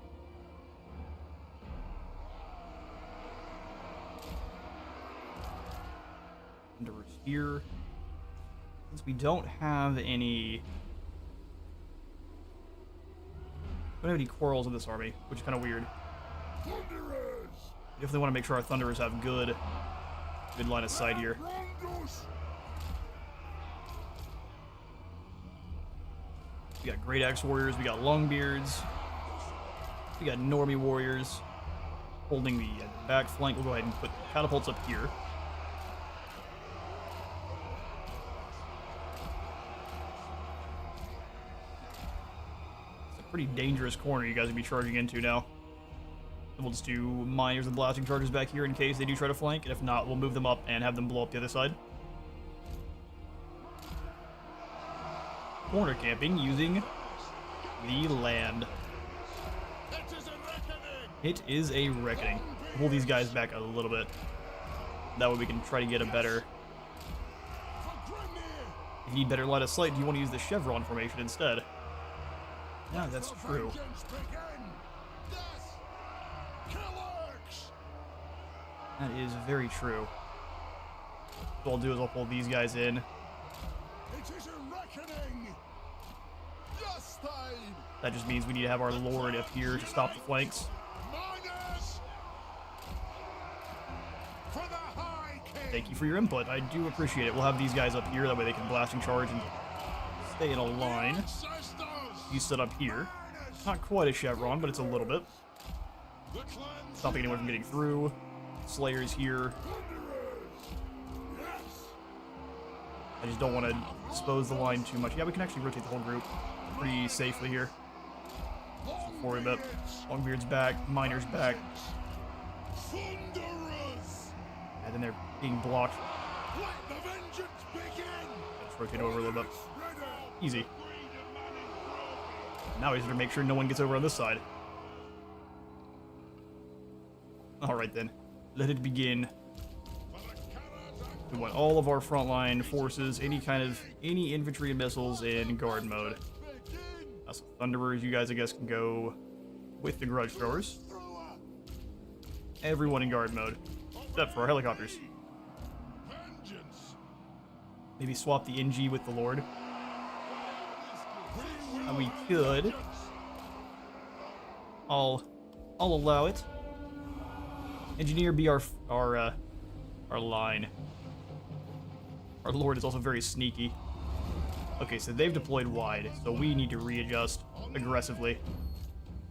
Thunderers here. Since we don't have any... We don't have any quarrels in this army, which is kind of weird. We definitely want to make sure our Thunderers have good line of sight here. We got Great Axe Warriors, we got Longbeards, we got Normie Warriors holding the back flank. We'll go ahead and put catapults up here. Pretty dangerous corner you guys will be charging into now. And we'll just do miners and blasting charges back here in case they do try to flank, and if not, we'll move them up and have them blow up the other side. Corner camping using the land. It is a reckoning. Pull these guys back a little bit. That way we can try to get a better... If you need better line of sight, do you want to use the chevron formation instead? Yeah, that's true. That is very true. What I'll do is I'll pull these guys in. That just means we need to have our Lord up here to stop the flanks. Thank you for your input. I do appreciate it. We'll have these guys up here, that way they can blast and charge and stay in a line. You set up here. Not quite a chevron, but it's a little bit. Stopping anyone from getting through. Slayers here. I just don't want to expose the line too much. Yeah, we can actually rotate the whole group pretty safely here. Don't worry about Longbeard's back, Miner's back. And then they're being blocked. Let's rotate over a little bit. Easy. Now we just have to make sure no one gets over on this side. Alright then. Let it begin. We want all of our frontline forces, any infantry and missiles in guard mode. So Thunderers, you guys I guess can go with the Grudge Throwers. Everyone in guard mode. Except for our helicopters. Maybe swap the NG with the Lord. We could. I'll allow it. Engineer be our line. Our lord is also very sneaky. Okay, so they've deployed wide, so we need to readjust aggressively.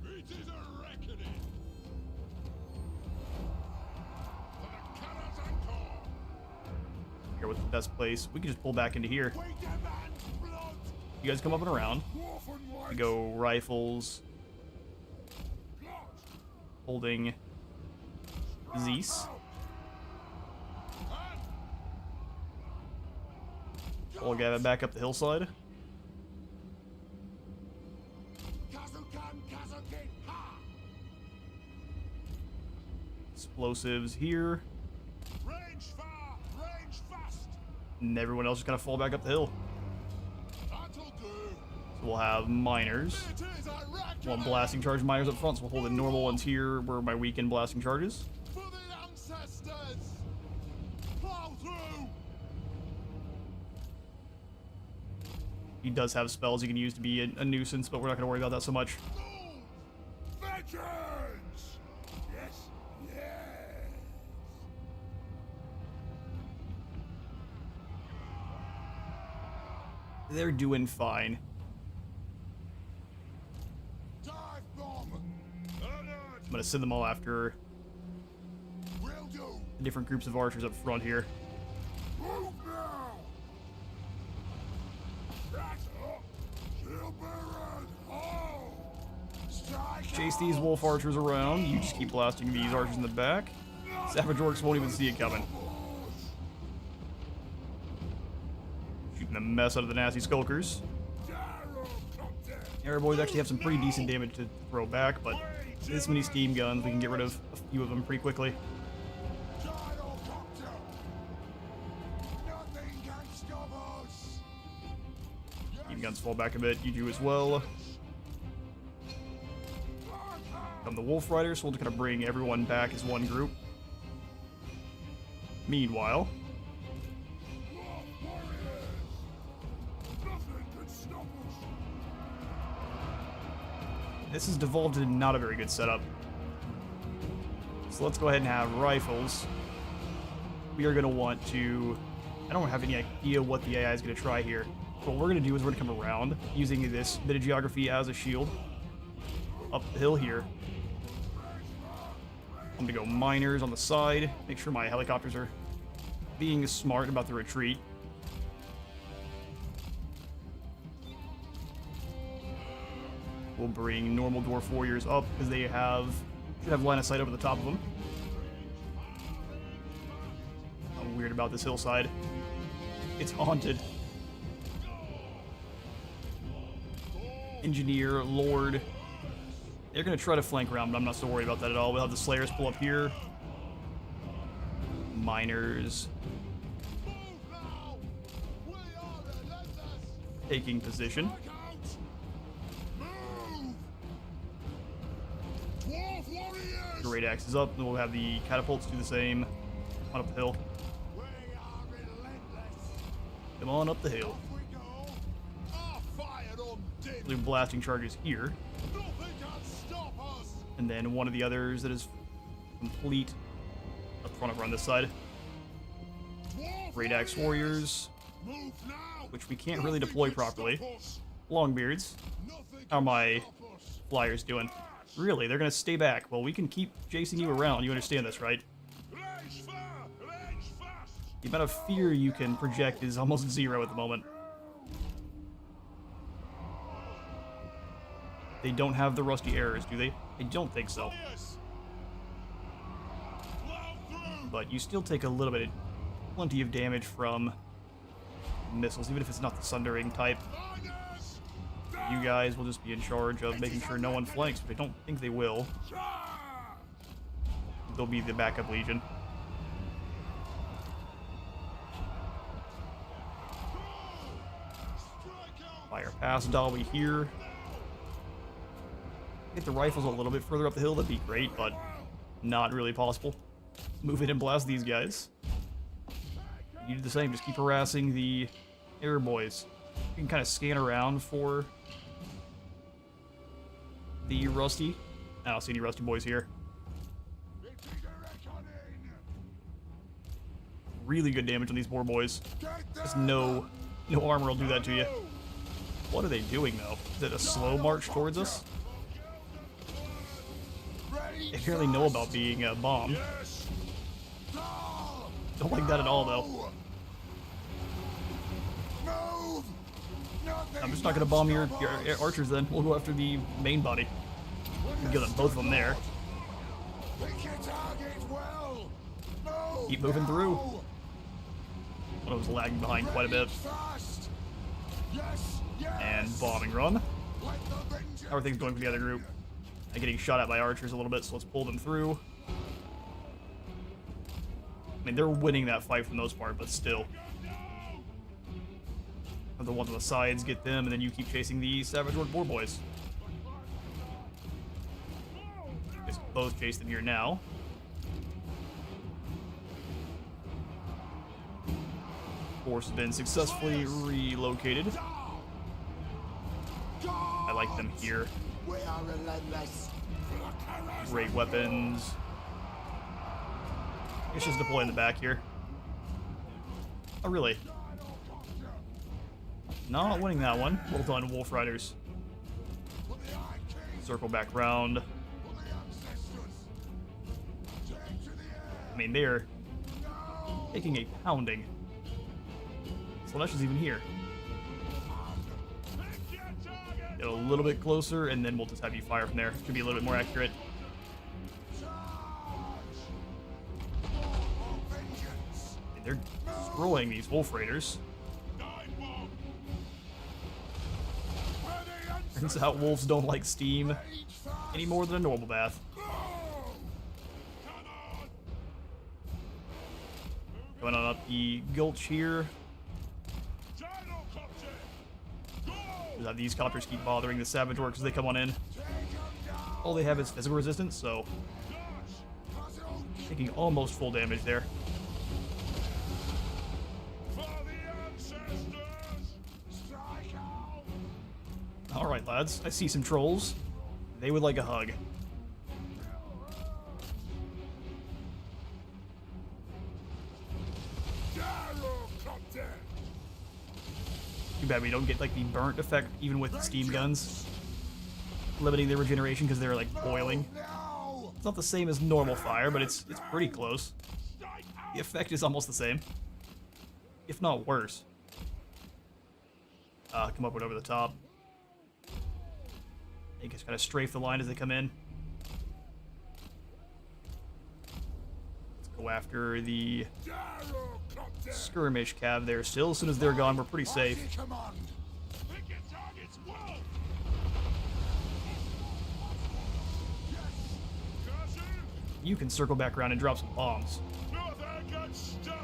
It is a reckoning. For the Karaz-a-Karak. Here, what's the best place? We can just pull back into here. We demand blood. You guys come up and around. Wolf and white. We go rifles, Blood. holding Zeus. We'll gather back up the hillside. Explosives here. Range far, range fast. And everyone else just kind of fall back up the hill. That'll do. So we'll have miners. It is a reckoning. One blasting charge miners up front, so we'll hold the normal ones here where my weakened blasting charges. For the ancestors. Plow through. He does have spells he can use to be a nuisance, but we're not going to worry about that so much. Veterans. Yes. Yes. They're doing fine. Dive bomb. I'm going to send them all after Will do. the different groups of archers up front here. Move now. That's up. Shield bearers. Oh. Strike. Chase these wolf archers around. You just keep blasting these archers in the back. Savage orcs won't even see it coming. Shooting the mess out of the nasty skulkers. Arrow boys actually have some pretty decent damage to throw back, but this many steam guns, we can get rid of a few of them pretty quickly. Nothing can stop us. Steam guns fall back a bit. You do as well. Come the wolf riders, so we'll just kind of bring everyone back as one group. Meanwhile, Nothing can stop us. this has devolved into not a very good setup. So let's go ahead and have rifles. We are going to want to... I don't have any idea what the AI is going to try here. What we're going to do is we're going to come around using this bit of geography as a shield. Up the hill here. I'm going to go miners on the side. Make sure my helicopters are being smart about the retreat. We'll bring normal dwarf warriors up because they should have line of sight over the top of them. I'm weird about this hillside. It's haunted. Engineer, Lord. They're going to try to flank around, but I'm not so worried about that at all. We'll have the Slayers pull up here. Miners. Taking position. Dwarf warriors. Great axe is up, and we'll have the catapults do the same. On up the hill. We are relentless. Come on up the hill. We go. Are fired on dim. Do blasting charges here. Nothing can stop us. And then one of the others that is complete up front over on this side. Dwarf Great axe warriors, Move now. which we can't really Nothing deploy can properly. stop us. Longbeards. Nothing How am can I stop us. flyers doing? Really? They're gonna stay back. Well, we can keep chasing you around. You understand this, right? Range far, range fast. The amount of fear you can project is almost zero at the moment. They don't have the rusty arrows, do they? I don't think so. Yes. Plow through. But you still take a little bit, plenty of damage from missiles, even if it's not the sundering type. Miners. You guys will just be in charge of making sure no one flanks, but I don't think they will. They'll be the backup legion. Strike out. Fire past Dawi here. Get the rifles a little bit further up the hill, that'd be great, but not really possible. Move in and blast these guys. You do the same, just keep harassing the air boys. You can kind of scan around for the rusty. I don't see any rusty boys here. really good damage on these boar boys. Just no armor will do that to you. What are they doing though? Is it a slow march towards us? They apparently know about being bombed. Don't like that at all though. I'm just not gonna bomb your archers then. We'll go after the main body. We'll get them both of them there. Keep moving through. One was lagging behind quite a bit. And bombing run. How are things going for the other group? I'm getting shot at by archers a little bit, so let's pull them through. I mean, they're winning that fight for the most part, but still. The ones on the sides, get them, and then you keep chasing the Savage Orc Boar Boys. Just both chase them here now. Force has been successfully relocated. I like them here. We are relentless. Great weapons. It's just deploy in the back here. Oh, really? Not winning that one. Well done, Wolf Riders. Circle back round. I mean, they're taking a pounding. Slanesh is even here. Get a little bit closer, and then we'll just have you fire from there. Should be a little bit more accurate. And they're destroying these Wolf Raiders. Turns out wolves don't like steam any more than a normal bath. Going on up the gulch here. These copters keep bothering the Savage Orcs as they come on in. All they have is physical resistance, so taking almost full damage there. Alright, lads. I see some trolls. They would like a hug. Too bad we don't get like the burnt effect even with the steam guns. Limiting their regeneration because they're like boiling. It's not the same as normal fire, but it's pretty close. The effect is almost the same. If not worse. Come up and over the top. They just kind of strafe the line as they come in. Let's go after the skirmish cav there still. As soon as they're gone, we're pretty safe. You can circle back around and drop some bombs.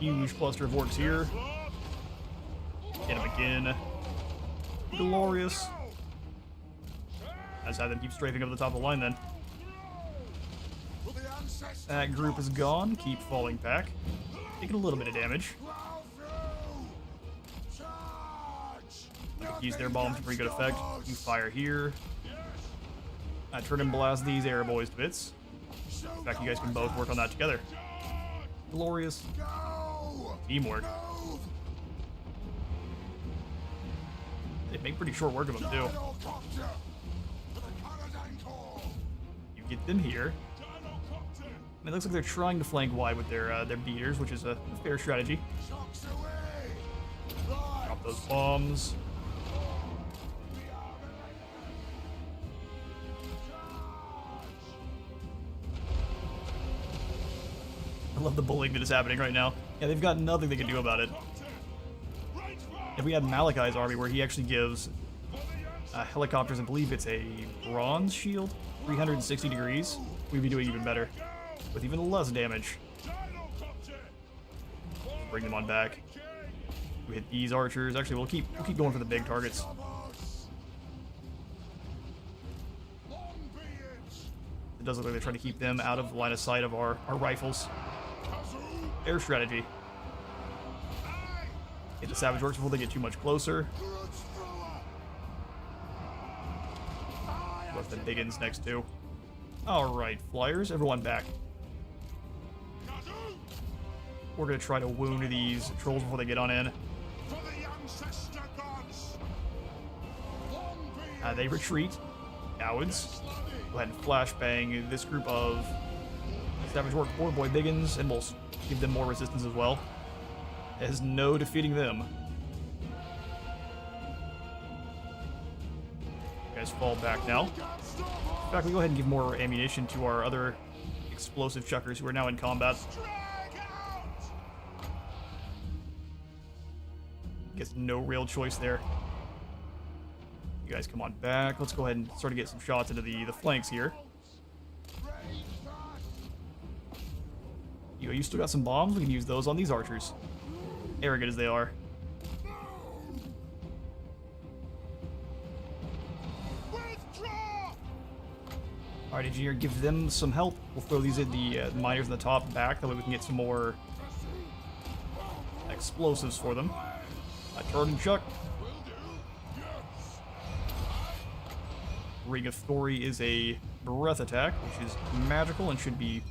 Huge cluster of orcs here. Get him again. Glorious. Let's have them keep strafing over the top of the line then. That group is gone. Keep falling back. Taking a little bit of damage. Use their bombs to pretty good effect. You fire here. I turn and blast these air boys to bits. In fact, you guys can both work on that together. Glorious. Teamwork. They make pretty short work of them too. You get them here. I mean, it looks like they're trying to flank wide with their beaters, which is a fair strategy. Drop those bombs. I love the bullying that is happening right now. Yeah, they've got nothing they can do about it. If we had Malachi's army where he actually gives helicopters, I believe it's a bronze shield, 360 degrees, we'd be doing even better. With even less damage. Bring them on back. We hit these archers. Actually, we'll keep going for the big targets. It does look like they're trying to keep them out of line of sight of our rifles. Air strategy. Hit the Savage Orcs before they get too much closer. What's the Biggins next to? Alright, flyers, everyone back. We're gonna try to wound these trolls before they get on in. For the ancestor gods. They retreat. Cowards. Go ahead and flashbang this group of Savage Orc Poor Boy Biggins, and we'll give them more resistance as well. There's no defeating them. You guys fall back now. In fact, we go ahead and give more ammunition to our other explosive chuckers who are now in combat. Guess no real choice there. You guys come on back. Let's go ahead and start to get some shots into the flanks here. You still got some bombs? We can use those on these archers. Arrogant as they are. Alright, engineer, give them some help. We'll throw these in the miners in the top and back. That way we can get some more explosives for them. Turn and chuck. Ring of Thori is a breath attack, which is magical and should be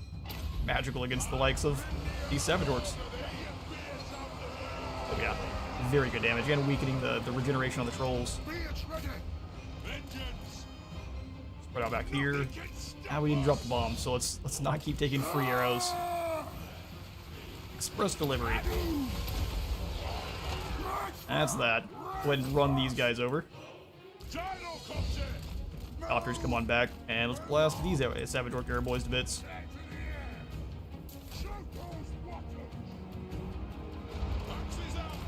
magical against the likes of these Savage Orcs. Oh yeah, very good damage, and weakening the regeneration on the trolls. Spread out back here. Ah, we didn't drop the bomb, so let's not keep taking free arrows. Express delivery. That's that. Go ahead and run these guys over. Copters, come on back, and let's blast these Savage Orc Air Boys to bits.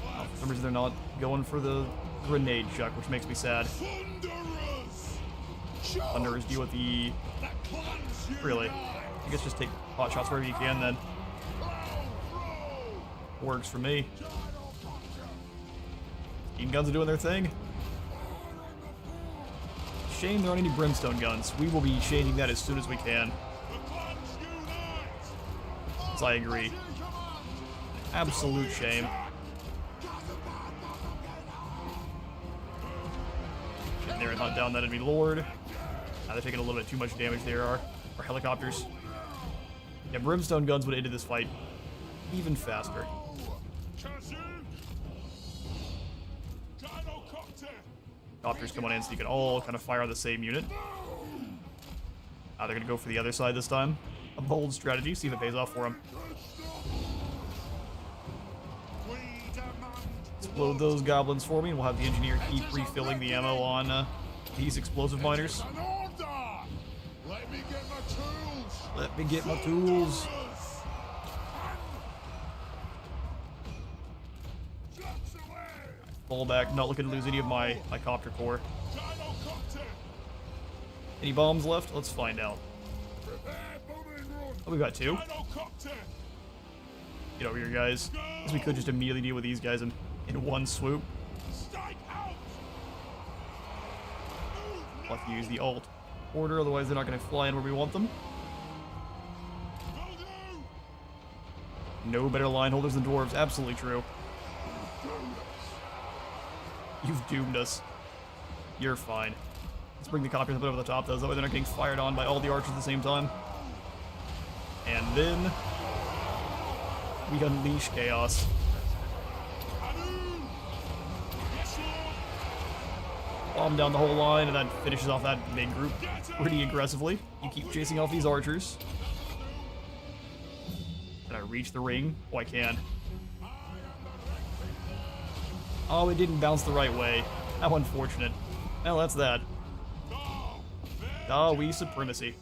Oh, for some reason they're not going for the grenade chuck, which makes me sad. Thunderers deal with the... Really? I guess just take pot shots wherever you can then. Works for me. Steam guns are doing their thing. Shame there aren't any brimstone guns. We will be changing that as soon as we can. Yes, I agree. Absolute shame. Get there and hunt down that enemy lord. They're taking a little bit too much damage there, our helicopters. Yeah, brimstone guns would have ended this fight even faster. Copters come on in so you can all kind of fire on the same unit. They're going to go for the other side this time. A bold strategy, see if it pays off for them. Explode those goblins for me, and we'll have the engineer keep refilling the ammo on these explosive miners. Let me get my tools. Fall back, not looking to lose any of my copter core. Any bombs left? Let's find out. Oh, we got two. Get over here, guys. Guess we could just immediately deal with these guys in one swoop. We'll have to use the alt order, otherwise they're not going to fly in where we want them. No better line holders than dwarves, absolutely true. You've doomed us. You're fine. Let's bring the copters up over the top, though, so that way they're not getting fired on by all the archers at the same time. And then we unleash chaos. Bomb down the whole line, and that finishes off that big group pretty aggressively. You keep chasing off these archers. Can I reach the ring? Oh, I can. Oh, it didn't bounce the right way. How unfortunate. Well, that's that. Dawi supremacy.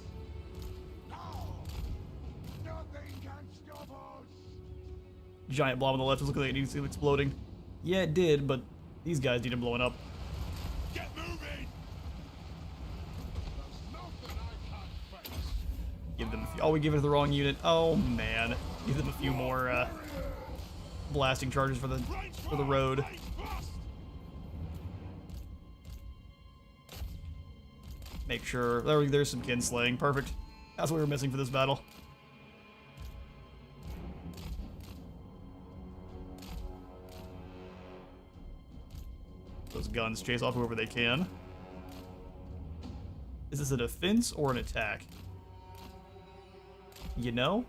Giant blob on the left is looking like it needs to be exploding. Yeah, it did, but these guys need it blowing up. Get moving. Give them a few. Oh, we give it to the wrong unit. Oh man, give them a few more blasting charges for the road. Make sure there's some kinslaying. Perfect. That's what we were missing for this battle. Those guns chase off whoever they can. Is this a defense or an attack? You know?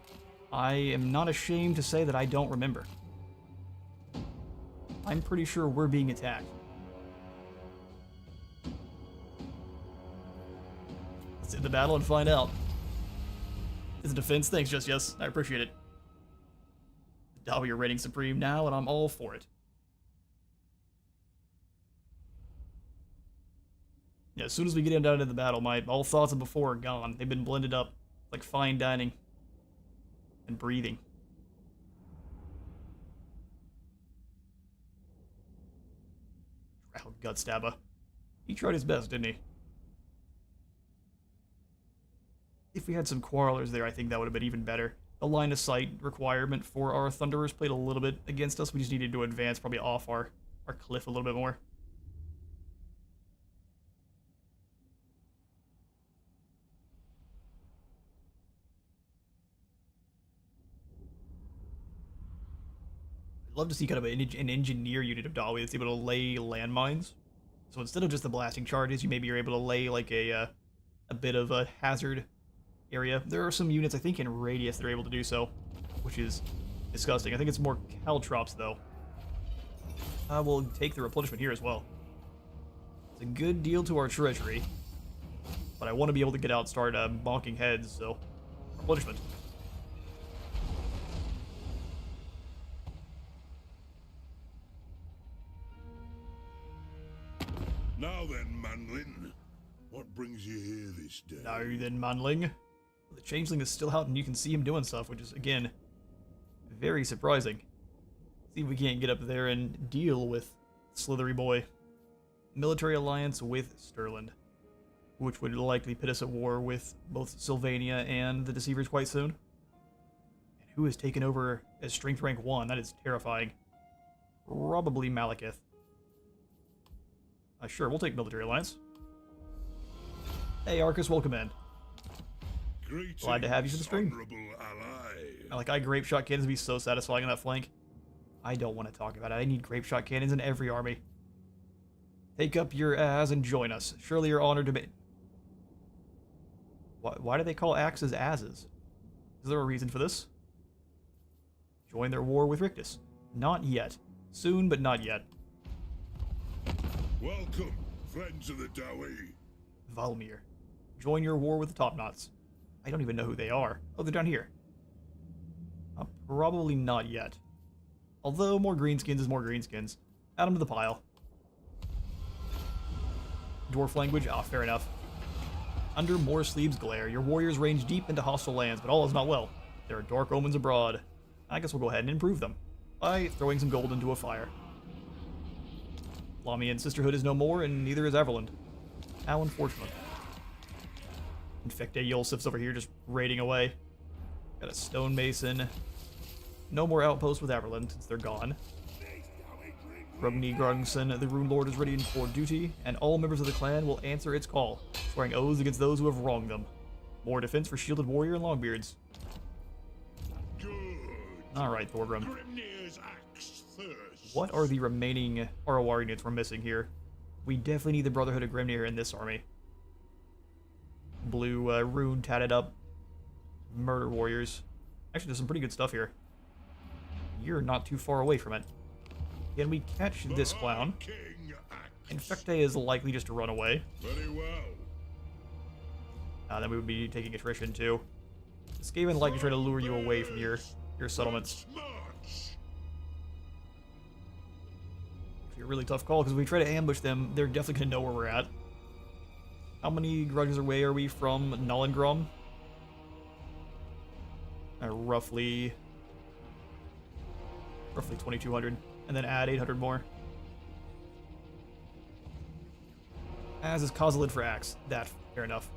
I am not ashamed to say that I don't remember. I'm pretty sure we're being attacked. Let's hit the battle and find out. Is it defense? Thanks, just yes. I appreciate it. Dawi are reigning supreme now, and I'm all for it. Yeah, as soon as we get down into the battle, my all thoughts of before are gone. They've been blended up like fine dining and breathing. Drow Gutstabber. He tried his best, didn't he? If we had some quarrelers there, I think that would have been even better. The line of sight requirement for our Thunderers played a little bit against us. We just needed to advance probably off our cliff a little bit more. I'd love to see kind of an engineer unit of Dawi that's able to lay landmines. So instead of just the blasting charges, you maybe are able to lay like a bit of a hazard area. There are some units, I think, in Radius that are able to do so, which is disgusting. I think it's more caltrops, though. We'll take the replenishment here as well. It's a good deal to our treasury, but I want to be able to get out and start bonking heads, so replenishment. Now then, Manlin, what brings you here this day? Now then, Manling. The Changeling is still out and you can see him doing stuff, which is, again, very surprising. See if we can't get up there and deal with Slithery Boy. Military alliance with Stirland, which would likely pit us at war with both Sylvania and the Deceivers quite soon. And who has taken over as strength rank 1? That is terrifying. Probably Malekith. Sure, we'll take military alliance. Hey, Arcus, welcome in. Greetings, Glad to have you for the stream. honorable ally. Like, grape shot cannons would be so satisfying on that flank. I don't want to talk about it. I need grape shot cannons in every army. Take up your as and join us. Surely you're honored to be... Why do they call axes asses? Is there a reason for this? Join their war with Rictus. Not yet. Soon, but not yet. Welcome, friends of the Dawi. Valmir. Join your war with the Topknots. I don't even know who they are. Oh, they're down here. Probably not yet. Although more greenskins is more greenskins. Add them to the pile. Dwarf language? Ah, fair enough. Under More Sleeves glare, your warriors range deep into hostile lands, but all is not well. There are dark omens abroad. I guess we'll go ahead and improve them by throwing some gold into a fire. Lamian Sisterhood is no more, and neither is Everland. How unfortunate. Infecte Yolsif's over here just raiding away. Got a stonemason. No more outposts with Everland since they're gone. Rugni Grungson, the Rune Lord, is ready for duty, and all members of the clan will answer its call, swearing oaths against those who have wronged them. More defense for Shielded Warrior and Longbeards. Good. Alright, Thorgrim. Grimnir's axe thirst. What are the remaining ROR units we're missing here? We definitely need the Brotherhood of Grimnir in this army. Blue, rune, tatted up, murder warriors. Actually, there's some pretty good stuff here. You're not too far away from it. Can we catch this clown? King axe. Infecte is likely just to run away. Very well. Then we would be taking attrition too. Skaven likely try to lure you away from your settlements. March. It's a really tough call because if we try to ambush them, they're definitely gonna know where we're at. How many grudges away are we from Nullengrom? Roughly 2,200, and then add 800 more. As is Kozilid for Axe. That, fair enough.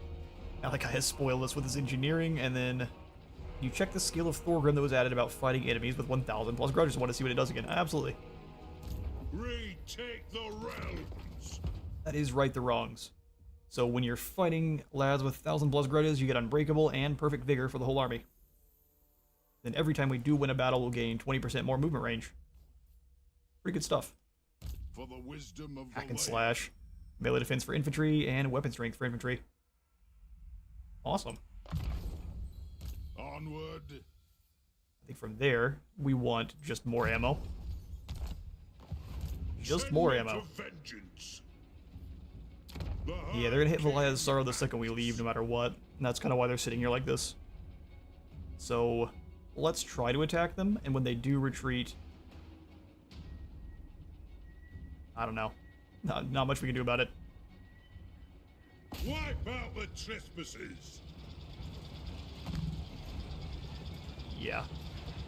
Malachi has spoiled us with his engineering, and then you check the skill of Thorgrim that was added about fighting enemies with 1,000 plus grudges. I want to see what it does again. Absolutely. Retake the realms. That is right the wrongs. So when you're fighting lads with 1,000 plus grudges, you get Unbreakable and Perfect Vigor for the whole army. Then every time we do win a battle, we'll gain 20% more movement range. Pretty good stuff. For the wisdom of Hack the and land. slash, melee defense for infantry, and weapon strength for infantry. Awesome. Onward I think from there, we want just more ammo. Just more ammo. Yeah, they're gonna hit Valia's Sorrow the second we leave, no matter what. And that's kind of why they're sitting here like this. So, let's try to attack them, and when they do retreat... I don't know. Not much we can do about it. Wipe out the trespassers. Yeah.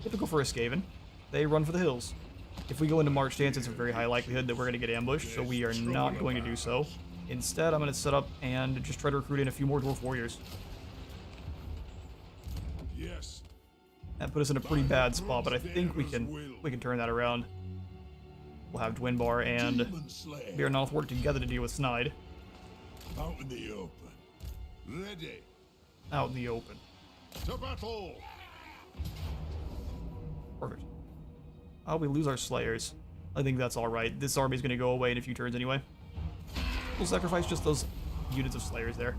Typical for a Skaven. They run for the hills. If we go into March stance, it's a very high likelihood that we're going to get ambushed, so we are not going to do so. Instead, I'm going to set up and just try to recruit in a few more Dwarf Warriors. Yes. That put us in a pretty bad spot, but I think we can turn that around. We'll have Dwinbar and Bearnoth work together to deal with Snide. Out in the open. Ready. Out in the open. To battle. Perfect. Oh, we lose our Slayers. I think that's alright. This army's gonna go away in a few turns anyway. We'll sacrifice just those units of Slayers there.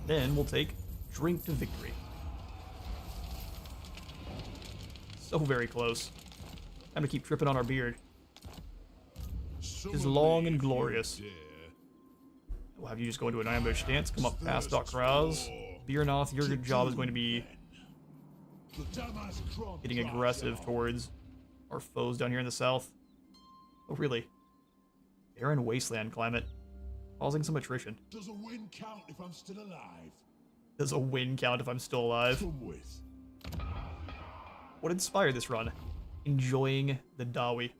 And then we'll take Drink to Victory. So very close. Time to keep tripping on our beard. Is long and glorious. We'll have you just go into an ambush stance, come up past Karaz. Bearnoth, your job is going to be getting aggressive towards our foes down here in the south. Oh, really? Barren wasteland climate, causing some attrition. Does a win count if I'm still alive? Does a win count if I'm still alive? Come with. What inspired this run? Enjoying the Dawi.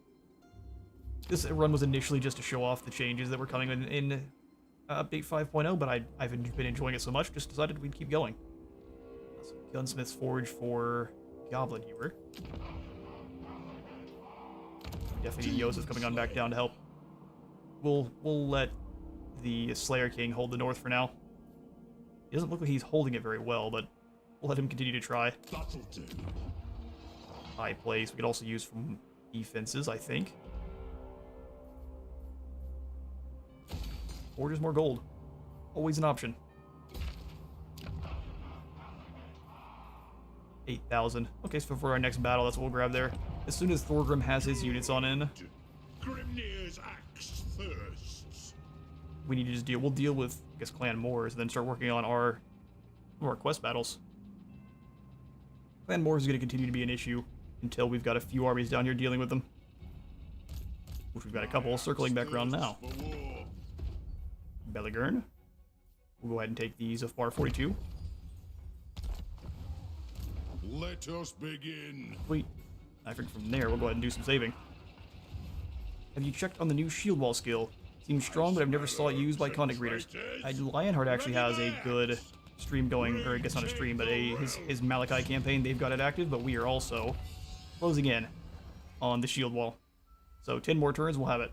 This run was initially just to show off the changes that were coming in Update 5.0, but I've been enjoying it so much, just decided we'd keep going. Some Gunsmith's Forge for Goblin Hewer. Definitely need Yosef coming on back down to help. We'll let the Slayer King hold the north for now. He doesn't look like he's holding it very well, but we'll let him continue to try. High place. We could also use from defenses, I think. Or just more gold. Always an option. 8,000. Okay, so for our next battle, that's what we'll grab there. As soon as Thorgrim has his units on in, Grimnir's axe thirsts. we need to just deal. We'll deal with, I guess, Clan Moors, and then start working on our quest battles. Clan Moors is going to continue to be an issue until we've got a few armies down here dealing with them. Which we've got a couple circling back around now. Belligurn. We'll go ahead and take these of Bar 42. Let us begin. Sweet. I think from there, we'll go ahead and do some saving. Have you checked on the new shield wall skill? Seems strong, but I've never saw it used by content readers. Lionheart actually has a good stream going, or I guess not a stream, but his Malachi campaign, they've got it active, but we are also closing in on the shield wall. So 10 more turns, we'll have it.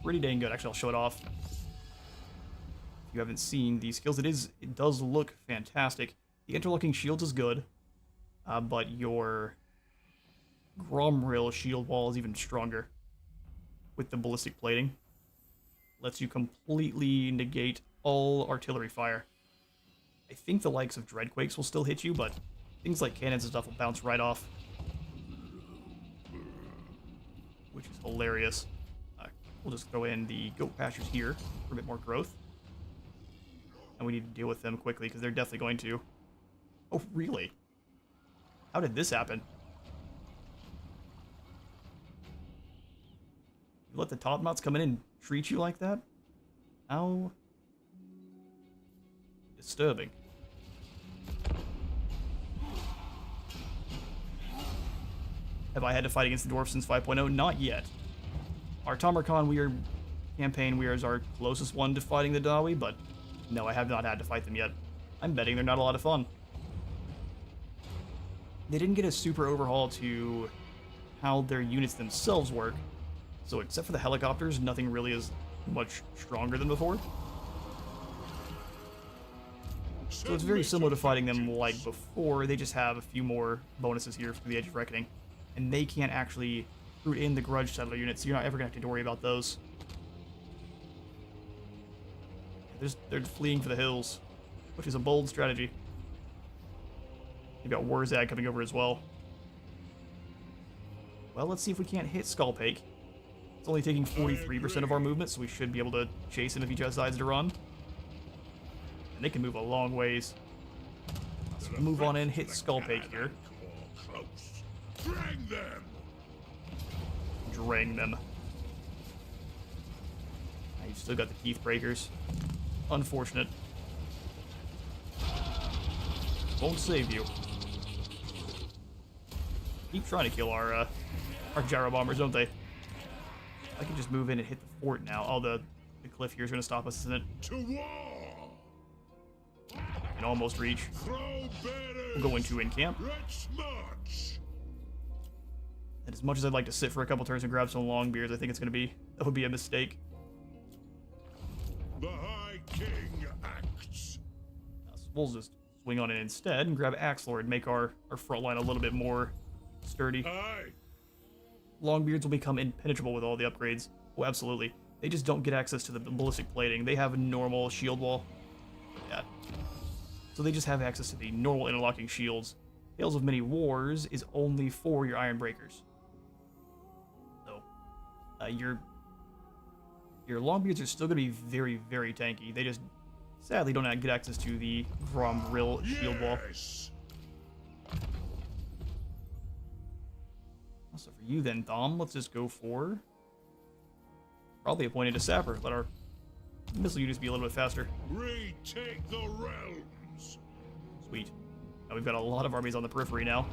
Pretty dang good. Actually, I'll show it off. If you haven't seen these skills, it does look fantastic. The interlocking shields is good, but your Gromril shield wall is even stronger with the ballistic plating. Lets you completely negate all artillery fire. I think the likes of Dreadquakes will still hit you, but things like cannons and stuff will bounce right off. Which is hilarious. We'll just throw in the goat pastures here for a bit more growth. And we need to deal with them quickly, because they're definitely going to. Oh, really? How did this happen? You let the top-knots come in and treat you like that? How disturbing. Have I had to fight against the Dwarfs since 5.0? Not yet. Our Tamarkan campaign is our closest one to fighting the Dawi, but no, I have not had to fight them yet. I'm betting they're not a lot of fun. They didn't get a super overhaul to how their units themselves work, so except for the helicopters, nothing really is much stronger than before. So it's very similar to fighting them like before, they just have a few more bonuses here for the Edge of Reckoning, and they can't actually root in the Grudge Settler units, so you're not ever going to have to worry about those. They're fleeing for the hills, which is a bold strategy. You've got Warzag coming over as well. Well, let's see if we can't hit Skullpake. It's only taking 43% of our movement, so we should be able to chase him if he just decides to run. And they can move a long ways. So we'll move on in, hit Skullpake here. Drang them! Drang them. You've still got the Teeth Breakers. Unfortunate. Won't save you. Keep trying to kill our gyro bombers, don't they? I can just move in and hit the fort now. Oh, the cliff here is going to stop us, isn't it? To war! Can almost reach. We'll go into in camp. Let's march! And as much as I'd like to sit for a couple turns and grab some long beers, I think it's going to be, that would be a mistake. The High King acts. So we'll just swing on in instead and grab Axe Lord and make our front line a little bit more sturdy. Aye. Longbeards will become impenetrable with all the upgrades. Oh, absolutely. They just don't get access to the ballistic plating. They have a normal shield wall. Yeah. So they just have access to the normal interlocking shields. Tales of Many Wars is only for your Iron Breakers. So, your Longbeards are still going to be very, very tanky. They just, sadly, don't get access to the Gromril shield wall. Yes. So for you then, Thom, let's just go for probably appointed a sapper. Let our missile units be a little bit faster. Retake the realms. Sweet. Now we've got a lot of armies on the periphery now.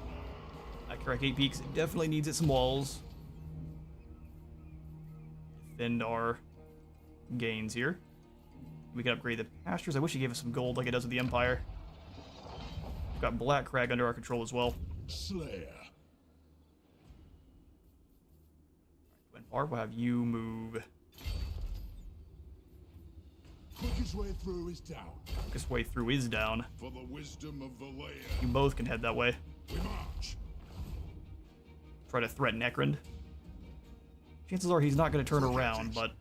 Karak 8 Peaks definitely needs its walls. Defend our gains here. We can upgrade the pastures. I wish it gave us some gold like it does with the Empire. We've got Black Crag under our control as well. Slayer. We'll have you move. Quickest way through is down. Quickest way through is down. For the wisdom of the layer. You both can head that way. We march. Try to threaten Ekrund. Chances are he's not going to turn around, but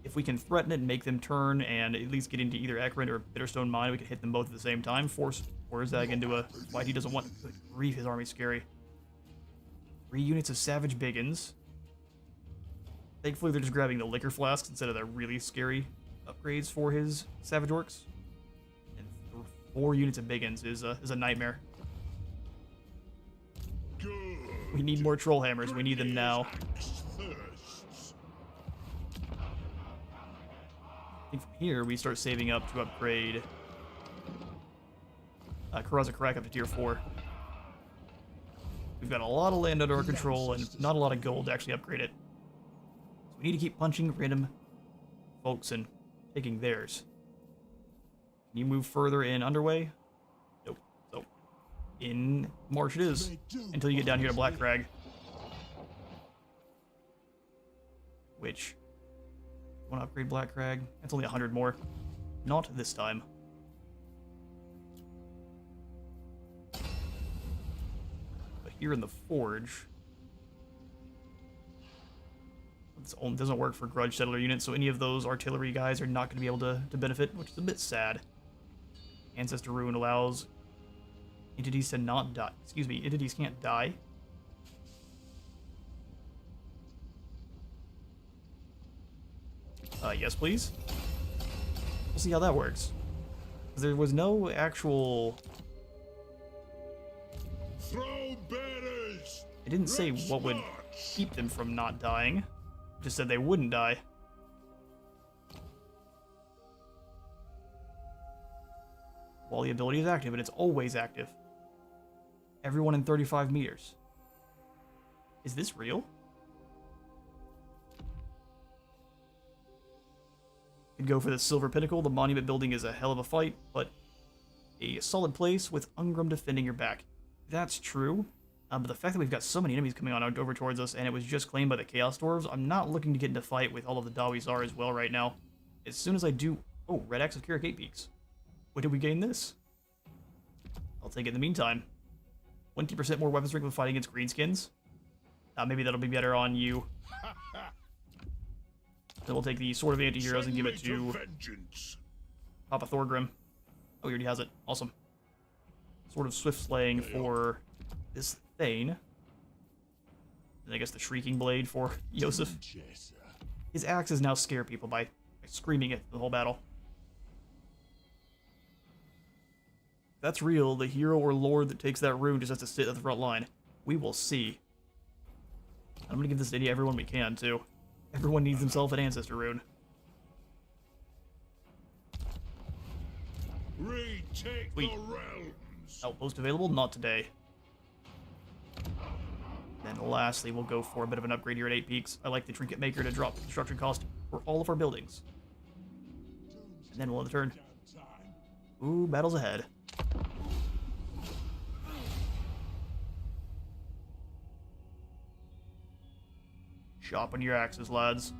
if we can threaten it and make them turn and at least get into either Ekrund or Bitterstone Mine, we can hit them both at the same time. Force Warzag into a fight he doesn't want. Good grief, his army's scary. 3 units of Savage Biggins. Thankfully, they're just grabbing the liquor flasks instead of the really scary upgrades for his Savage Orcs. And 4 units of Biggins is a nightmare. Good. We need more Troll Hammers. We need them now. Thirsts. I think from here, we start saving up to upgrade Karaz-a-Karak up to tier 4. We've got a lot of land under our control and not a lot of gold to actually upgrade it. We need to keep punching random folks and taking theirs. Can you move further in Underway? Nope. So, in March it is, until you get down here to Black Crag. Which, want to upgrade Black Crag? That's only 100 more. Not this time. But here in the Forge, it doesn't work for Grudge Settler units, so any of those artillery guys are not going to be able to benefit, which is a bit sad. Ancestor Ruin allows entities to not die. Excuse me, entities can't die. Yes, please. We'll see how that works. There was no actual... Throw bearers. It didn't say what would keep them from not dying. It just said they wouldn't die. While the ability is active, and it's always active. Everyone in 35 meters. Is this real? Could go for the Silver Pinnacle. The monument building is a hell of a fight, but a solid place with Ungrum defending your back. That's true. But the fact that we've got so many enemies coming on over towards us, and it was just claimed by the Chaos Dwarves, I'm not looking to get into fight with all of the Dawis as well right now. As soon as I do... Oh, Red Axe of Karak 8 Peaks. When did we gain this? I'll take it in the meantime. 20% more weapon strength when fighting against greenskins. Maybe that'll be better on you. Then we'll take the Sword of Anti-Heroes and give it to Vengeance. Papa Thorgrim. Oh, he already has it. Awesome. sort of swift slaying for this Thane. And I guess the Shrieking Blade for Yosef. His axes now scare people by screaming it the whole battle. If that's real, the hero or lord that takes that rune just has to sit at the front line. We will see. I'm gonna give this to everyone we can, too. Everyone needs himself an Ancestor rune. Retake Sweet. the realms. Outpost available? Not today. Then lastly, we'll go for a bit of an upgrade here at 8 Peaks. I like the Trinket Maker to drop the construction cost for all of our buildings. And then we'll end the turn. Ooh, battle's ahead. Sharpen your axes, lads.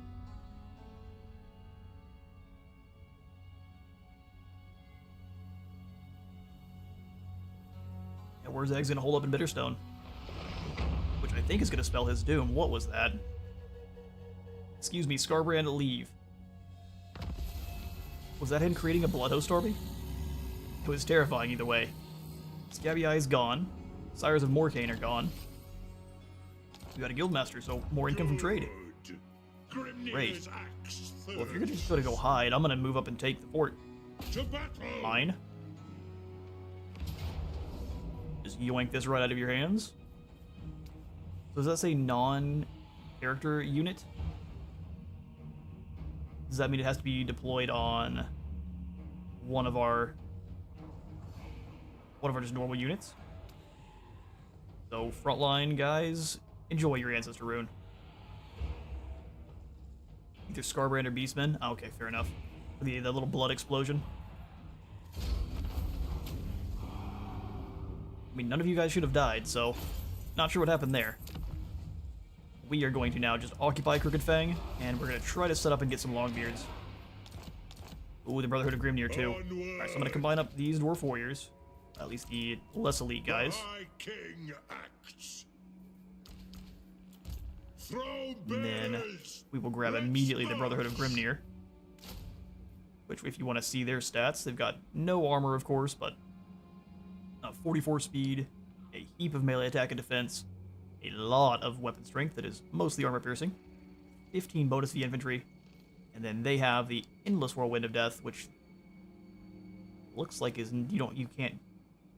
Yeah, Wurzag's gonna hold up in Bitterstone, which I think is gonna spell his doom. What was that? Excuse me, Scarbrand, leave. Was that him creating a Blood Host Army? It was terrifying either way. Scabby Eye's gone. Sires of Morcane are gone. We got a Guildmaster, so more income from trade. Great. Well, if you're just gonna go hide, I'm gonna move up and take the fort. To battle. Mine. Just yoink this right out of your hands. So does that say non-character unit? Does that mean it has to be deployed on one of our just normal units? So frontline guys, enjoy your Ancestor rune. Either Scarbrand or Beastman. Oh, okay, fair enough. The little blood explosion. I mean, none of you guys should have died, so not sure what happened there. We are going to now just occupy Crooked Fang, and we're going to try to set up and get some Longbeards. Ooh, the Brotherhood of Grimnir, too. Alright, so I'm going to combine up these Dwarf Warriors. At least the less elite guys. My king acts. And then we will grab immediately the Brotherhood of Grimnir. Which, if you want to see their stats, they've got no armor, of course, but 44 speed, a heap of melee attack and defense, a lot of weapon strength that is mostly armor piercing, 15 bonus to the infantry, and then they have the Endless Whirlwind of Death, which looks like you can't.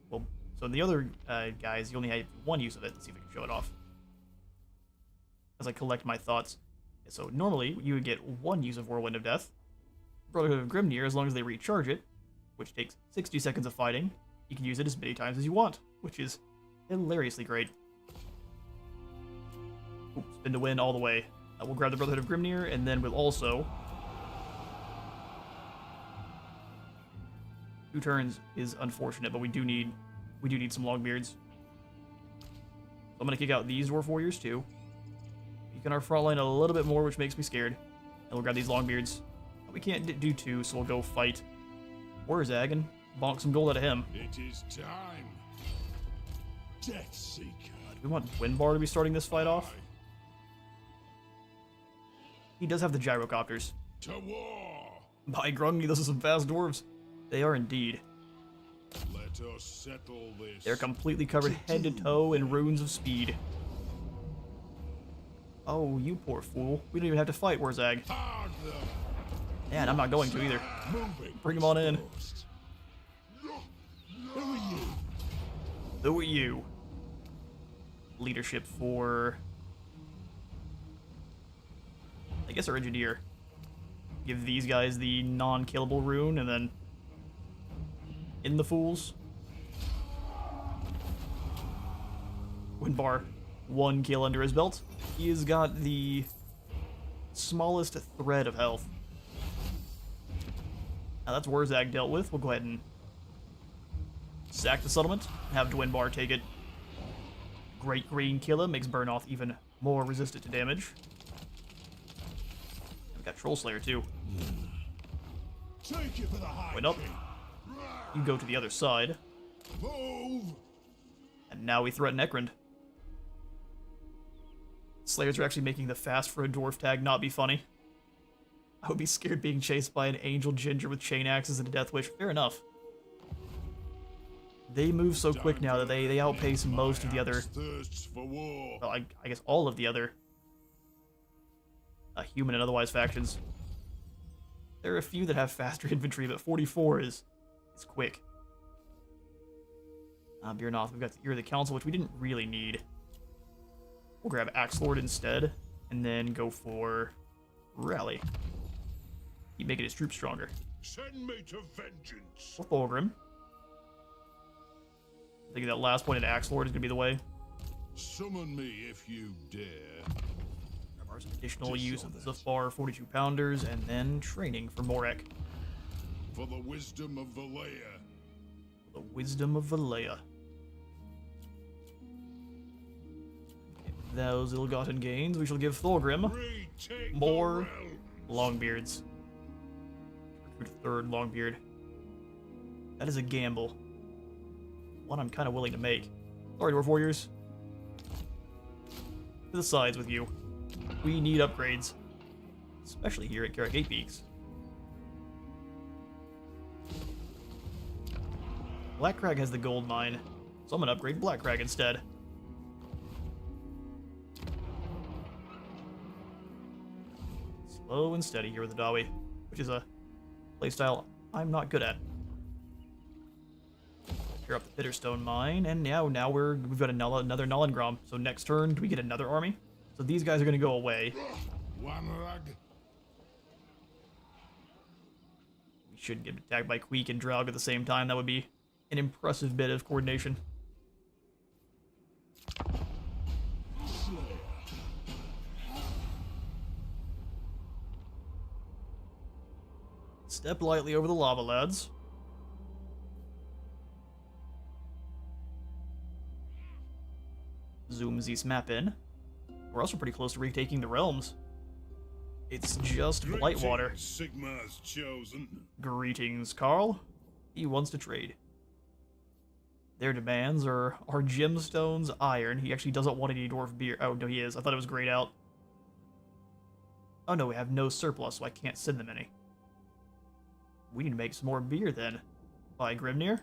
Well, so the other guys, you only have one use of it. Let's see if I can show it off as I collect my thoughts. So normally you would get one use of Whirlwind of Death. Brotherhood of Grimnir, as long as they recharge it, which takes 60 seconds of fighting, you can use it as many times as you want, which is hilariously great. Ooh, spin to win all the way. We'll grab the Brotherhood of Grimnir, and then we'll also... 2 turns is unfortunate, but we do need some Longbeards. So I'm gonna kick out these Dwarf Warriors too. Weaken our front line a little bit more, which makes me scared. And we'll grab these Longbeards. We can't do 2, so we'll go fight Wurzag and bonk some gold out of him. It is time. Death Seeker. We want Windbar to be starting this fight off. He does have the gyrocopters. To war. By Grungy, those are some fast dwarves. They are indeed. Let us settle this. They're completely covered head to toe in runes of speed. Oh, you poor fool. We don't even have to fight Wurzag. Hard them. And I'm not going to either. Moving. Bring him on in. Who are you? Who are you? Leadership for... I guess our engineer. Give these guys the non-killable rune, and then... in the fools. Windbar, 1 kill under his belt. He has got the smallest thread of health. Now that's Wurzag dealt with. We'll go ahead and sack the settlement. Have Dwinbar take it. Great Green Killer makes Burnoth even more resistant to damage. We got Troll Slayer too. Take it for the high Went up. king. You go to the other side. Move. And now we threaten Ekrund. Slayers are actually making the fast for a dwarf tag not be funny. I would be scared being chased by an angel ginger with chain axes and a death wish. Fair enough. They move so quick now that they outpace most of the other, Thirsts for war. well, I guess all of the other human and otherwise factions. There are a few that have faster infantry, but 44 is quick. Birnoth, we've got the Ear of the Council, which we didn't really need. We'll grab Axelord instead, and then go for Rally. Keep making his troops stronger. Send me to vengeance. For Thorgrim. I think that last point at Axelord is going to be the way. Summon me if you dare. Grab our additional use of the Zafar 42 pounders, and then training for Morek. For the wisdom of Valea. The wisdom of Valea. Those ill-gotten gains, we shall give Thorgrim Retake more the realms. Longbeards. Recruit a third Longbeard. That is a gamble. One I'm kind of willing to make. Sorry, Dwarf Warriors. To the sides with you. We need upgrades. Especially here at Karak 8 Peaks. Black Crag has the gold mine, so I'm gonna upgrade Black Crag instead. Slow and steady here with the Dawi, which is a playstyle I'm not good at. Tear up the Bitterstone mine, and now we've got another Nullengrom. So next turn, do we get another army? So these guys are gonna go away. One rag. We should get attacked by Queek and Draug at the same time. That would be an impressive bit of coordination. Step lightly over the lava, lads. Zoom this map in. We're also pretty close to retaking the realms. It's just Blightwater. Greetings, Sigma's chosen. Greetings, Carl. He wants to trade. Their demands are gemstones, iron. He actually doesn't want any dwarf beer. Oh, no, he is. I thought it was grayed out. Oh, no, we have no surplus, so I can't send them any. We need to make some more beer, then. By Grimnir?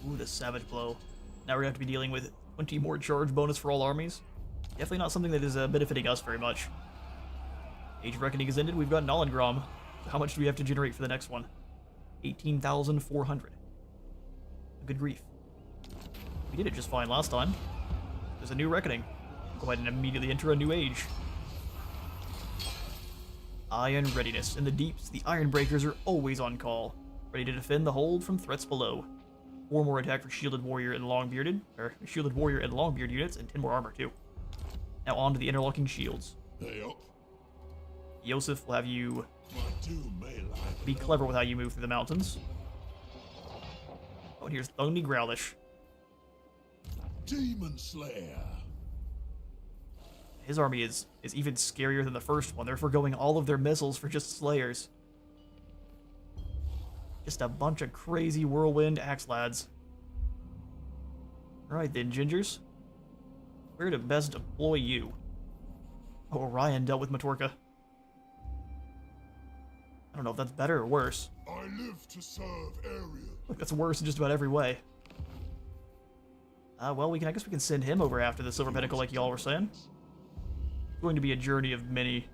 Ooh, the Savage Blow. Now we're going to have to be dealing with 20 more charge bonus for all armies. Definitely not something that is benefiting us very much. Age of Reckoning is ended. We've got Nullengrom. So how much do we have to generate for the next one? 18,400. Good grief. We did it just fine last time. There's a new Reckoning. Go ahead and immediately enter a new age. Iron Readiness. In the deeps, the Iron Breakers are always on call, ready to defend the hold from threats below. 4 more attack for Shielded Warrior and Longbearded, or Shielded Warrior and Longbeard units, and 10 more armor too. Now on to the interlocking shields. Hey up. Yosef will have you My doom may lie be below. clever with how you move through the mountains. Oh, and here's Thungni Growlish. Demon Slayer. His army is even scarier than the first one. They're forgoing all of their missiles for just Slayers. Just a bunch of crazy whirlwind axe lads. Alright then, Gingers. Where to best deploy you? Oh, Orion dealt with Matorka. I don't know if that's better or worse. I live to serve Ariel. Look, that's worse in just about every way. Well, I guess we can send him over after the Silver Pinnacle like y'all were saying. It's going to be a journey of many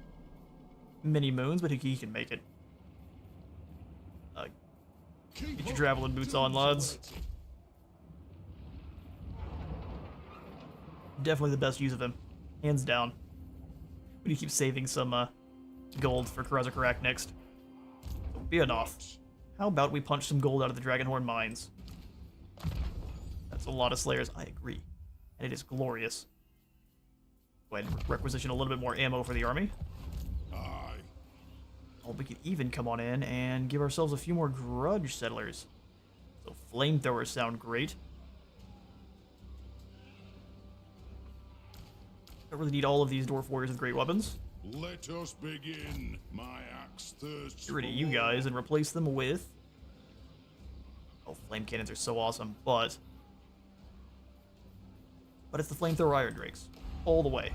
moons, but he can make it. Get your traveling boots on, lads. Definitely the best use of him. Hands down. We need to keep saving some gold for Karaz-a-Karak next. So be enough. How about we punch some gold out of the Dragonhorn mines? That's a lot of Slayers, I agree. And it is glorious. Go ahead and requisition a little bit more ammo for the army. Aye. Oh, we could even come on in and give ourselves a few more grudge settlers. So flamethrowers sound great. Don't really need all of these dwarf warriors with great weapons. Let us begin. My axe thirsts. Get rid of for you war. guys and replace them with... Oh, flame cannons are so awesome, but... but it's the Flamethrower Iron Drakes. All the way.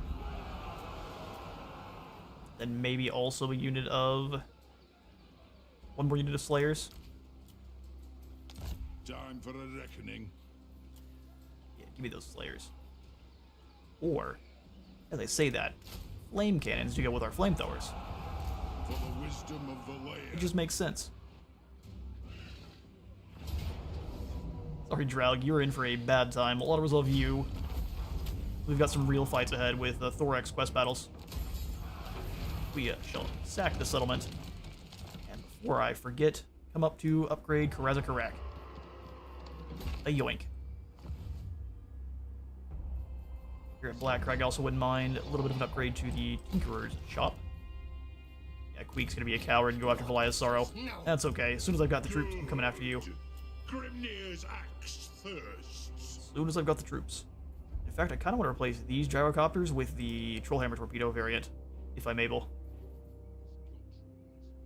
Then maybe also a unit of... one more unit of Slayers. Time for a reckoning. Yeah, give me those Slayers. Or, as I say that, flame cannons to go with our flamethrowers. For the wisdom of the layer. It just makes sense. Sorry, Draug, you're in for a bad time. A lot of us love you. We've got some real fights ahead with Thorax quest battles. We shall sack the settlement. And before I forget, come up to upgrade Karaz-a-Karak. A yoink. Here at Blackcrag, I also wouldn't mind a little bit of an upgrade to the Tinkerer's shop. Yeah, Queek's gonna be a coward and go after Valia's Sorrow. That's okay. As soon as I've got the troops, I'm coming after you. Grimnir's axe thirsts. As soon as I've got the troops. In fact, I kind of want to replace these gyrocopters with the Trollhammer Torpedo variant, if I'm able.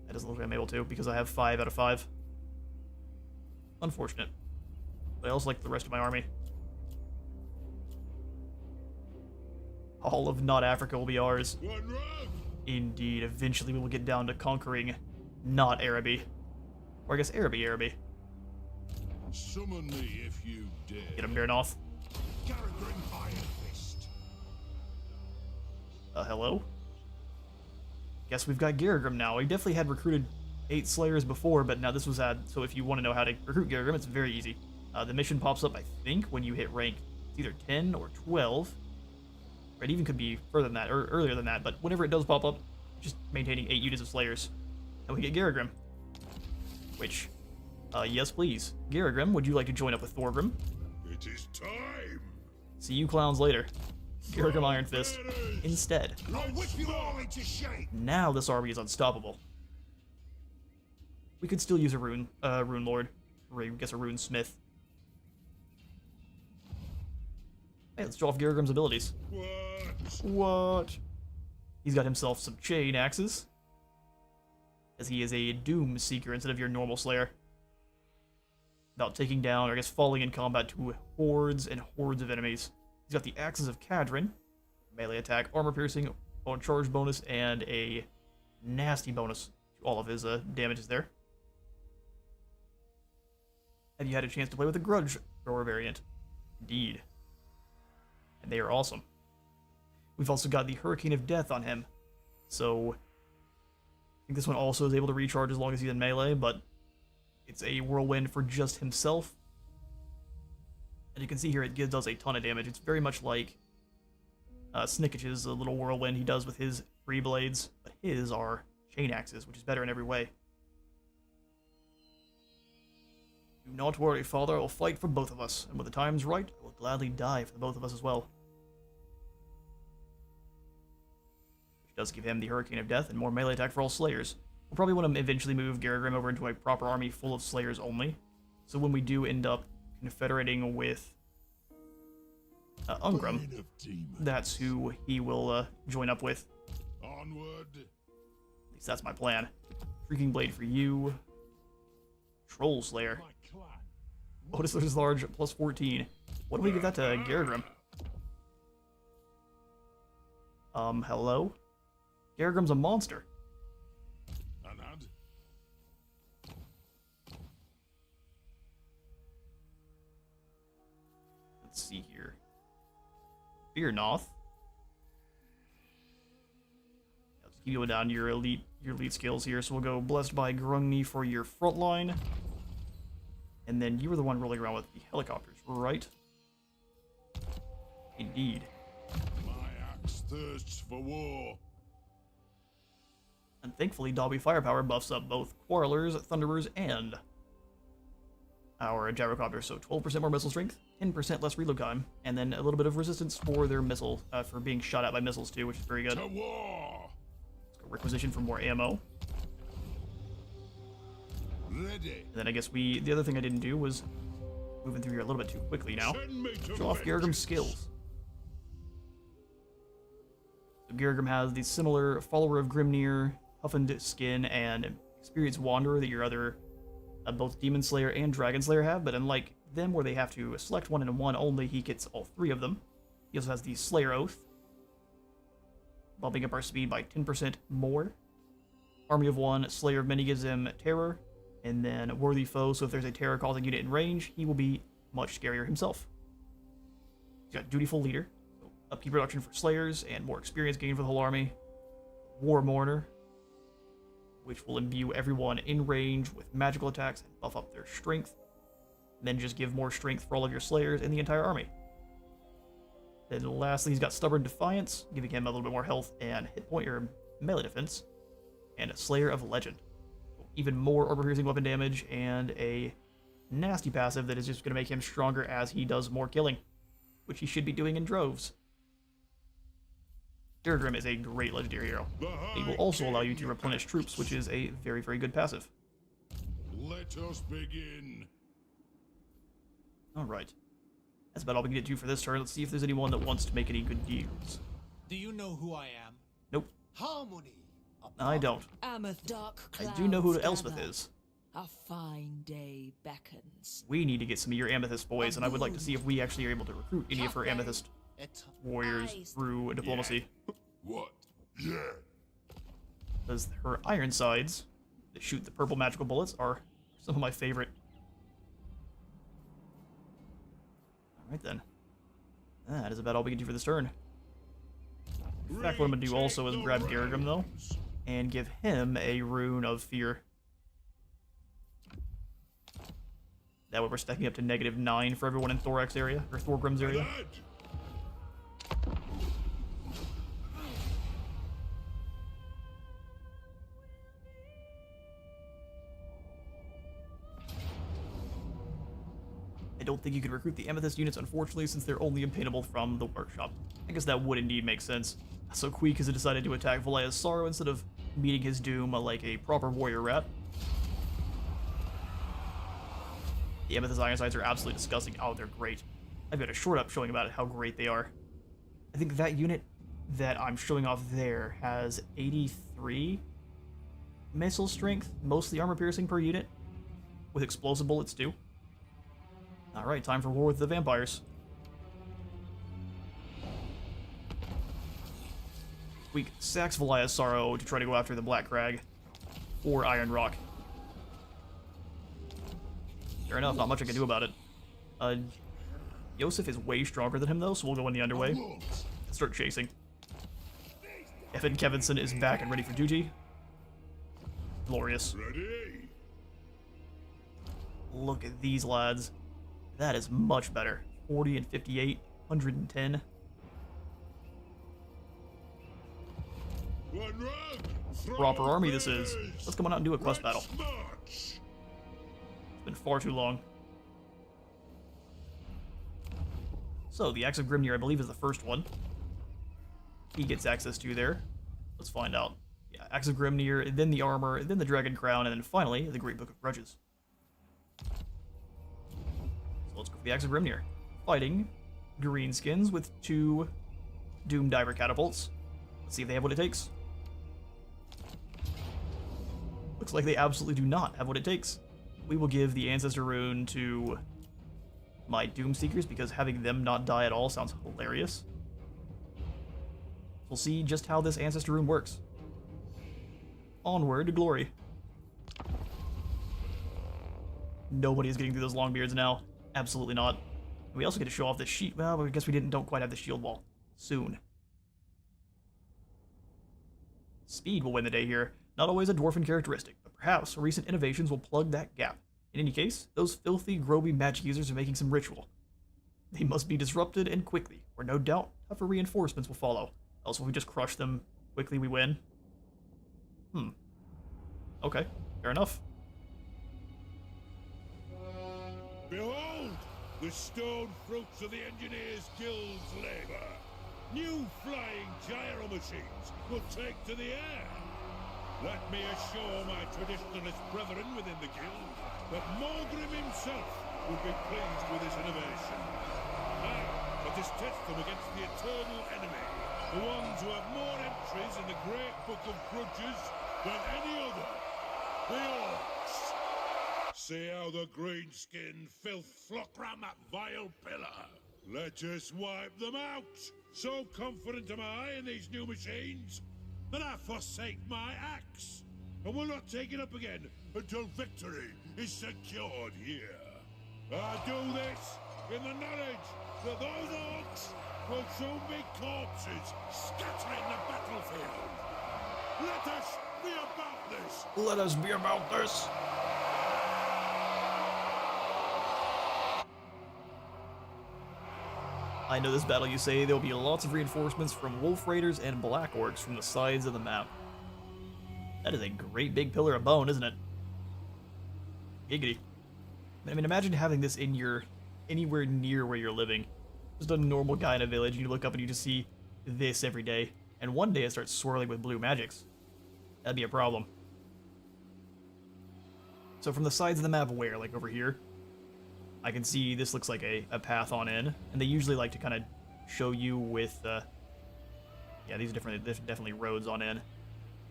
That doesn't look like I'm able to, because I have 5 out of 5. Unfortunate. But I also like the rest of my army. All of not Africa will be ours. One run. Indeed, eventually we will get down to conquering not Araby. Or I guess Araby. Summon me if you dare. Get him, Darnoth. Garagrim Iron Fist. Hello? Guess we've got Garagrim now. We definitely had recruited 8 Slayers before, but now this was so if you want to know how to recruit Garagrim, it's very easy. The mission pops up, I think, when you hit rank. It's either 10 or 12. Or it even could be further than that, or earlier than that, but whenever it does pop up, just maintaining 8 units of Slayers. And we get Garagrim. Which, yes please. Garagrim, would you like to join up with Thorgrim? It is time. See you clowns later. Garagrim Iron Fist. Instead. I'll whip you all into shape. Now this army is unstoppable. We could still use a Rune Lord. Or I guess a Rune Smith. Hey, let's draw off Garagrim's abilities. What? He's got himself some chain axes. As he is a Doom Seeker instead of your normal Slayer. About taking down, or I guess falling in combat to hordes and hordes of enemies. He's got the Axes of Kadrin, melee attack, armor piercing, bone charge bonus, and a nasty bonus to all of his damages there. Have you had a chance to play with the Grudge Thrower variant? Indeed. And they are awesome. We've also got the Hurricane of Death on him. So, I think this one also is able to recharge as long as he's in melee, but it's a whirlwind for just himself. And you can see here it does a ton of damage. It's very much like Snicketch's little whirlwind he does with his free blades, but his are chain axes, which is better in every way. Do not worry, father, I will fight for both of us, and when the time's right, I will gladly die for the both of us as well. Which does give him the Hurricane of Death and more melee attack for all Slayers. We'll probably want to eventually move Garagrim over into a proper army full of Slayers only, so when we do end up confederating with Ungrim, that's who he will join up with. Onward. At least that's my plan. Shrieking Blade for you. Troll Slayer. Otis is large, plus 14. What do we give that to Garagrim? Hello? Garagrim's a monster. Anad. Let's see here. Fearnoth. Let's keep going down your elite skills here. So we'll go Blessed by Grungni for your front line. And then you were the one rolling around with the helicopters, right? Indeed. My axe thirsts for war. And thankfully, Dawi Firepower buffs up both Quarrelers, Thunderers, and our Gyrocopters. So 12% more missile strength, 10% less reload time, and then a little bit of resistance for their missile, for being shot at by missiles too, which is very good. To war. Let's go requisition for more ammo. Ready. And then I guess the other thing I didn't do was moving through here a little bit too quickly now. Send me to Show off Garagrim's vengeance. skills. So Garagrim has the similar Follower of Grimnir, Toughened Skin, and Experienced Wanderer that your other both Demon Slayer and Dragon Slayer have, but unlike them where they have to select one and one only, he gets all 3 of them. He also has the Slayer Oath, bumping up our speed by 10% more. Army of One, Slayer of Many gives him Terror, and then Worthy Foe, so if there's a terror-causing unit in range, he will be much scarier himself. He's got Dutiful Leader, so upkeep reduction for Slayers, and more experience gain for the whole army. War Mourner, which will imbue everyone in range with magical attacks and buff up their strength. And then just give more strength for all of your Slayers and the entire army. Then lastly, he's got Stubborn Defiance, giving him a little bit more health and hit point or melee defense. And a Slayer of Legend. Even more armor-piercing weapon damage and a nasty passive that is just going to make him stronger as he does more killing, which he should be doing in droves. Thorgrim is a great legendary hero. He will also allow you to replenish troops, which is a very, very good passive. Let us begin. Alright. That's about all we can get to for this turn. Let's see if there's anyone that wants to make any good deals. Do you know who I am? Nope. Harmony. I don't. Ameth dark I clouds do know who gather. Elspeth is. A fine day beckons. We need to get some of your Amethyst boys, and I would like to see if we actually are able to recruit any of her Amethyst warriors through diplomacy. What? Yeah. Because her Ironsides, that shoot the purple magical bullets, are some of my favorite. Alright then. That is about all we can do for this turn. In fact, what I'm going to do also is grab Thorgrim, though, and give him a Rune of Fear. That way we're stacking up to -9 for everyone in Thorax area, or Thorgrim's area. I don't think you could recruit the Amethyst units, unfortunately, since they're only obtainable from the workshop. I guess that would indeed make sense. So Queek has decided to attack Valaya's Sorrow instead of meeting his doom like a proper warrior rat. The Amethyst Ironsides are absolutely disgusting. Oh, they're great. I've got a short up showing about how great they are. I think that unit that I'm showing off there has 83 missile strength, mostly armor piercing per unit, with explosive bullets too. Alright, time for war with the vampires. We sacks Valaya's Sorrow to try to go after the Black Crag or Iron Rock. Fair enough, not much I can do about it. Yosef is way stronger than him though, so we'll go in the underway and start chasing. Evan Kevinson is back and ready for duty. Glorious. Ready? Look at these lads. That is much better. 40 and 58, 110. One round. Proper army this is. Let's come on out and do a quest battle. March. It's been far too long. So, the Axe of Grimnir, I believe, is the first one. He gets access to there. Let's find out. Yeah, Axe of Grimnir, then the armor, then the Dragon Crown, and then finally, the Great Book of Grudges. So let's go for the Axe of Grimnir. Fighting greenskins with 2 Doom Diver catapults. Let's see if they have what it takes. Looks like they absolutely do not have what it takes. We will give the Ancestor Rune to my Doomseekers because having them not die at all sounds hilarious. We'll see just how this Ancestor Rune works. Onward to glory. Nobody is getting through those Longbeards now. Absolutely not. We also get to show off the sheet. Well, I guess we don't quite have the shield wall. Soon. Speed will win the day here. Not always a dwarven characteristic, but perhaps recent innovations will plug that gap. In any case, those filthy, groby magic users are making some ritual. They must be disrupted and quickly, or no doubt tougher reinforcements will follow. Else if we just crush them quickly, we win. Okay, fair enough. Behold, the stone fruits of the Engineers Guild's labor. New flying gyro machines will take to the air. Let me assure my traditionalist brethren within the guild that Thorgrim himself would be pleased with this innovation. Now, let us test them against the eternal enemy, the ones who have more entries in the Great Book of Grudges than any other, the Orcs. See how the green-skinned filth flock round that vile pillar. Let us wipe them out. So confident am I in these new machines that I forsake my axe, and will not take it up again until victory is secured here. I do this in the knowledge that those orcs will soon be corpses scattering the battlefield. Let us be about this. Let us be about this. I know this battle, you say. There will be lots of reinforcements from wolf raiders and black orcs from the sides of the map. That is a great big pillar of bone, isn't it? Giggity. I mean, imagine having this in your anywhere near where you're living. Just a normal guy in a village, and you look up and you just see this every day. And one day it starts swirling with blue magics. That'd be a problem. So from the sides of the map where? Like over here? I can see this looks like a path on in. And they usually like to kind of show you with... yeah, these are definitely roads on in.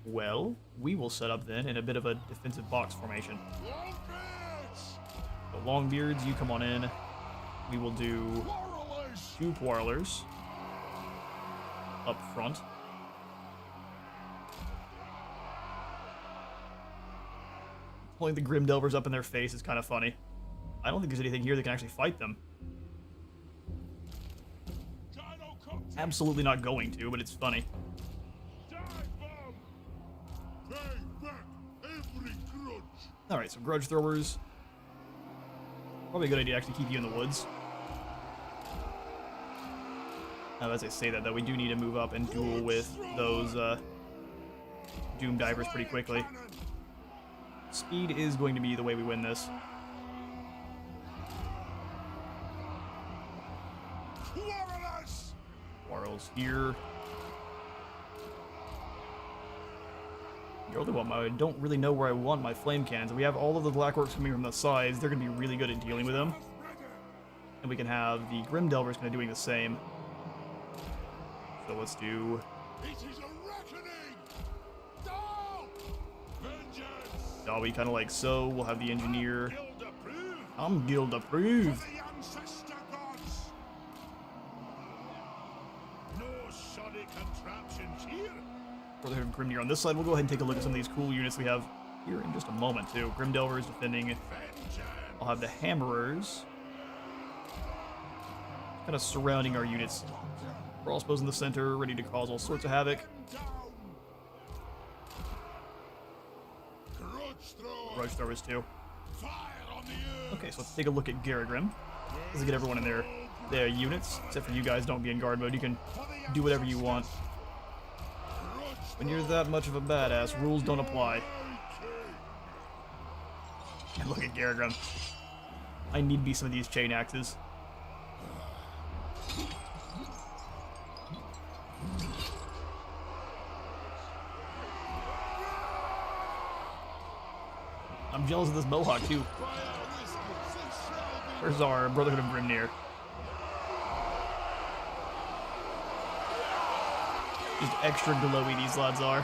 Well, we will set up then in a bit of a defensive box formation. So Longbeards, you come on in. We will do 2 Quarrelers up front. Pulling the Grim Delvers up in their face is kind of funny. I don't think there's anything here that can actually fight them. Absolutely not going to, but it's funny. Alright, so Grudge Throwers. Probably a good idea to actually keep you in the woods. Now, as I say that, though, we do need to move up and duel with those Doom Divers pretty quickly. Speed is going to be the way we win this. Quarrels here. I don't really know where I want my flame cannons. We have all of the black orcs coming from the sides. They're going to be really good at dealing with them. And we can have the Grim Delvers kind of doing the same. So let's do... Dawi kind of like so. We'll have the engineer. I'm guild approved. Brotherhood of Grimnir on this side. We'll go ahead and take a look at some of these cool units we have here in just a moment, too. Grim Delvers defending. I'll have the Hammerers kind of surrounding our units. Crossbows in the center, ready to cause all sorts of havoc. Grudge Throwers, too. Okay, so let's take a look at Garagrim. Let's get everyone in their units, except for you guys. Don't be in guard mode. You can do whatever you want. When you're that much of a badass, rules don't apply. And look at Garagrim. I need to be some of these chain axes. I'm jealous of this mohawk too. Where's our Brotherhood of Grimnir? Just extra glowy these lads are.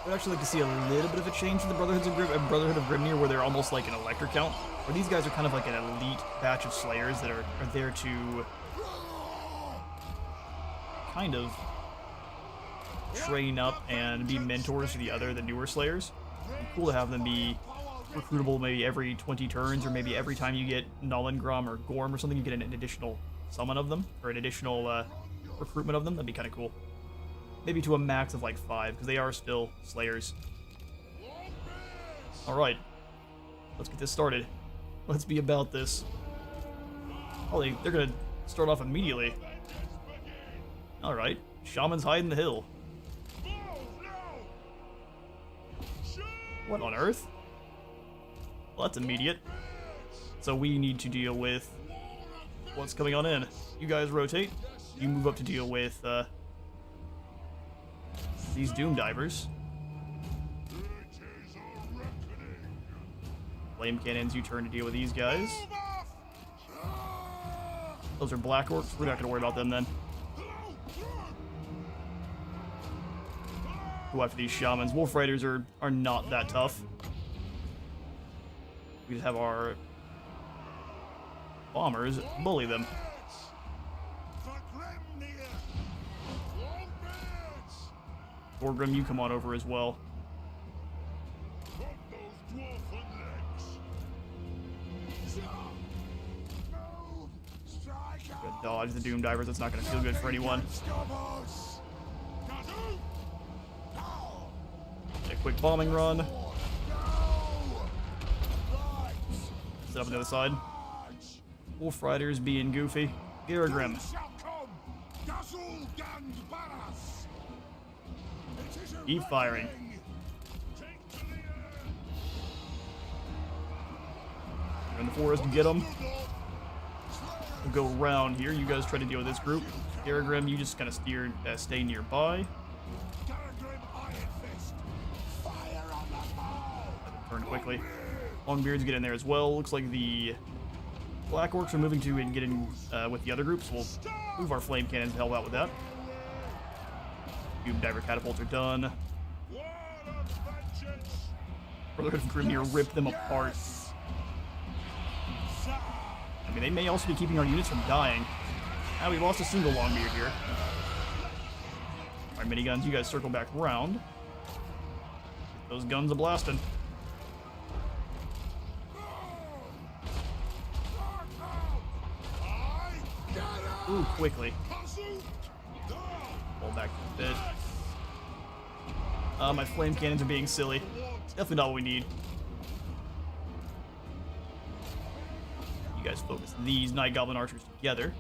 I'd actually like to see a little bit of a change to the Brotherhood of Grimnir, where they're almost like an elector count. Where these guys are kind of like an elite batch of slayers that are there to kind of train up and be mentors to the newer slayers. It'd be cool to have them be recruitable maybe every 20 turns, or maybe every time you get Nolengrom or Gorm or something, you get an additional summon of them, or an additional recruitment of them. That'd be kind of cool. Maybe to a max of like 5, because they are still slayers. Alright, let's get this started. Let's be about this. Oh, they're gonna start off immediately. Alright, shamans hide in the hill. What on earth? Well, that's immediate. So we need to deal with what's coming on in. You guys rotate. You move up to deal with these Doom Divers. Flame Cannons, you turn to deal with these guys. Those are Black Orcs. We're not going to worry about them then. Go after these Shamans. Wolf Riders are not that tough. We just have our bombers bully them. Thorgrim, you come on over as well. Gonna dodge the Doom Divers. That's not gonna feel good for anyone. A quick bombing run. Set up on the other side. Wolf Riders being goofy. Garagrim. Keep firing. We're in the forest to get them. We'll go around here. You guys try to deal with this group. Garagrim, you just kind of stay nearby. Turn quickly. Longbeards get in there as well. Looks like the Black Orcs are moving to and get in with the other groups. We'll move our flame cannons to help out with that. Doom Diver catapults are done. Brotherhood of Grimnir ripped them apart. I mean, they may also be keeping our units from dying. Now we lost a single Longbeard here. Alright, miniguns, you guys circle back around. Get those guns a-blasting. Ooh, quickly. Pull back a bit. My flame cannons are being silly. Definitely not what we need. You guys focus these Night Goblin archers together.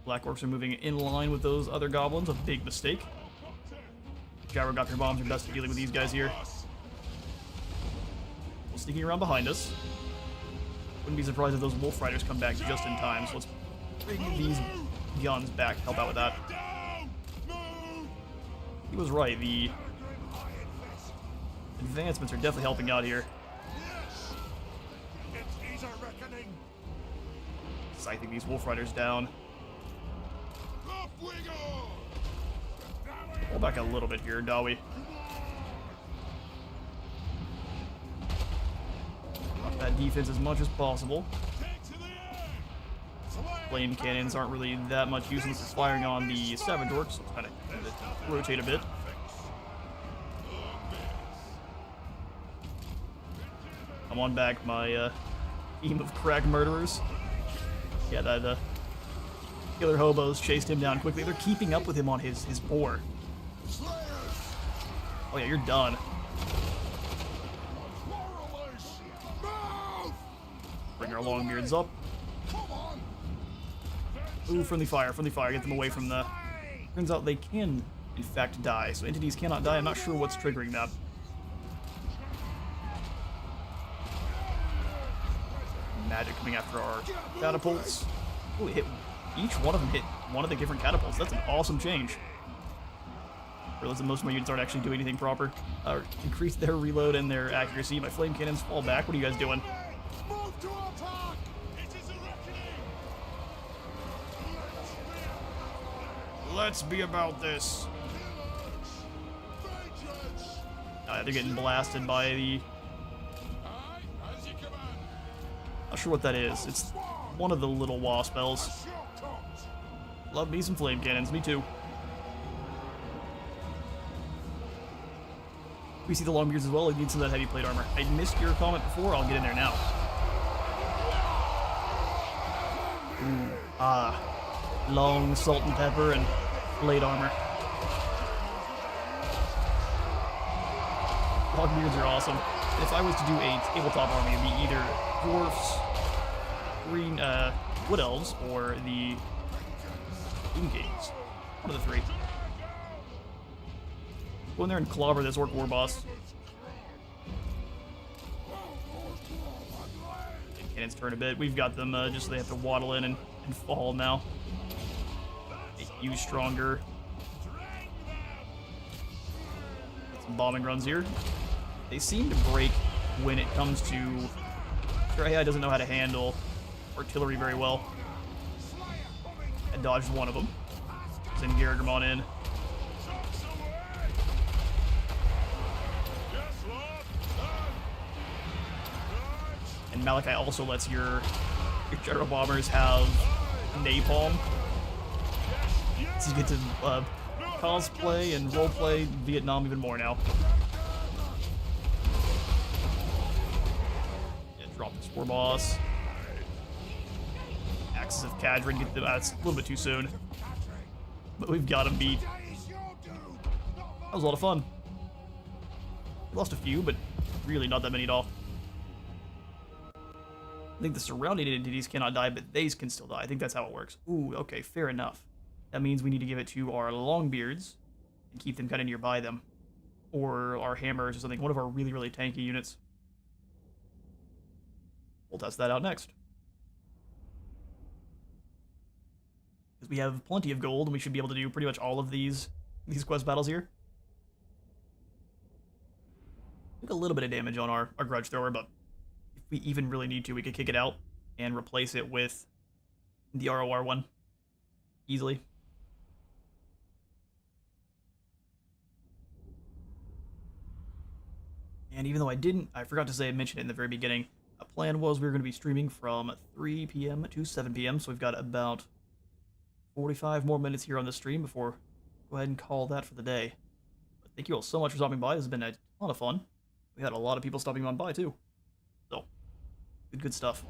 Black Orcs are moving in line with those other goblins. A big mistake. Gyrocopter bombs are best at dealing with these guys here. Well, sneaking around behind us. Wouldn't be surprised if those Wolf Riders come back just in time, so let's bring these guns back to help out with that. He was right, the advancements are definitely helping out here. Scything these Wolf Riders down. Pull back a little bit here, Dawi. Up that defense as much as possible. Flame cannons aren't really that much use unless it's firing on the Savage Orcs, so it's kind of rotate a bit. Come on back, my team of crack murderers. Yeah, the killer hobos chased him down quickly. They're keeping up with him on his boar. Oh yeah, you're done. Bring our Longbeards up. Ooh, friendly fire, get them away from the... Turns out they can, in fact, die. So entities cannot die. I'm not sure what's triggering that. Magic coming after our catapults. Ooh, each one of them hit one of the different catapults. That's an awesome change. Realize that most of my units aren't actually doing anything proper. Increase their reload and their accuracy. My flame cannons fall back. What are you guys doing? Let's be about this. They're getting blasted by the... Not sure what that is. It's one of the little wasp spells. Love me some flame cannons. Me too. We see the Longbeards as well. I need some of that heavy plate armor. I missed your comment before. I'll get in there now. Ooh, long salt and pepper and plate armor. Longbeards are awesome. If I was to do a tabletop army, it'd be either Dwarfs, Green, Wood Elves, or the Doom Kings. One of the three. Go in there and clobber this Orc War boss. Cannons turn a bit. We've got them just so they have to waddle in and fall now. Make you stronger. Some bombing runs here. They seem to break when it comes to... Their AI doesn't know how to handle artillery very well. I dodged one of them. Send Garagrim in. And Malachi also lets your gyro bombers have napalm. So you get to cosplay and roleplay Vietnam even more now. Yeah, drop this war boss. Axis of Kadrin, get them. It's a little bit too soon. But we've got him beat. That was a lot of fun. We lost a few, but really not that many at all. I think the surrounding entities cannot die, but they can still die. I think that's how it works. Ooh, okay, fair enough. That means we need to give it to our Longbeards and keep them kind of nearby them. Or our Hammers or something. One of our really, really tanky units. We'll test that out next. Because we have plenty of gold, and we should be able to do pretty much all of these quest battles here. Took a little bit of damage on our Grudge Thrower, but if we even really need to, we could kick it out and replace it with the ROR one easily. And even though I forgot to say, I mentioned it in the very beginning, a plan was we were going to be streaming from 3 p.m. to 7 p.m., so we've got about 45 more minutes here on the stream before go ahead and call that for the day. But thank you all so much for stopping by. This has been a ton of fun. We had a lot of people stopping on by, too. So, good stuff.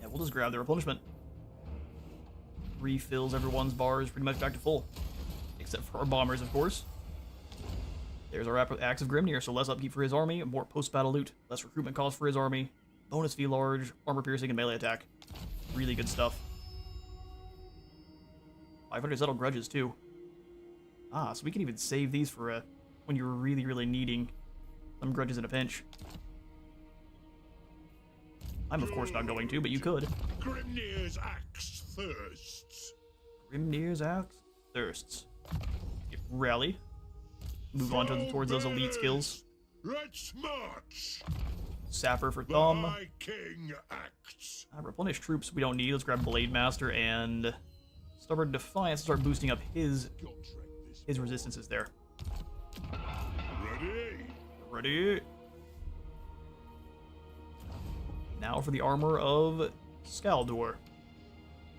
Yeah, we'll just grab the replenishment. Refills everyone's bars pretty much back to full. Except for our bombers, of course. There's our Axe of Grimnir, so less upkeep for his army, more post-battle loot, less recruitment cost for his army, bonus V large, armor piercing, and melee attack. Really good stuff. 500 settled grudges, too. Ah, so we can even save these for when you're really, really needing some grudges in a pinch. I'm, of course, not going to, but you could. Grimnir's axe thirsts. Grimnir's axe thirsts. Get rally. Move on towards those elite skills. Let's march. Sapper for The thumb. High King acts. Replenish troops we don't need. Let's grab Blade Master and Stubborn Defiance. Start boosting up his resistances there. Ready? Ready. Now for the armor of Skaldor,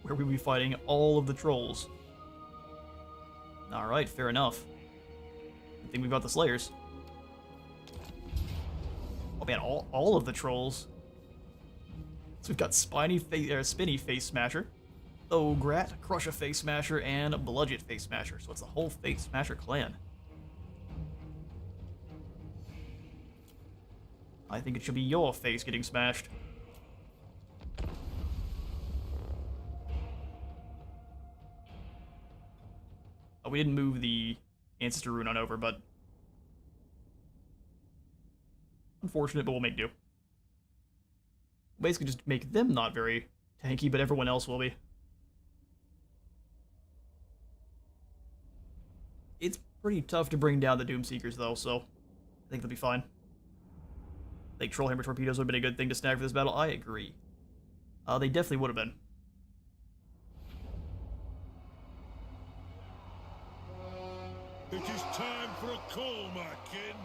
where we'll be fighting all of the trolls. Alright, fair enough. I think we've got the Slayers. Oh man, all of the trolls. So we've got Spinny Face Smasher, Ograt, Crusher Face Smasher, and Bludget Face Smasher. So it's the whole Face Smasher clan. I think it should be your face getting smashed. Oh, we didn't move the Ancestor Rune on over, but unfortunate, but we'll make do. Basically just make them not very tanky, but everyone else will be. It's pretty tough to bring down the Doomseekers, though, so I think they'll be fine. I think Trollhammer Torpedoes would have been a good thing to snag for this battle. I agree. They definitely would have been. It is time for a call, my kin.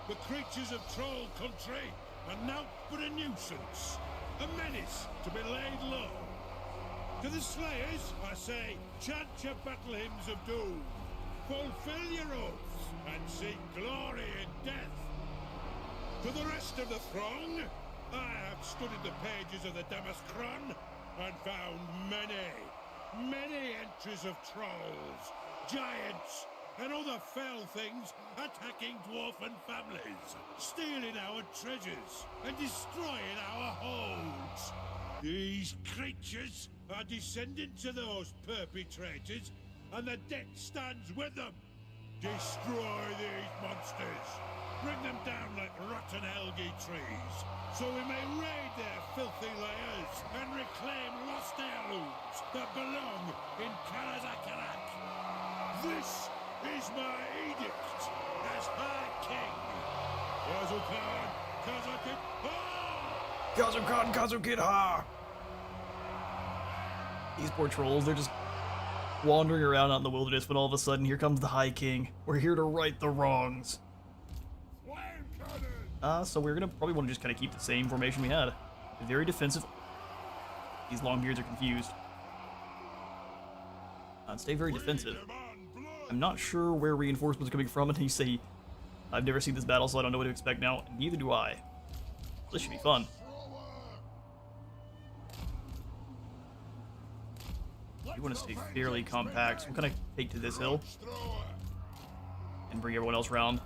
The creatures of Troll Country are naught but a nuisance, a menace to be laid low. To the Slayers, I say, chant your battle hymns of doom, fulfill your oaths, and seek glory in death. To the rest of the throng, I have studied the pages of the Damaskron and found many entries of trolls, giants, and other fell things attacking dwarfen families, stealing our treasures, and destroying our holds. These creatures are descendants of those perpetrators, and the debt stands with them. Destroy these monsters. Bring them down like rotten algae trees, so we may raid their filthy lairs and reclaim lost heirlooms that belong in Karaz-a-Karak. This is my edict as High King. Kazu-Khan, Kazu-Kid, ha! These poor trolls, they're just wandering around out in the wilderness when all of a sudden here comes the High King. We're here to right the wrongs. So we're gonna probably want to just kind of keep the same formation we had. Very defensive. These Longbeards are confused. Stay very defensive. I'm not sure where reinforcements are coming from, and you say, I've never seen this battle, so I don't know what to expect now. Neither do I. This should be fun. You want to stay fairly compact, so we'll kind of take to this hill and bring everyone else around.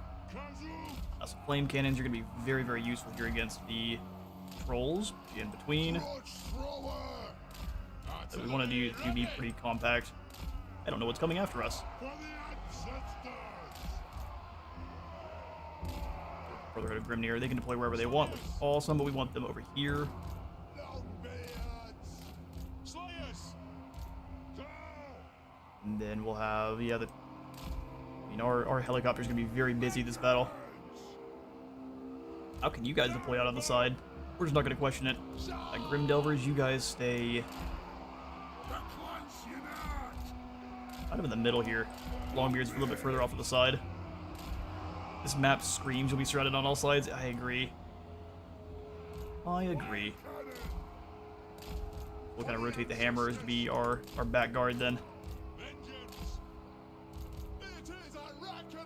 So flame cannons are going to be very, very useful here against the trolls in between. So we want to be pretty compact. I don't know what's coming after us. Brotherhood of Grimnir, they can deploy wherever they want, which is awesome, but we want them over here. And then we'll have, yeah, our helicopter's gonna be very busy this battle. How can you guys deploy out on the side? We're just not gonna question it. Grim Delvers, you guys stay kind of in the middle here. Longbeard's a little bit further off to the side. This map screams you'll be surrounded on all sides. I agree. I agree. We'll kind of rotate the hammers to be our back guard then.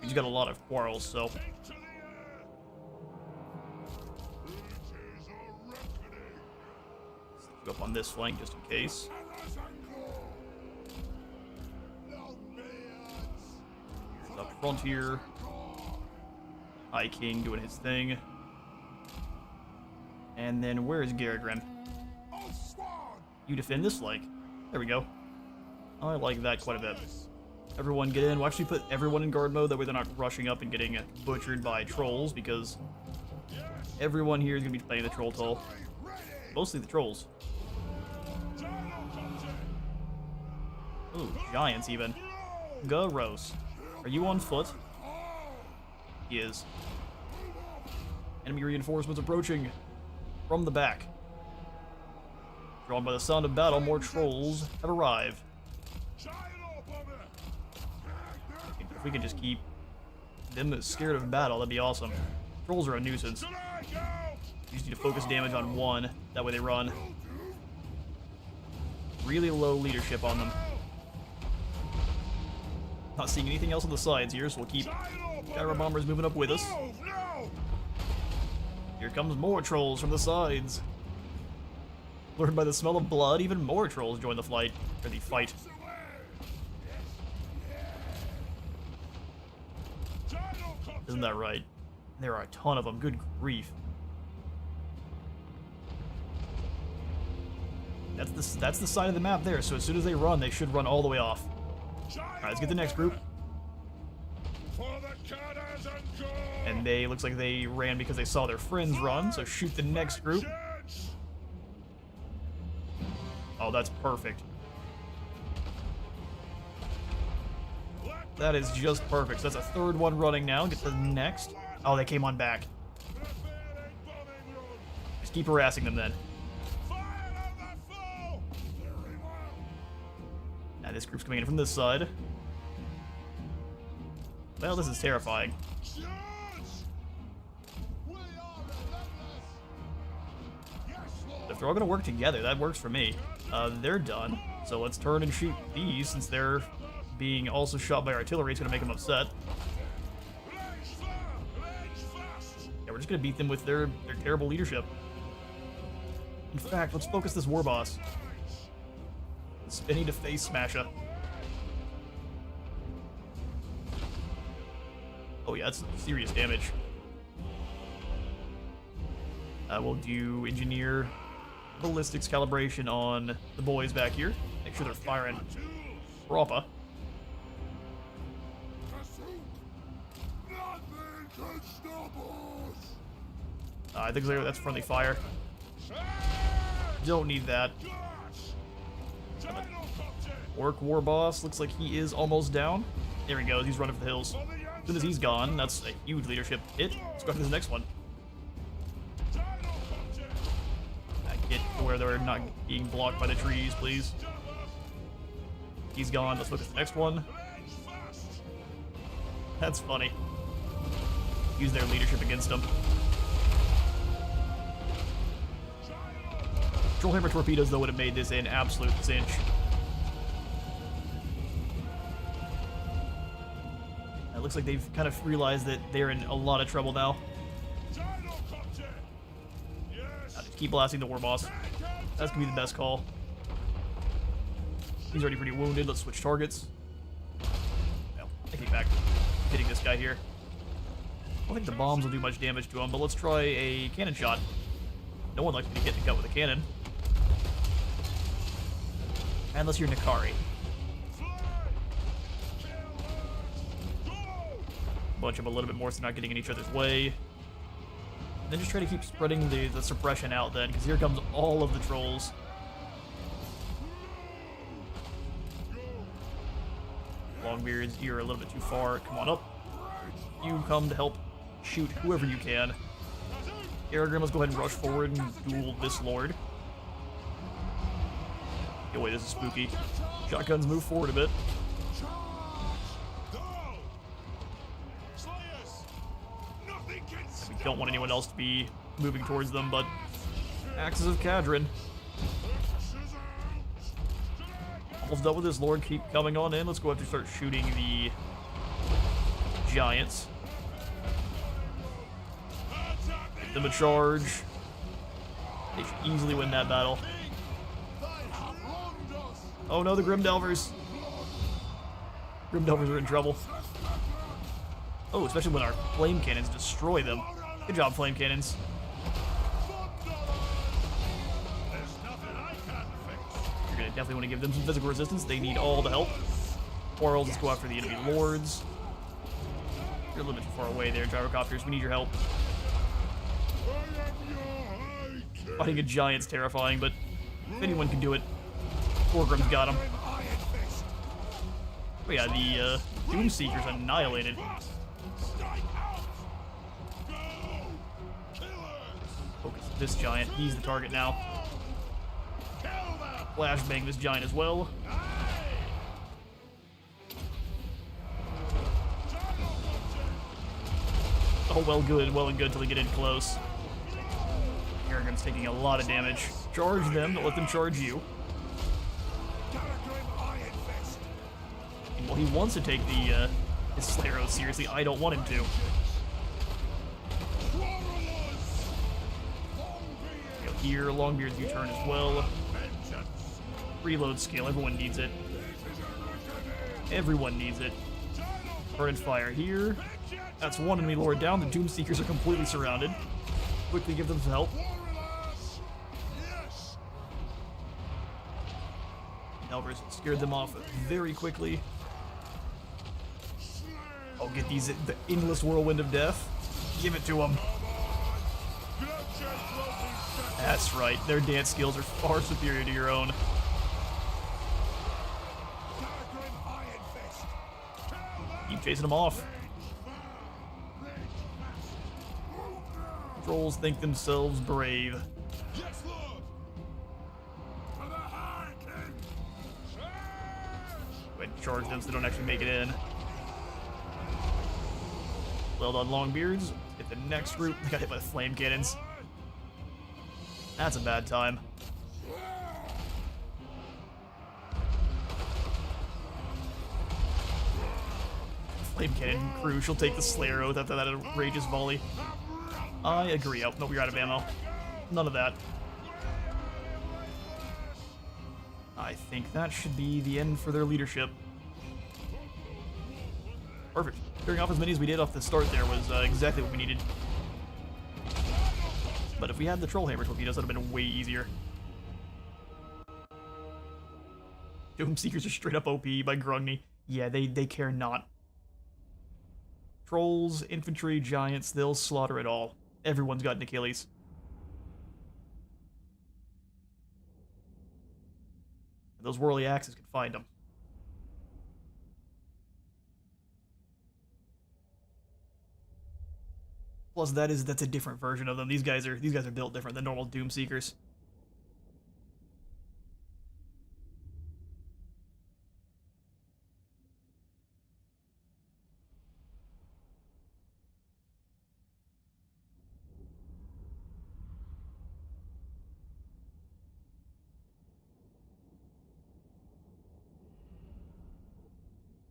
He's got a lot of quarrels, so. Go up on this flank just in case. Here's up front here. High King doing his thing. And then where is Garagrim? You defend this flank. There we go. I like that quite a bit. Everyone get in. We'll actually put everyone in guard mode, that way they're not rushing up and getting butchered by trolls, because everyone here is going to be playing the troll toll. Mostly the trolls. Ooh, giants even. Gross. Are you on foot? He is. Enemy reinforcements approaching from the back. Drawn by the sound of battle, more trolls have arrived. If we can just keep them scared of battle, that'd be awesome. Trolls are a nuisance. You just need to focus damage on one, that way they run. Really low leadership on them. Not seeing anything else on the sides here, so we'll keep gyro bombers moving up with us. Here comes more trolls from the sides. Lured by the smell of blood, even more trolls join the fight. Isn't that right? There are a ton of them. Good grief. That's the side of the map there. So as soon as they run, they should run all the way off. All right, let's get the next group. And looks like they ran because they saw their friends run. So shoot the next group. Oh, that's perfect. That is just perfect. So that's a third one running now. Get the next. Oh, they came on back. Just keep harassing them then. Now this group's coming in from this side. Well, this is terrifying. If they're all going to work together, that works for me. They're done. So let's turn and shoot these, since they're being also shot by artillery. It's going to make them upset. Yeah, we're just going to beat them with their terrible leadership. In fact, let's focus this war boss. Spinny to face smasher. Oh yeah, that's serious damage. We'll do engineer ballistics calibration on the boys back here. Make sure they're firing proper. I think that's friendly fire. Don't need that. Orc war boss looks like he is almost down. There he goes. He's running for the hills. As soon as he's gone, that's a huge leadership hit. Let's go to the next one. Get to where they're not being blocked by the trees, please. He's gone. Let's look at the next one. That's funny. Use their leadership against them. Trollhammer torpedoes, though, would have made this an absolute cinch. It looks like they've kind of realized that they're in a lot of trouble now. Just keep blasting the war boss. That's gonna be the best call. He's already pretty wounded. Let's switch targets. No, I take back hitting this guy here. I don't think the bombs will do much damage to him, but let's try a cannon shot. No one likes to be getting cut with a cannon. Unless you're Nikari. Bunch them a little bit more so they're not getting in each other's way. And then just try to keep spreading the suppression out then, because here comes all of the trolls. Longbeards, you're a little bit too far. Come on up. You come to help shoot whoever you can. Thorgrim, let's go ahead and rush forward and duel this lord. Oh wait, this is spooky. Shotguns move forward a bit. We don't want anyone else to be moving towards them, but Axes of Kadrin. Almost done with this lord. Keep coming on in. Let's go ahead and start shooting the giants. Give them a charge. They should easily win that battle. Oh no, the Grimdelvers. Grimdelvers are in trouble. Oh, especially when our flame cannons destroy them. Good job, flame cannons. You're gonna definitely want to give them some physical resistance. They need all the help. Or else let's go after the enemy lords. You're a little bit too far away there, gyrocopters. We need your help. Fighting a giant's terrifying, but if anyone can do it, Thorgrim's got him. Oh yeah, the Doomseeker's annihilated. Focus this giant. He's the target now. Flashbang this giant as well. Oh, well and good till they get in close. Arrogant's taking a lot of damage. Charge them, don't let them charge you. Well, he wants to take the his Slayer Oath seriously. I don't want him to. Go here, Longbeard's U-turn as well. Reload skill, everyone needs it. Everyone needs it. Burn and fire here. That's one enemy lord down. The Doomseekers are completely surrounded. Quickly give them some help. Elvers scared them off very quickly. Oh, get these, the endless whirlwind of death. Give it to them. That's right, their dance skills are far superior to your own. Keep chasing them off. Trolls think themselves brave. Go ahead and charge them so they don't actually make it in. Well done, Longbeards. Hit the next group. They got hit by the flame cannons. That's a bad time. Flame cannon crew. She'll take the Slayer Oath after that outrageous volley. I agree. Oh, no, we're out of ammo. None of that. I think that should be the end for their leadership. Perfect. Clearing off as many as we did off the start there was exactly what we needed. But if we had the Trollhammer torpedoes, that would have been way easier. Doomseekers are straight up OP by Grugny. Yeah, they care not. Trolls, infantry, giants, they'll slaughter it all. Everyone's got an Achilles. Those whirly axes can find them. Plus, that's a different version of them. These guys are built different than normal Doomseekers.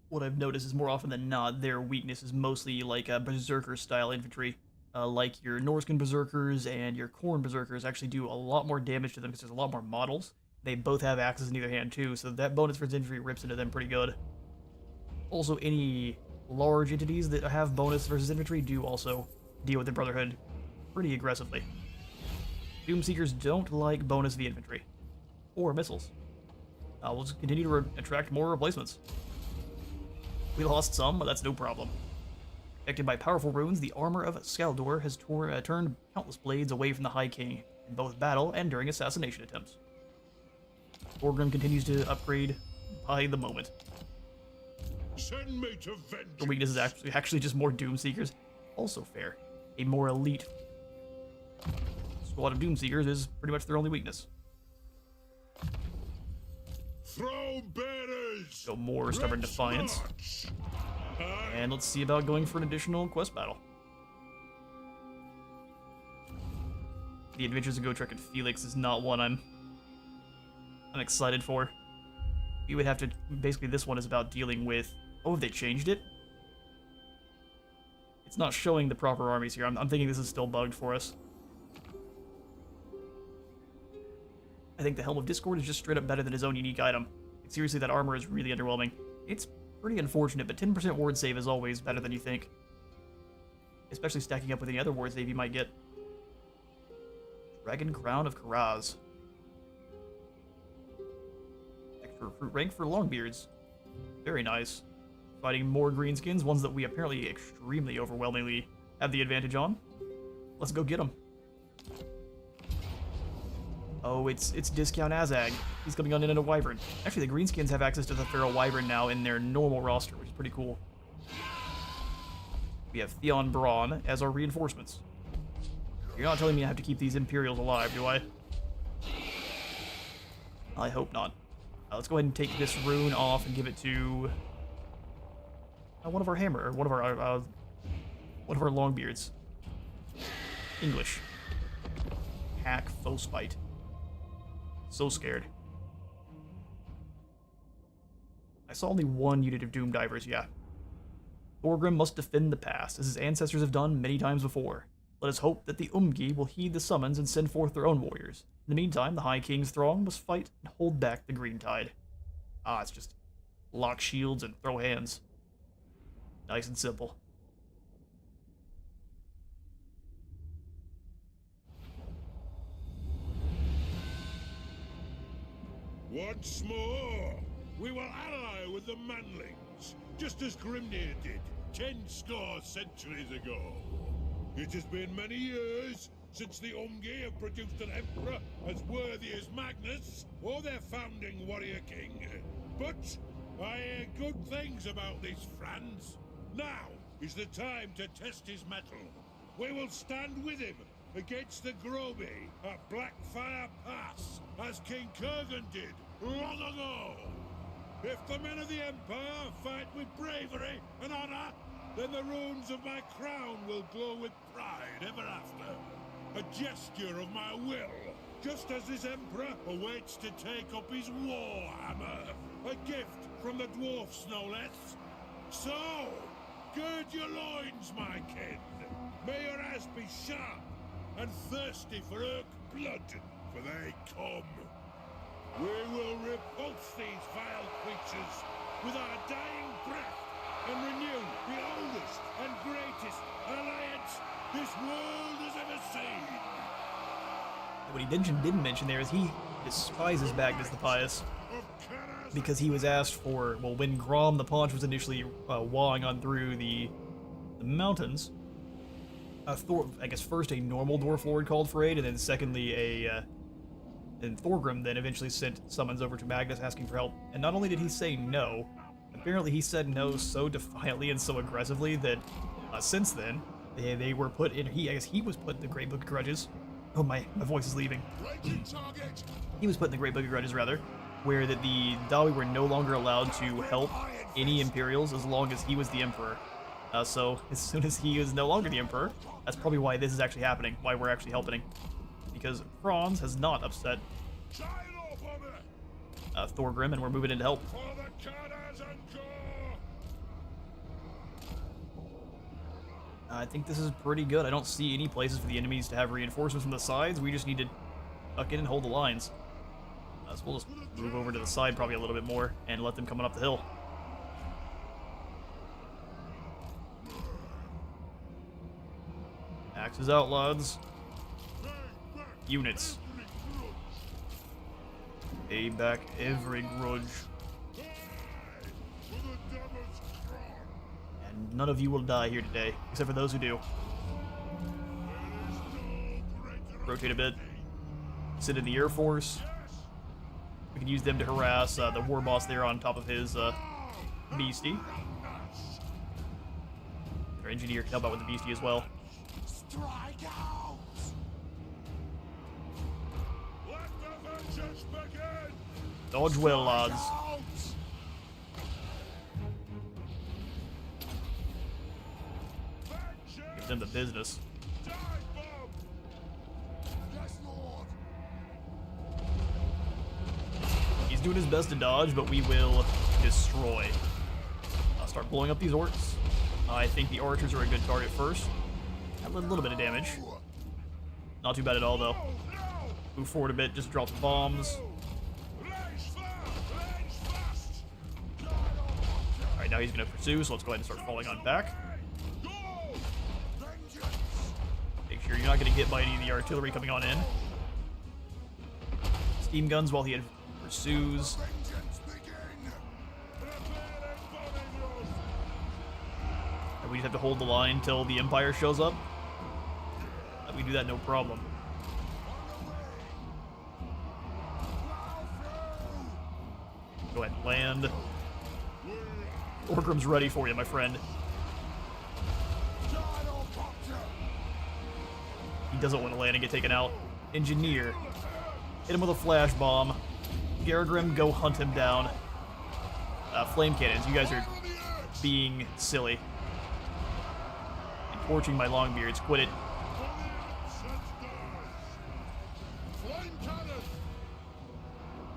what I've noticed is more often than not, their weakness is mostly like a berserker-style infantry. Like your Norscan berserkers and your Khorne berserkers actually do a lot more damage to them because there's a lot more models. They both have axes in either hand too, so that bonus for infantry rips into them pretty good. Also, any large entities that have bonus versus infantry do also deal with the Brotherhood pretty aggressively. Doomseekers don't like bonus via infantry or missiles. We'll just continue to attract more replacements. We lost some, but that's no problem. Protected by powerful runes, the armor of Skaldor has turned countless blades away from the High King in both battle and during assassination attempts. Thorgrim continues to upgrade by the moment. Send me to vengeance. Her weakness is actually just more Doomseekers. Also fair. A more elite squad of Doomseekers is pretty much their only weakness. Throne bearers. So more Stubborn Defiance. And let's see about going for an additional quest battle. The Adventures of Gotrek and Felix is not one I'm excited for. You would have to... Basically, this one is about dealing with... Oh, have they changed it? It's not showing the proper armies here. I'm thinking this is still bugged for us. I think the Helm of Discord is just straight up better than his own unique item. Like, seriously, that armor is really underwhelming. It's pretty unfortunate, but 10% ward save is always better than you think. Especially stacking up with any other ward save you might get. Dragon Crown of Karaz. Extra recruit rank for Longbeards. Very nice. Fighting more greenskins, ones that we apparently extremely overwhelmingly have the advantage on. Let's go get them. Oh, it's Discount Azag. He's coming on in a Wyvern. Actually, the Greenskins have access to the Feral Wyvern now in their normal roster, which is pretty cool. We have Theon Braun as our reinforcements. You're not telling me I have to keep these Imperials alive, do I? I hope not. Let's go ahead and take this rune off and give it to one of our hammer, or one of our Longbeards. English. Hack Foespite. So scared. I saw only one unit of Doom Divers, yeah. Thorgrim must defend the past, as his ancestors have done many times before. Let us hope that the Umgi will heed the summons and send forth their own warriors. In the meantime, the High King's throng must fight and hold back the Green Tide. It's just lock shields and throw hands. Nice and simple. Once more, we will ally with the Manlings, just as Grimnir did 10 score centuries ago. It has been many years since the Umgi have produced an emperor as worthy as Magnus or their founding warrior king. But I hear good things about this Franz. Now is the time to test his mettle. We will stand with him against the Groby at Blackfire Pass, as King Kurgan did long ago. If the men of the Empire fight with bravery and honor, then the runes of my crown will glow with pride ever after. A gesture of my will, just as this Emperor awaits to take up his Warhammer. A gift from the Dwarfs, no less. So, gird your loins, my kin. May your eyes be sharp and thirsty for Urk blood, for they come. We will repulse these vile creatures with our dying breath and renew the oldest and greatest alliance this world has ever seen. What he didn't mention there is he despises Magnus the Pious, because he was asked for, well, when Grom the Paunch was initially wawing on through the mountains, I guess first a normal Dwarf Lord called for aid, and then secondly and Thorgrim then eventually sent summons over to Magnus asking for help. And not only did he say no, apparently he said no so defiantly and so aggressively that since then they were put in. I guess he was put in the Great Book of Grudges. Oh, my voice is leaving. He was put in the Great Book of Grudges, rather, where that the Dawi were no longer allowed to help any Imperials as long as he was the Emperor. So as soon as he is no longer the Emperor, that's probably why this is actually happening, why we're actually helping. Because Franz has not upset Sign off on it Thorgrim, and we're moving in to help. for the Karaz-a-Karak. I think this is pretty good. I don't see any places for the enemies to have reinforcements from the sides. We just need to tuck in and hold the lines. So we'll just move over to the side probably a little bit more and let them come on up the hill. Axes out, lads. Units. Pay back every grudge. And none of you will die here today, except for those who do. Rotate a bit. Sit in the Air Force. We can use them to harass the war boss there on top of his beastie. Our engineer can help out with the beastie as well. Strike out! Let the vengeance begin! Dodge well, lads. Out! Give them the business. Die, bomb! Yes, Lord! He's doing his best to dodge, but we will destroy. I'll start blowing up these orcs. I think the archers are a good target first. A little bit of damage. Not too bad at all, though. Move forward a bit, just drop the bombs. Alright, now he's going to pursue, so let's go ahead and start falling on back. Make sure you're not getting hit by any of the artillery coming on in. Steam guns while he pursues. And we just have to hold the line till the Empire shows up. We do that no problem. Go ahead and land. Thorgrim's ready for you, my friend. He doesn't want to land and get taken out. Engineer. Hit him with a flash bomb. Garagrim, go hunt him down. Flame cannons, you guys are being silly. And torching my longbeards, quit it.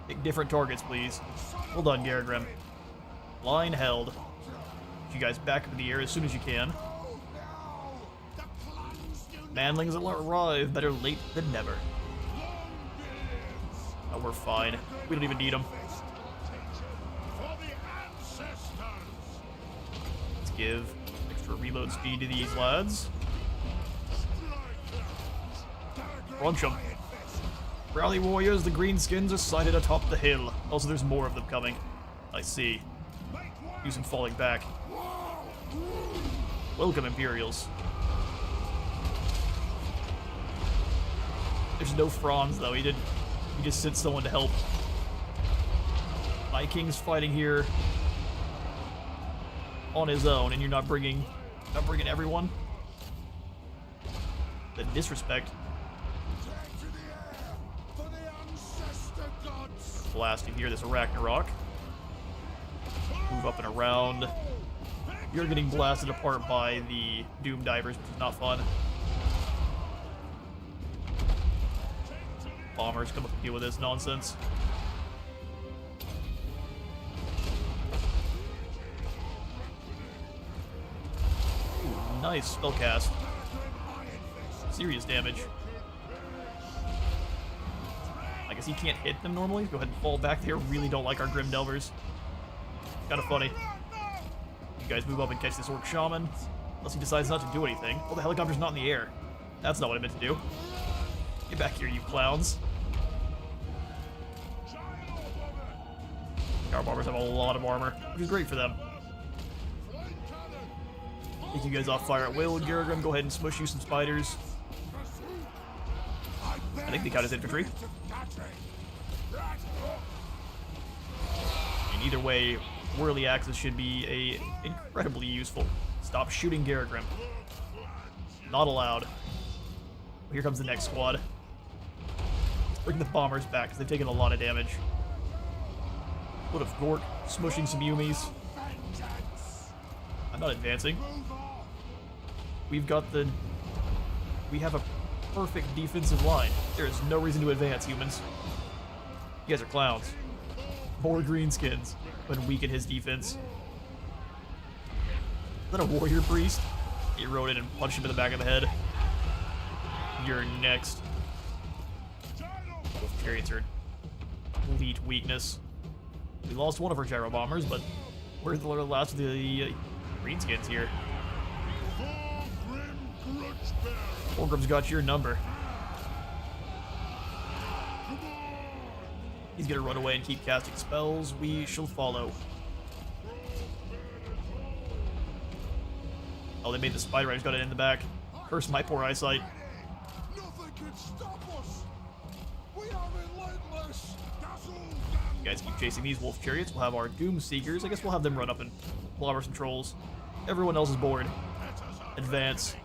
Pick different targets, please. Well done, Garagrim. Line held. Get you guys back up in the air as soon as you can. Manlings will arrive. Better late than never. Oh, we're fine. We don't even need them. Let's give extra reload speed to these lads. Crunch them. Rally warriors, the greenskins are sighted atop the hill. Also, there's more of them coming. I see. Do some falling back. Welcome, Imperials. There's no Franz, though. He just sent someone to help. My king's fighting here on his own, and you're not bringing everyone. The disrespect. Blasting here, this Ragnarok. Move up and around. You're getting blasted apart by the Doom Divers, which is not fun. Bombers come up and deal with this nonsense. Ooh, nice spellcast. Serious damage. I guess he can't hit them normally. Go ahead and fall back there. Really don't like our Grim Delvers. Kind of funny. You guys move up and catch this Orc Shaman. Unless he decides not to do anything. Well, the helicopter's not in the air. That's not what I meant to do. Get back here, you clowns. Our bombers have a lot of armor, which is great for them. Take you guys off fire at will. Garagrim, go ahead and smush you some spiders. I think they count as infantry. And either way, whirly axes should be incredibly useful. Stop shooting Garagrim. Not allowed. Here comes the next squad. Let's bring the bombers back because they've taken a lot of damage. Foot of Gork, smushing some Yumis. I'm not advancing. We have a perfect defensive line. There is no reason to advance, humans. You guys are clowns. More greenskins would weaken his defense. Is that a warrior priest? He rode in and punched him in the back of the head. You're next. Both chariots are elite weakness. We lost one of our gyro bombers, but we're the last of the greenskins here. Thorgrim Grudgebearer. Thorgrim's got your number. He's gonna run away and keep casting spells. We shall follow. Oh, they made the spider. I just got it in the back. Curse my poor eyesight. Nothing can stop us. We are relentless. You guys keep chasing these wolf chariots. We'll have our doom seekers. I guess we'll have them run up and blobber some trolls. Everyone else is bored. Advance.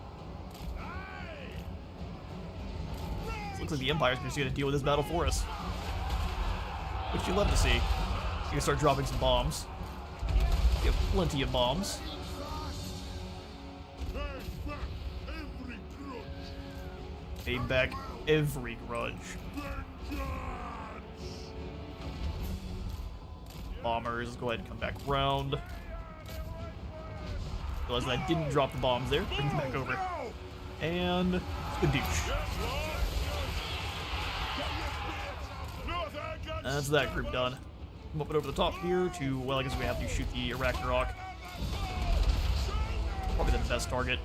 Looks like the Empire's just gonna deal with this battle for us. Which you love to see. You can start dropping some bombs. You have plenty of bombs. Pay back every grudge. Bombers, go ahead and come back around. Realize that I didn't drop the bombs there. Bring them back over. And skadoosh. That's that group done. Come up and over the top here to, well, I guess we have to shoot the Ragnarok. Probably the best target.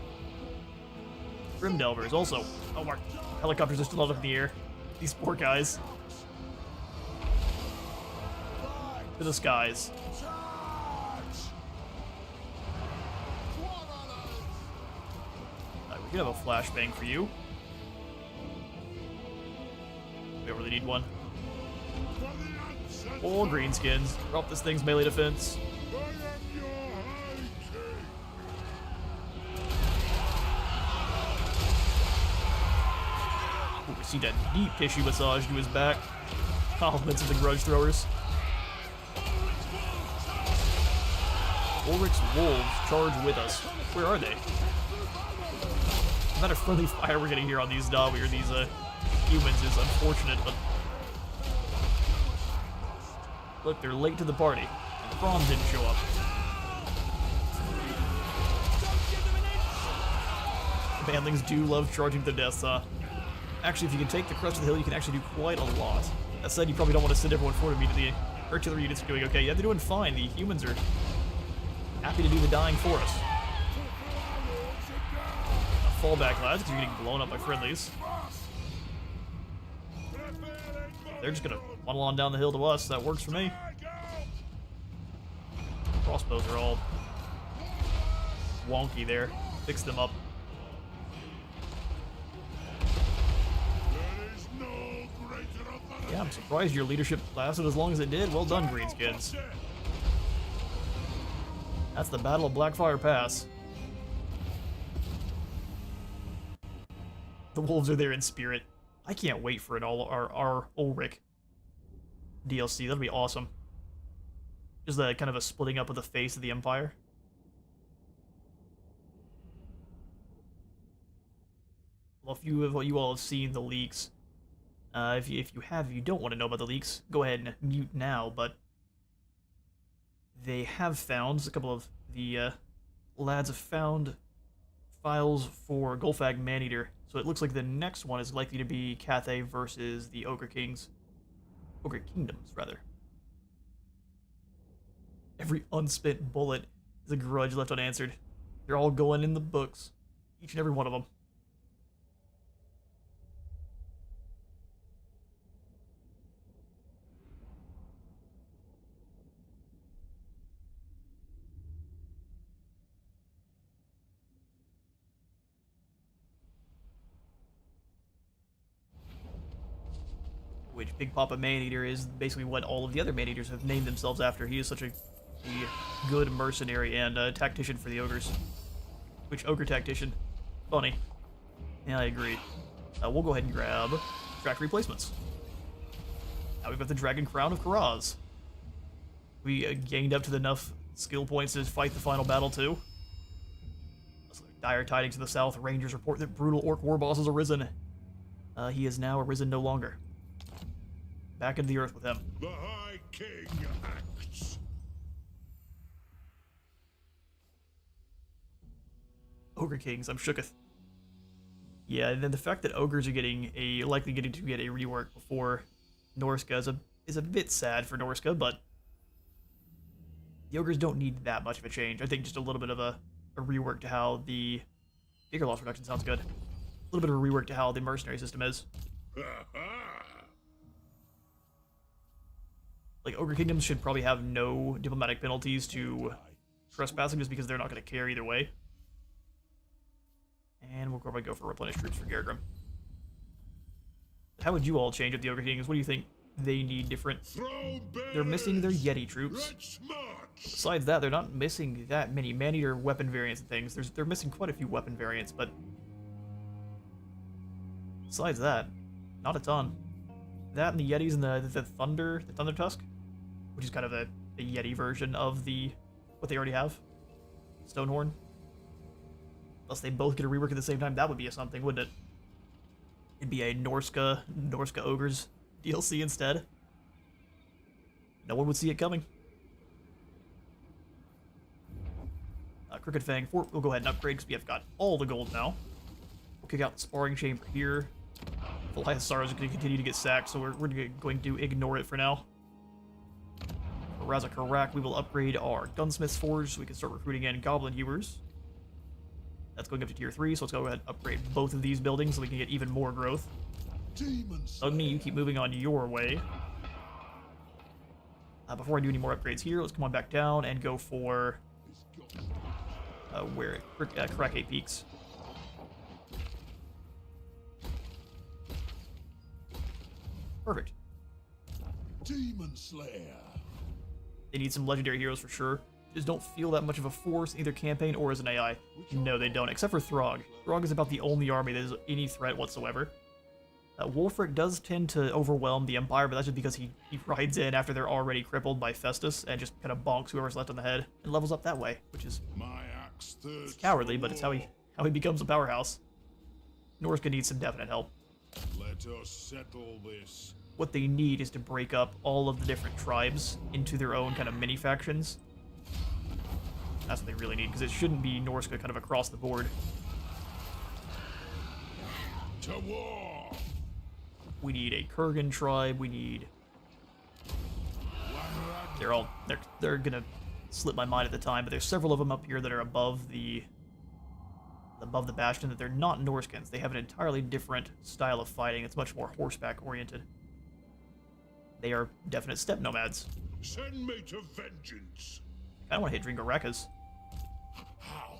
Grim Delvers also. Oh, our helicopters are still up in the air. These poor guys. To the skies. We can have a flashbang for you. We don't really need one. All greenskins. Drop this thing's melee defense. Ooh, we see that deep tissue massage to his back. Compliments of the grudge throwers. Ulrich's wolves charge with us. Where are they? The amount of friendly fire we're getting here on these Dawi or these humans is unfortunate, but look, they're late to the party, and Thrawn didn't show up. Bandlings do love charging to death, Actually, if you can take the crest of the hill, you can actually do quite a lot. That said, you probably don't want to send everyone forward immediately. Artillery units are doing okay. Yeah, they're doing fine. The humans are happy to do the dying for us. Fall back, lads, because you're getting blown up by friendlies. They're just gonna funnel on down the hill to us. That works for me. Crossbows are all wonky there. Fix them up. Yeah, I'm surprised your leadership lasted as long as it did. Well done, greenskins. That's the Battle of Blackfire Pass. The wolves are there in spirit. I can't wait for our Ulrich DLC. That'll be awesome. Just that kind of a splitting up of the face of the Empire. Well, if you all have seen the leaks, if you don't want to know about the leaks, go ahead and mute now. But they have found, a couple of the lads have found files for Golfag Maneater. So it looks like the next one is likely to be Cathay versus the Ogre Kingdoms, rather. Every unspent bullet is a grudge left unanswered. They're all going in the books. Each and every one of them. Which Big Papa Maneater is basically what all of the other Maneaters have named themselves after. He is such a good mercenary and tactician for the ogres. Which ogre tactician? Funny. Yeah, I agree. We'll go ahead and grab track replacements. Now we've got the Dragon Crown of Karaz. We gained up to enough skill points to fight the final battle too. Dire tidings in the south. Rangers report that brutal orc war boss has arisen. He is now arisen no longer. Back into the earth with him. The High King acts. Ogre Kings, I'm shooketh. Yeah, and then the fact that ogres are likely getting to get a rework before Norska is a bit sad for Norska, but the ogres don't need that much of a change. I think just a little bit of a rework to how the bigger loss reduction sounds good. A little bit of a rework to how the mercenary system is. Like, Ogre Kingdoms should probably have no diplomatic penalties to trespassing just because they're not going to care either way. And we'll probably go for replenish troops for Gargrim. How would you all change up the Ogre Kingdoms? What do you think they need different? They're missing their Yeti troops. Besides that, they're not missing that many man-eater weapon variants and things. They're missing quite a few weapon variants, but besides that, not a ton. That and the Yetis and the Thunder Tusk, which is kind of a Yeti version of what they already have. Stonehorn. Unless they both get a rework at the same time, that would be something, wouldn't it? It'd be a Norska Ogres DLC instead. No one would see it coming. Crooked Fang Fort, we'll go ahead and upgrade because we have got all the gold now. We'll kick out the Sparring Chamber here. Karaz-a-Karak is going to continue to get sacked, so we're going to ignore it for now. For Karaz-a-Karak, we will upgrade our Gunsmith's Forge so we can start recruiting in Goblin Hewers. That's going up to tier 3, so let's go ahead and upgrade both of these buildings so we can get even more growth. Ugni, you keep moving on your way. Before I do any more upgrades here, let's come on back down and go for Karak Peaks. Perfect. Demon Slayer. They need some legendary heroes for sure. Just don't feel that much of a force in either campaign or as an AI. No, they don't, except for Throg. Throg is about the only army that is any threat whatsoever. Wulfric does tend to overwhelm the Empire, but that's just because he rides in after they're already crippled by Festus and just kind of bonks whoever's left on the head and levels up that way, which is it's cowardly, but it's how he becomes a powerhouse. Norska needs some definite help. Let us settle this. What they need is to break up all of the different tribes into their own kind of mini factions. That's what they really need, because it shouldn't be Norska kind of across the board. To war! We need a Kurgan tribe, we need... They're gonna slip my mind at the time, but there's several of them up here that are above the bastion that they're not Norskans. They have an entirely different style of fighting. It's much more horseback oriented. They are definite steppe nomads. Send me to vengeance. I don't want to hit Dringorakas. How?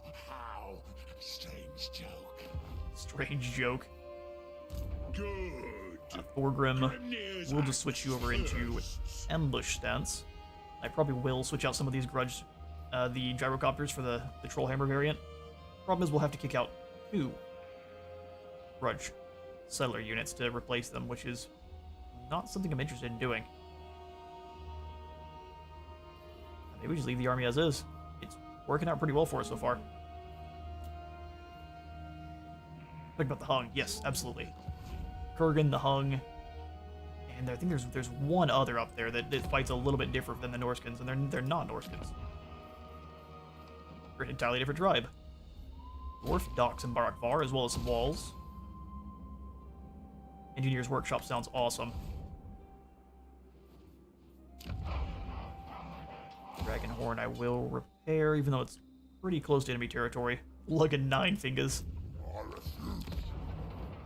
Strange joke. Strange joke. Good. Thorgrim, we'll just switch you over into ambush stance. I probably will switch out some of these the gyrocopters for the Trollhammer variant. Problem is we'll have to kick out 2 Grudge settler units to replace them, which is not something I'm interested in doing. Maybe we just leave the army as is. It's working out pretty well for us so far. Think about the Hung. Yes, absolutely. Kurgan, the Hung, and I think there's one other up there that fights a little bit different than the Norskans, and they're not Norskans. They're an entirely different tribe. Dwarf, Docks, and Barakvar, as well as some walls. Engineer's Workshop sounds awesome. Dragonhorn I will repair, even though it's pretty close to enemy territory. Lugging 9 fingers.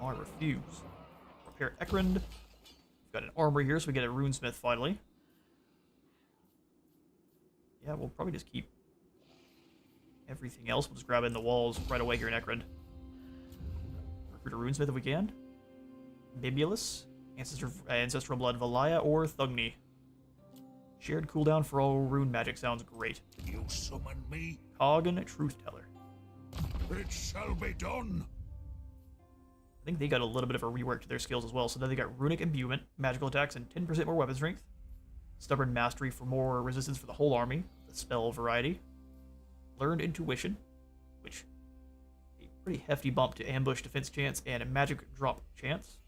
I refuse. Repair Ekrund. We've got an armory here, so we get a runesmith finally. Yeah, we'll probably just keep everything else. We'll just grab in the walls right away here in Ekrund. Recruit a runesmith if we can. Bibulus, Ancestral Blood Valaya, or Thugni. Shared cooldown for all rune magic sounds great. You summon me? Coggin, Truth Teller. It shall be done. I think they got a little bit of a rework to their skills as well. So then they got Runic Imbuement, magical attacks, and 10% more weapon strength. Stubborn Mastery for more resistance for the whole army. The spell variety. Learned Intuition, which a pretty hefty bump to ambush defense chance and a magic drop chance.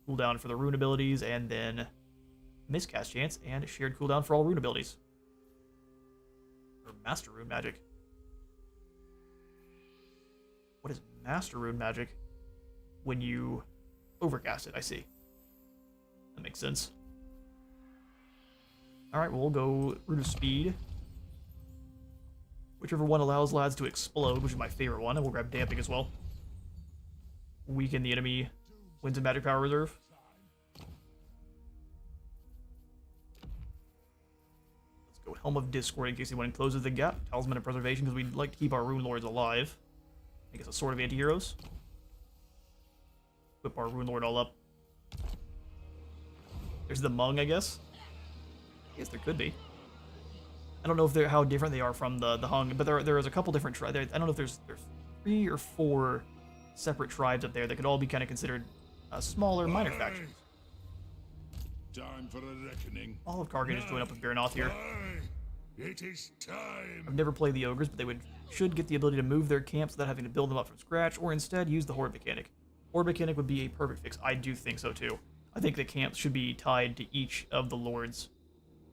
Cooldown for the rune abilities, and then miscast chance and shared cooldown for all rune abilities. Or master rune magic. Master Rune magic when you overcast it. I see. That makes sense. Alright, well, we'll go Root of Speed. Whichever one allows lads to explode, which is my favorite one, and we'll grab Damping as well. Weaken the enemy. Wins a magic power reserve. Let's go Helm of Discord in case anyone closes the gap. Talisman of Preservation because we'd like to keep our Rune Lords alive. I guess a Sword of Anti-Heroes. Whip our Rune Lord all up. There's the Mung, I guess. I guess there could be. I don't know if they're how different they are from the Hung, but there is a couple different tribes. I don't know if there's 3 or 4 separate tribes up there that could all be kind of considered smaller, minor factions. Time for a reckoning. All of Kargan is joined up with Baranoth here. It is time. I've never played the Ogres, but they should get the ability to move their camps without having to build them up from scratch, or instead use the Horde mechanic. Horde mechanic would be a perfect fix. I do think so too. I think the camps should be tied to each of the lords.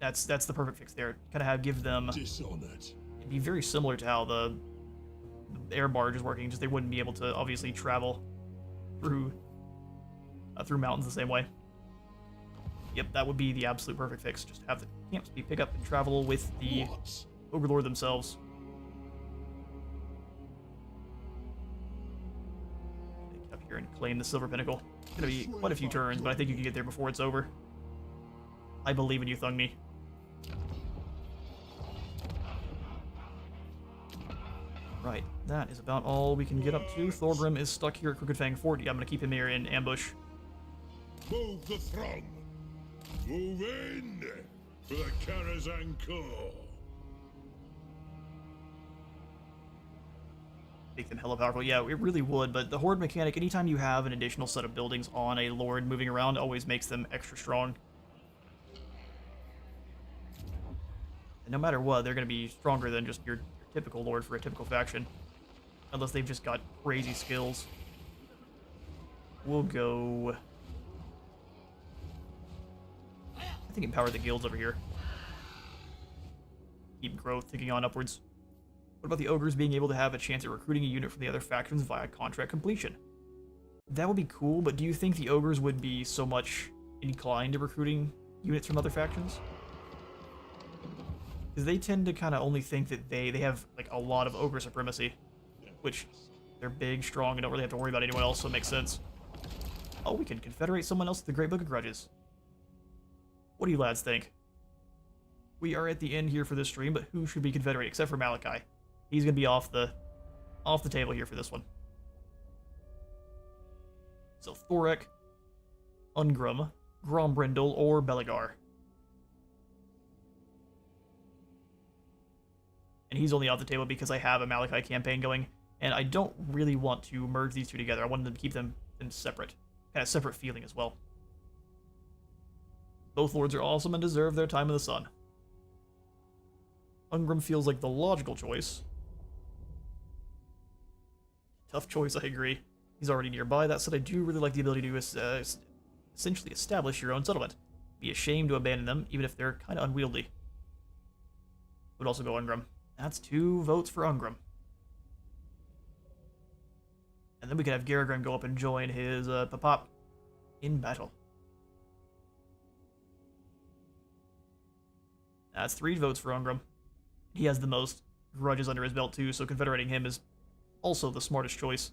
That's the perfect fix there. Kind of give them. Dishonored. It'd be very similar to how the air barge is working. Just they wouldn't be able to obviously travel through mountains the same way. Yep, that would be the absolute perfect fix. Just have the camps be pick up and travel with the Overlord themselves. Get up here and claim the Silver Pinnacle. It's gonna be quite a few turns, but I think you can get there before it's over. I believe in you, Thungni. Right, that is about all we can get up to. Thorgrim is stuck here at Crooked Fang Fort. Yeah, I'm gonna keep him here in ambush. Move the throng. Move in for the Karaz-a-Karak. Make them hella powerful. Yeah, it really would, but the Horde mechanic, anytime you have an additional set of buildings on a Lord moving around, always makes them extra strong. And no matter what, they're going to be stronger than just your typical Lord for a typical faction. Unless they've just got crazy skills. We'll go... I think empower the guilds over here. Keep growth ticking on upwards. What about the Ogres being able to have a chance at recruiting a unit from the other factions via contract completion? That would be cool, but do you think the Ogres would be so much inclined to recruiting units from other factions? Because they tend to kind of only think that they have like a lot of Ogre supremacy, which they're big, strong, and don't really have to worry about anyone else, so it makes sense. Oh, we can confederate someone else with the Great Book of Grudges. What do you lads think? We are at the end here for this stream, but who should be confederate except for Malachi? He's gonna be off the table here for this one. So Thorek, Ungrum, Grombrindle, or Belegar. And he's only off the table because I have a Malachi campaign going, and I don't really want to merge these two together. I wanted to keep them separate. Kind of separate feeling as well. Both lords are awesome and deserve their time in the sun. Ungrum feels like the logical choice. Tough choice, I agree. He's already nearby. That said, I do really like the ability to essentially establish your own settlement. Be ashamed to abandon them, even if they're kind of unwieldy. Would also go Ungrum. That's 2 votes for Ungrum. And then we could have Garagrim go up and join his Papap in battle. That's 3 votes for Ungrum. He has the most grudges under his belt too, so confederating him is also the smartest choice.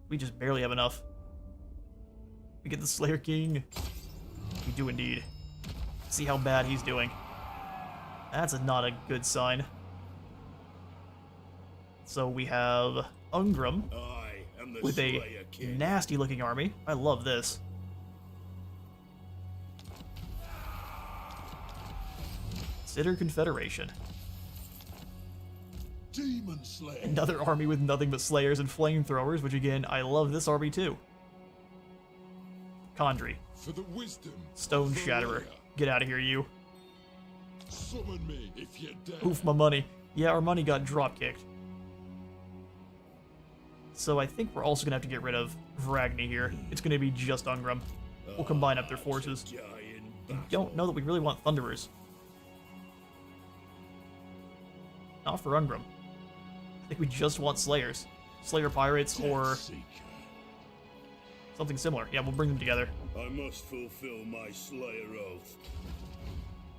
We just barely have enough. We get the Slayer King. We do indeed. See how bad he's doing. That's not a good sign. So we have Ungrum with a nasty looking army. I love this. Consider Confederation. Demon Slayer. Another army with nothing but Slayers and Flamethrowers, which again, I love this army too. Condry. For the wisdom. Stone Shatterer. Get out of here, you. Summon me if you dare. Oof, my money. Yeah, our money got drop-kicked. So I think we're also going to have to get rid of Vragni here. It's going to be just Ungrum. We'll combine up their forces. I don't know that we really want Thunderers. Not for Ungrum. I think we just want Slayers. Slayer Pirates or Seeker. something similar. Yeah, we'll bring them together. I must fulfill my Slayer oath.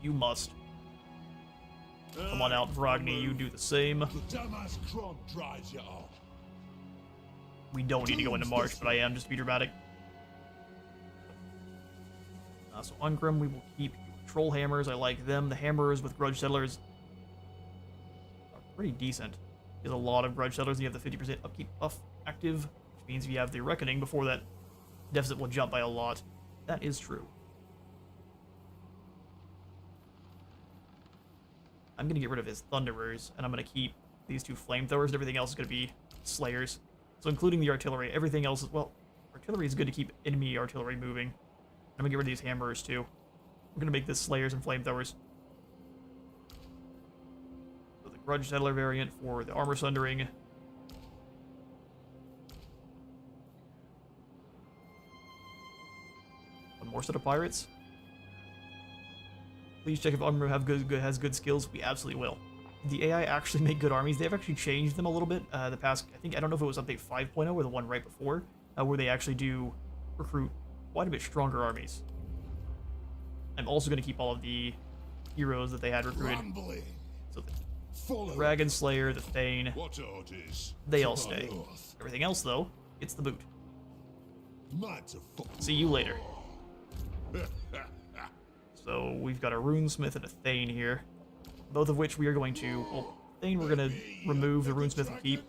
You must. Come on out, Vrogny, you do the same. The Damas Kron drives you on. We don't need to go into March, but I am just to be dramatic. So Ungrim, we will keep Troll Hammers. I like them. The Hammers with Grudge Settlers are pretty decent. There's a lot of Grudge Settlers, and you have the 50% upkeep buff active, which means if you have the Reckoning before that, deficit will jump by a lot. That is true. I'm going to get rid of his Thunderers, and I'm going to keep these two Flamethrowers, and everything else is going to be Slayers. So including the Artillery, everything else is, well, Artillery is good to keep enemy Artillery moving. I'm going to get rid of these Hammerers, too. We're going to make this Slayers and Flamethrowers. So the Grudge Settler variant for the Armor Sundering. One more set of Pirates. Please check if Ungrim has good skills. We absolutely will. The AI actually make good armies. They've actually changed them a little bit. The past, I don't know if it was update 5.0 or the one right before, where they actually do recruit quite a bit stronger armies. I'm also going to keep all of the heroes that they had recruited. Rambling. So the Follow. Dragon Slayer, the Thane, What orders? they all My stay. oath. Everything else, though, it's the boot. Mad to fuck. See you later. So we've got a Runesmith and a Thane here, both of which we are going to, well, Thane we're going to remove, the Runesmith will keep,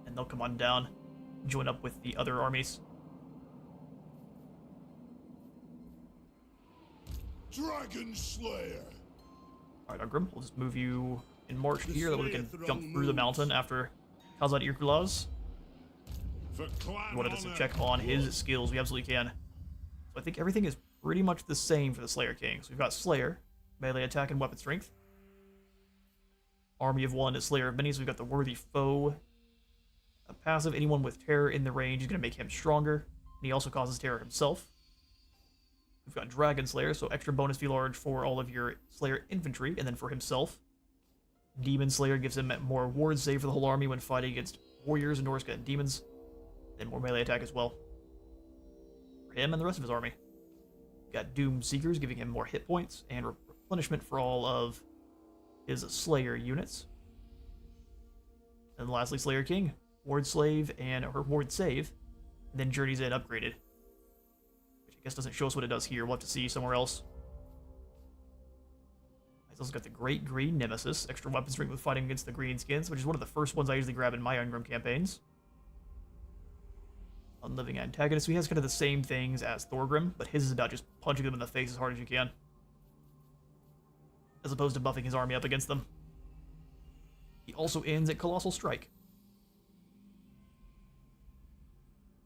and they'll come on down, join up with the other armies. Dragon Slayer. Alright, Ungrim, we'll just move you in March here, that way we can jump through the mountain after Karaz-a-Karak. For clan You wanted us to honor. check on his skills, we absolutely can. So I think everything is pretty much the same for the Slayer King. So we've got Slayer, melee attack and weapon strength. Army of one is Slayer of many, so we've got the Worthy Foe. A passive, anyone with terror in the range is going to make him stronger, and he also causes terror himself. We've got Dragon Slayer, so extra bonus feel large for all of your Slayer infantry, and then for himself. Demon Slayer gives him more ward save for the whole army when fighting against warriors and Norska and demons. Then more melee attack as well. For him and the rest of his army. We've got Doom Seekers giving him more hit points and replenishment for all of his Slayer units. And lastly, Slayer King, Ward Slave or Ward Save, and then Journeys In upgraded. Which I guess doesn't show us what it does here. We'll have to see somewhere else. He's also got the Great Green Nemesis, extra weapon strength with fighting against the Greenskins, which is one of the first ones I usually grab in my Ungrim campaigns. Unliving Antagonist, so he has kind of the same things as Thorgrim, but his is about just punching them in the face as hard as you can. As opposed to buffing his army up against them. He also ends at Colossal Strike,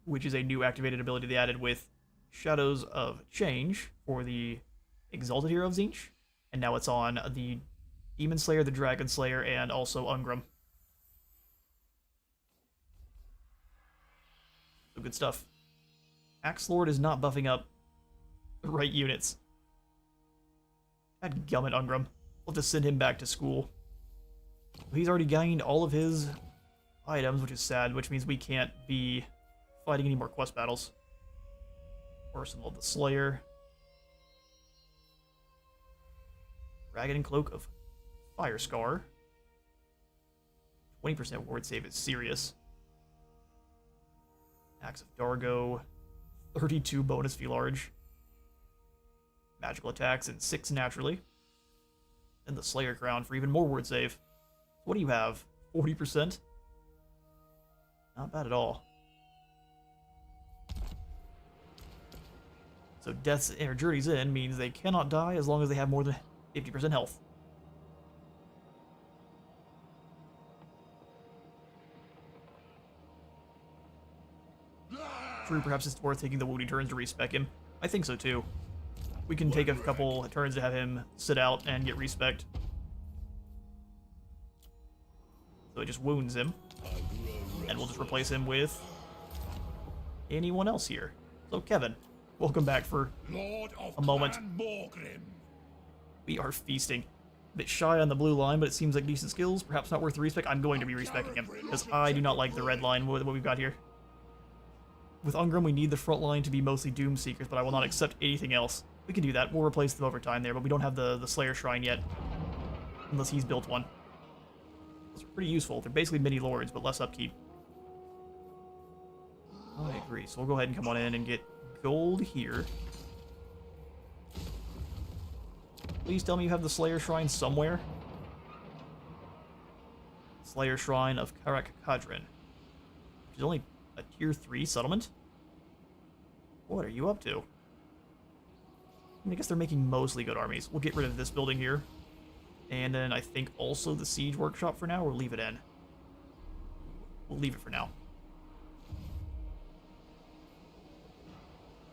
which is a new activated ability they added with Shadows of Change for the Exalted Hero of Tzeentch, and now it's on the Demon Slayer, the Dragon Slayer, and also Ungrim. So good stuff. Axe Lord is not buffing up the right units. God gummit, Ungrim. We'll just send him back to school. He's already gained all of his items, which is sad, which means we can't be fighting any more quest battles. Arsenal of the Slayer. Dragon and Cloak of Fire Scar. 20% ward save is serious. Axe of Dargo. 32 bonus fee large. Magical attacks and 6 naturally. And the Slayer Crown for even more ward save. What do you have? 40%? Not bad at all. So Death's or Journey's In means they cannot die as long as they have more than 50% health. True, perhaps it's worth taking the wounding turns to respec him. I think so too. We can take a couple turns to have him sit out and get respect. So it just wounds him. And we'll just replace him with anyone else here. So Kevin, welcome back for Lord of a moment. Clan Morgrim. We are feasting. A bit shy on the blue line, but it seems like decent skills. Perhaps not worth the respec. I'm going to be respecting him, because I do not like the red line, what we've got here. With Ungrim, we need the front line to be mostly Doom Seekers, but I will not accept anything else. We can do that. We'll replace them over time there, but we don't have the Slayer Shrine yet. Unless he's built one. Those are pretty useful. They're basically mini lords, but less upkeep. I agree. So we'll go ahead and come on in and get gold here. Please tell me you have the Slayer Shrine somewhere. Slayer Shrine of Karaz-a-Karak, which is only a tier 3 settlement. What are you up to? I guess they're making mostly good armies. We'll get rid of this building here. And then I think also the Siege Workshop for now, or leave it in. We'll leave it for now.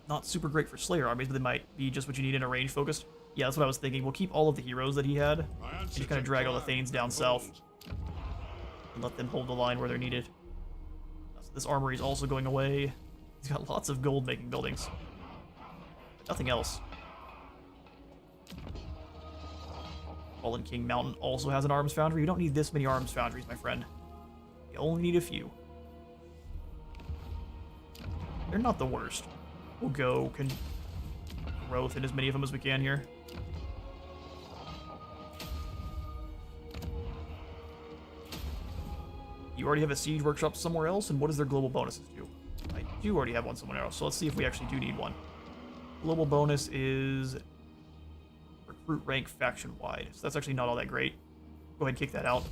Not super great for Slayer armies, but they might be just what you need in a range focused. Yeah, that's what I was thinking. We'll keep all of the heroes that he had, and just kind of drag all the Thanes down south. And let them hold the line where they're needed. So this armory is also going away. He's got lots of gold-making buildings. But nothing else. Fallen King Mountain also has an arms foundry. You don't need this many arms foundries, my friend. You only need a few. They're not the worst. We'll go growth in as many of them as we can here. You already have a Siege Workshop somewhere else, and what does their global bonuses do? I do already have one somewhere else, so let's see if we actually do need one. Global bonus is recruit rank faction-wide, so that's actually not all that great. Go ahead and kick that out.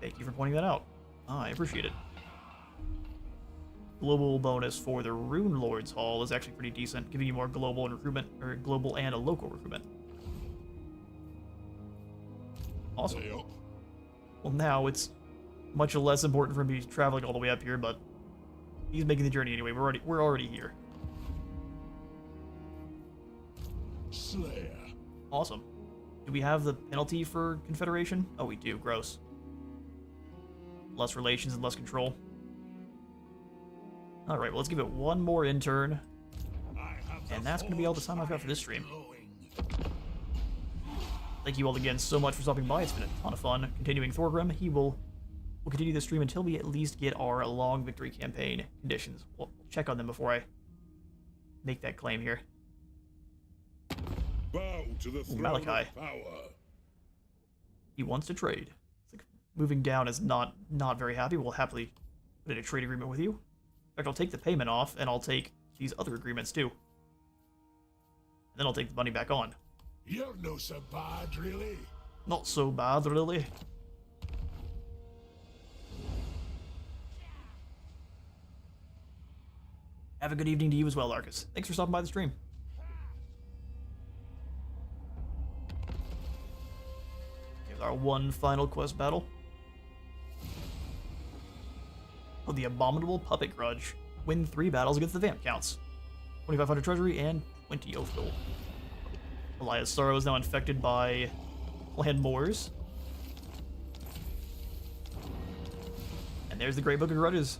Thank you for pointing that out. I appreciate it. Global bonus for the Rune Lord's Hall is actually pretty decent, giving you more global and recruitment, or global and a local recruitment. Awesome. Well, now it's much less important for him to be traveling all the way up here, but he's making the journey anyway. We're already here. Slayer. Awesome. Do we have the penalty for Confederation? Oh, we do. Gross. Less relations and less control. Alright, well, let's give it one more intern. And that's going to be all the time I've got for this stream. Thank you all again so much for stopping by. It's been a ton of fun. Continuing Thorgrim, we'll continue this stream until we at least get our long victory campaign conditions. We'll check on them before I make that claim here. Bow to the throne Malachi. of power. He wants to trade. It's like moving down is not very happy. We'll happily put in a trade agreement with you. In fact, I'll take the payment off, and I'll take these other agreements too. And then I'll take the money back on. You're no so bad, really. Not so bad, really. Have a good evening to you as well, Arcus. Thanks for stopping by the stream. Here's our one final quest battle. Oh, the Abominable Puppet Grudge. Win 3 battles against the Vamp Counts. 2,500 treasury and 20 oath gold. Elias Sorrow is now infected by Clan Moors. And there's the Great Book of Grudges.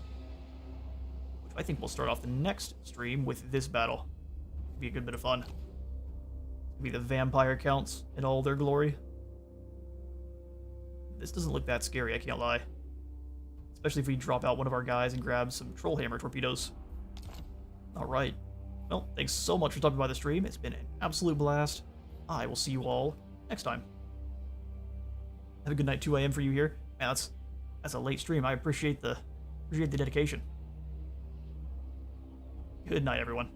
Which I think we'll start off the next stream with this battle. It'll be a good bit of fun. It'll be the Vampire Counts in all their glory. This doesn't look that scary, I can't lie. Especially if we drop out one of our guys and grab some Trollhammer torpedoes. Alright. Well, thanks so much for stopping by the stream. It's been an absolute blast. I will see you all next time. Have a good night, 2 a.m. for you here. Man, that's a late stream. I appreciate the dedication. Good night, everyone.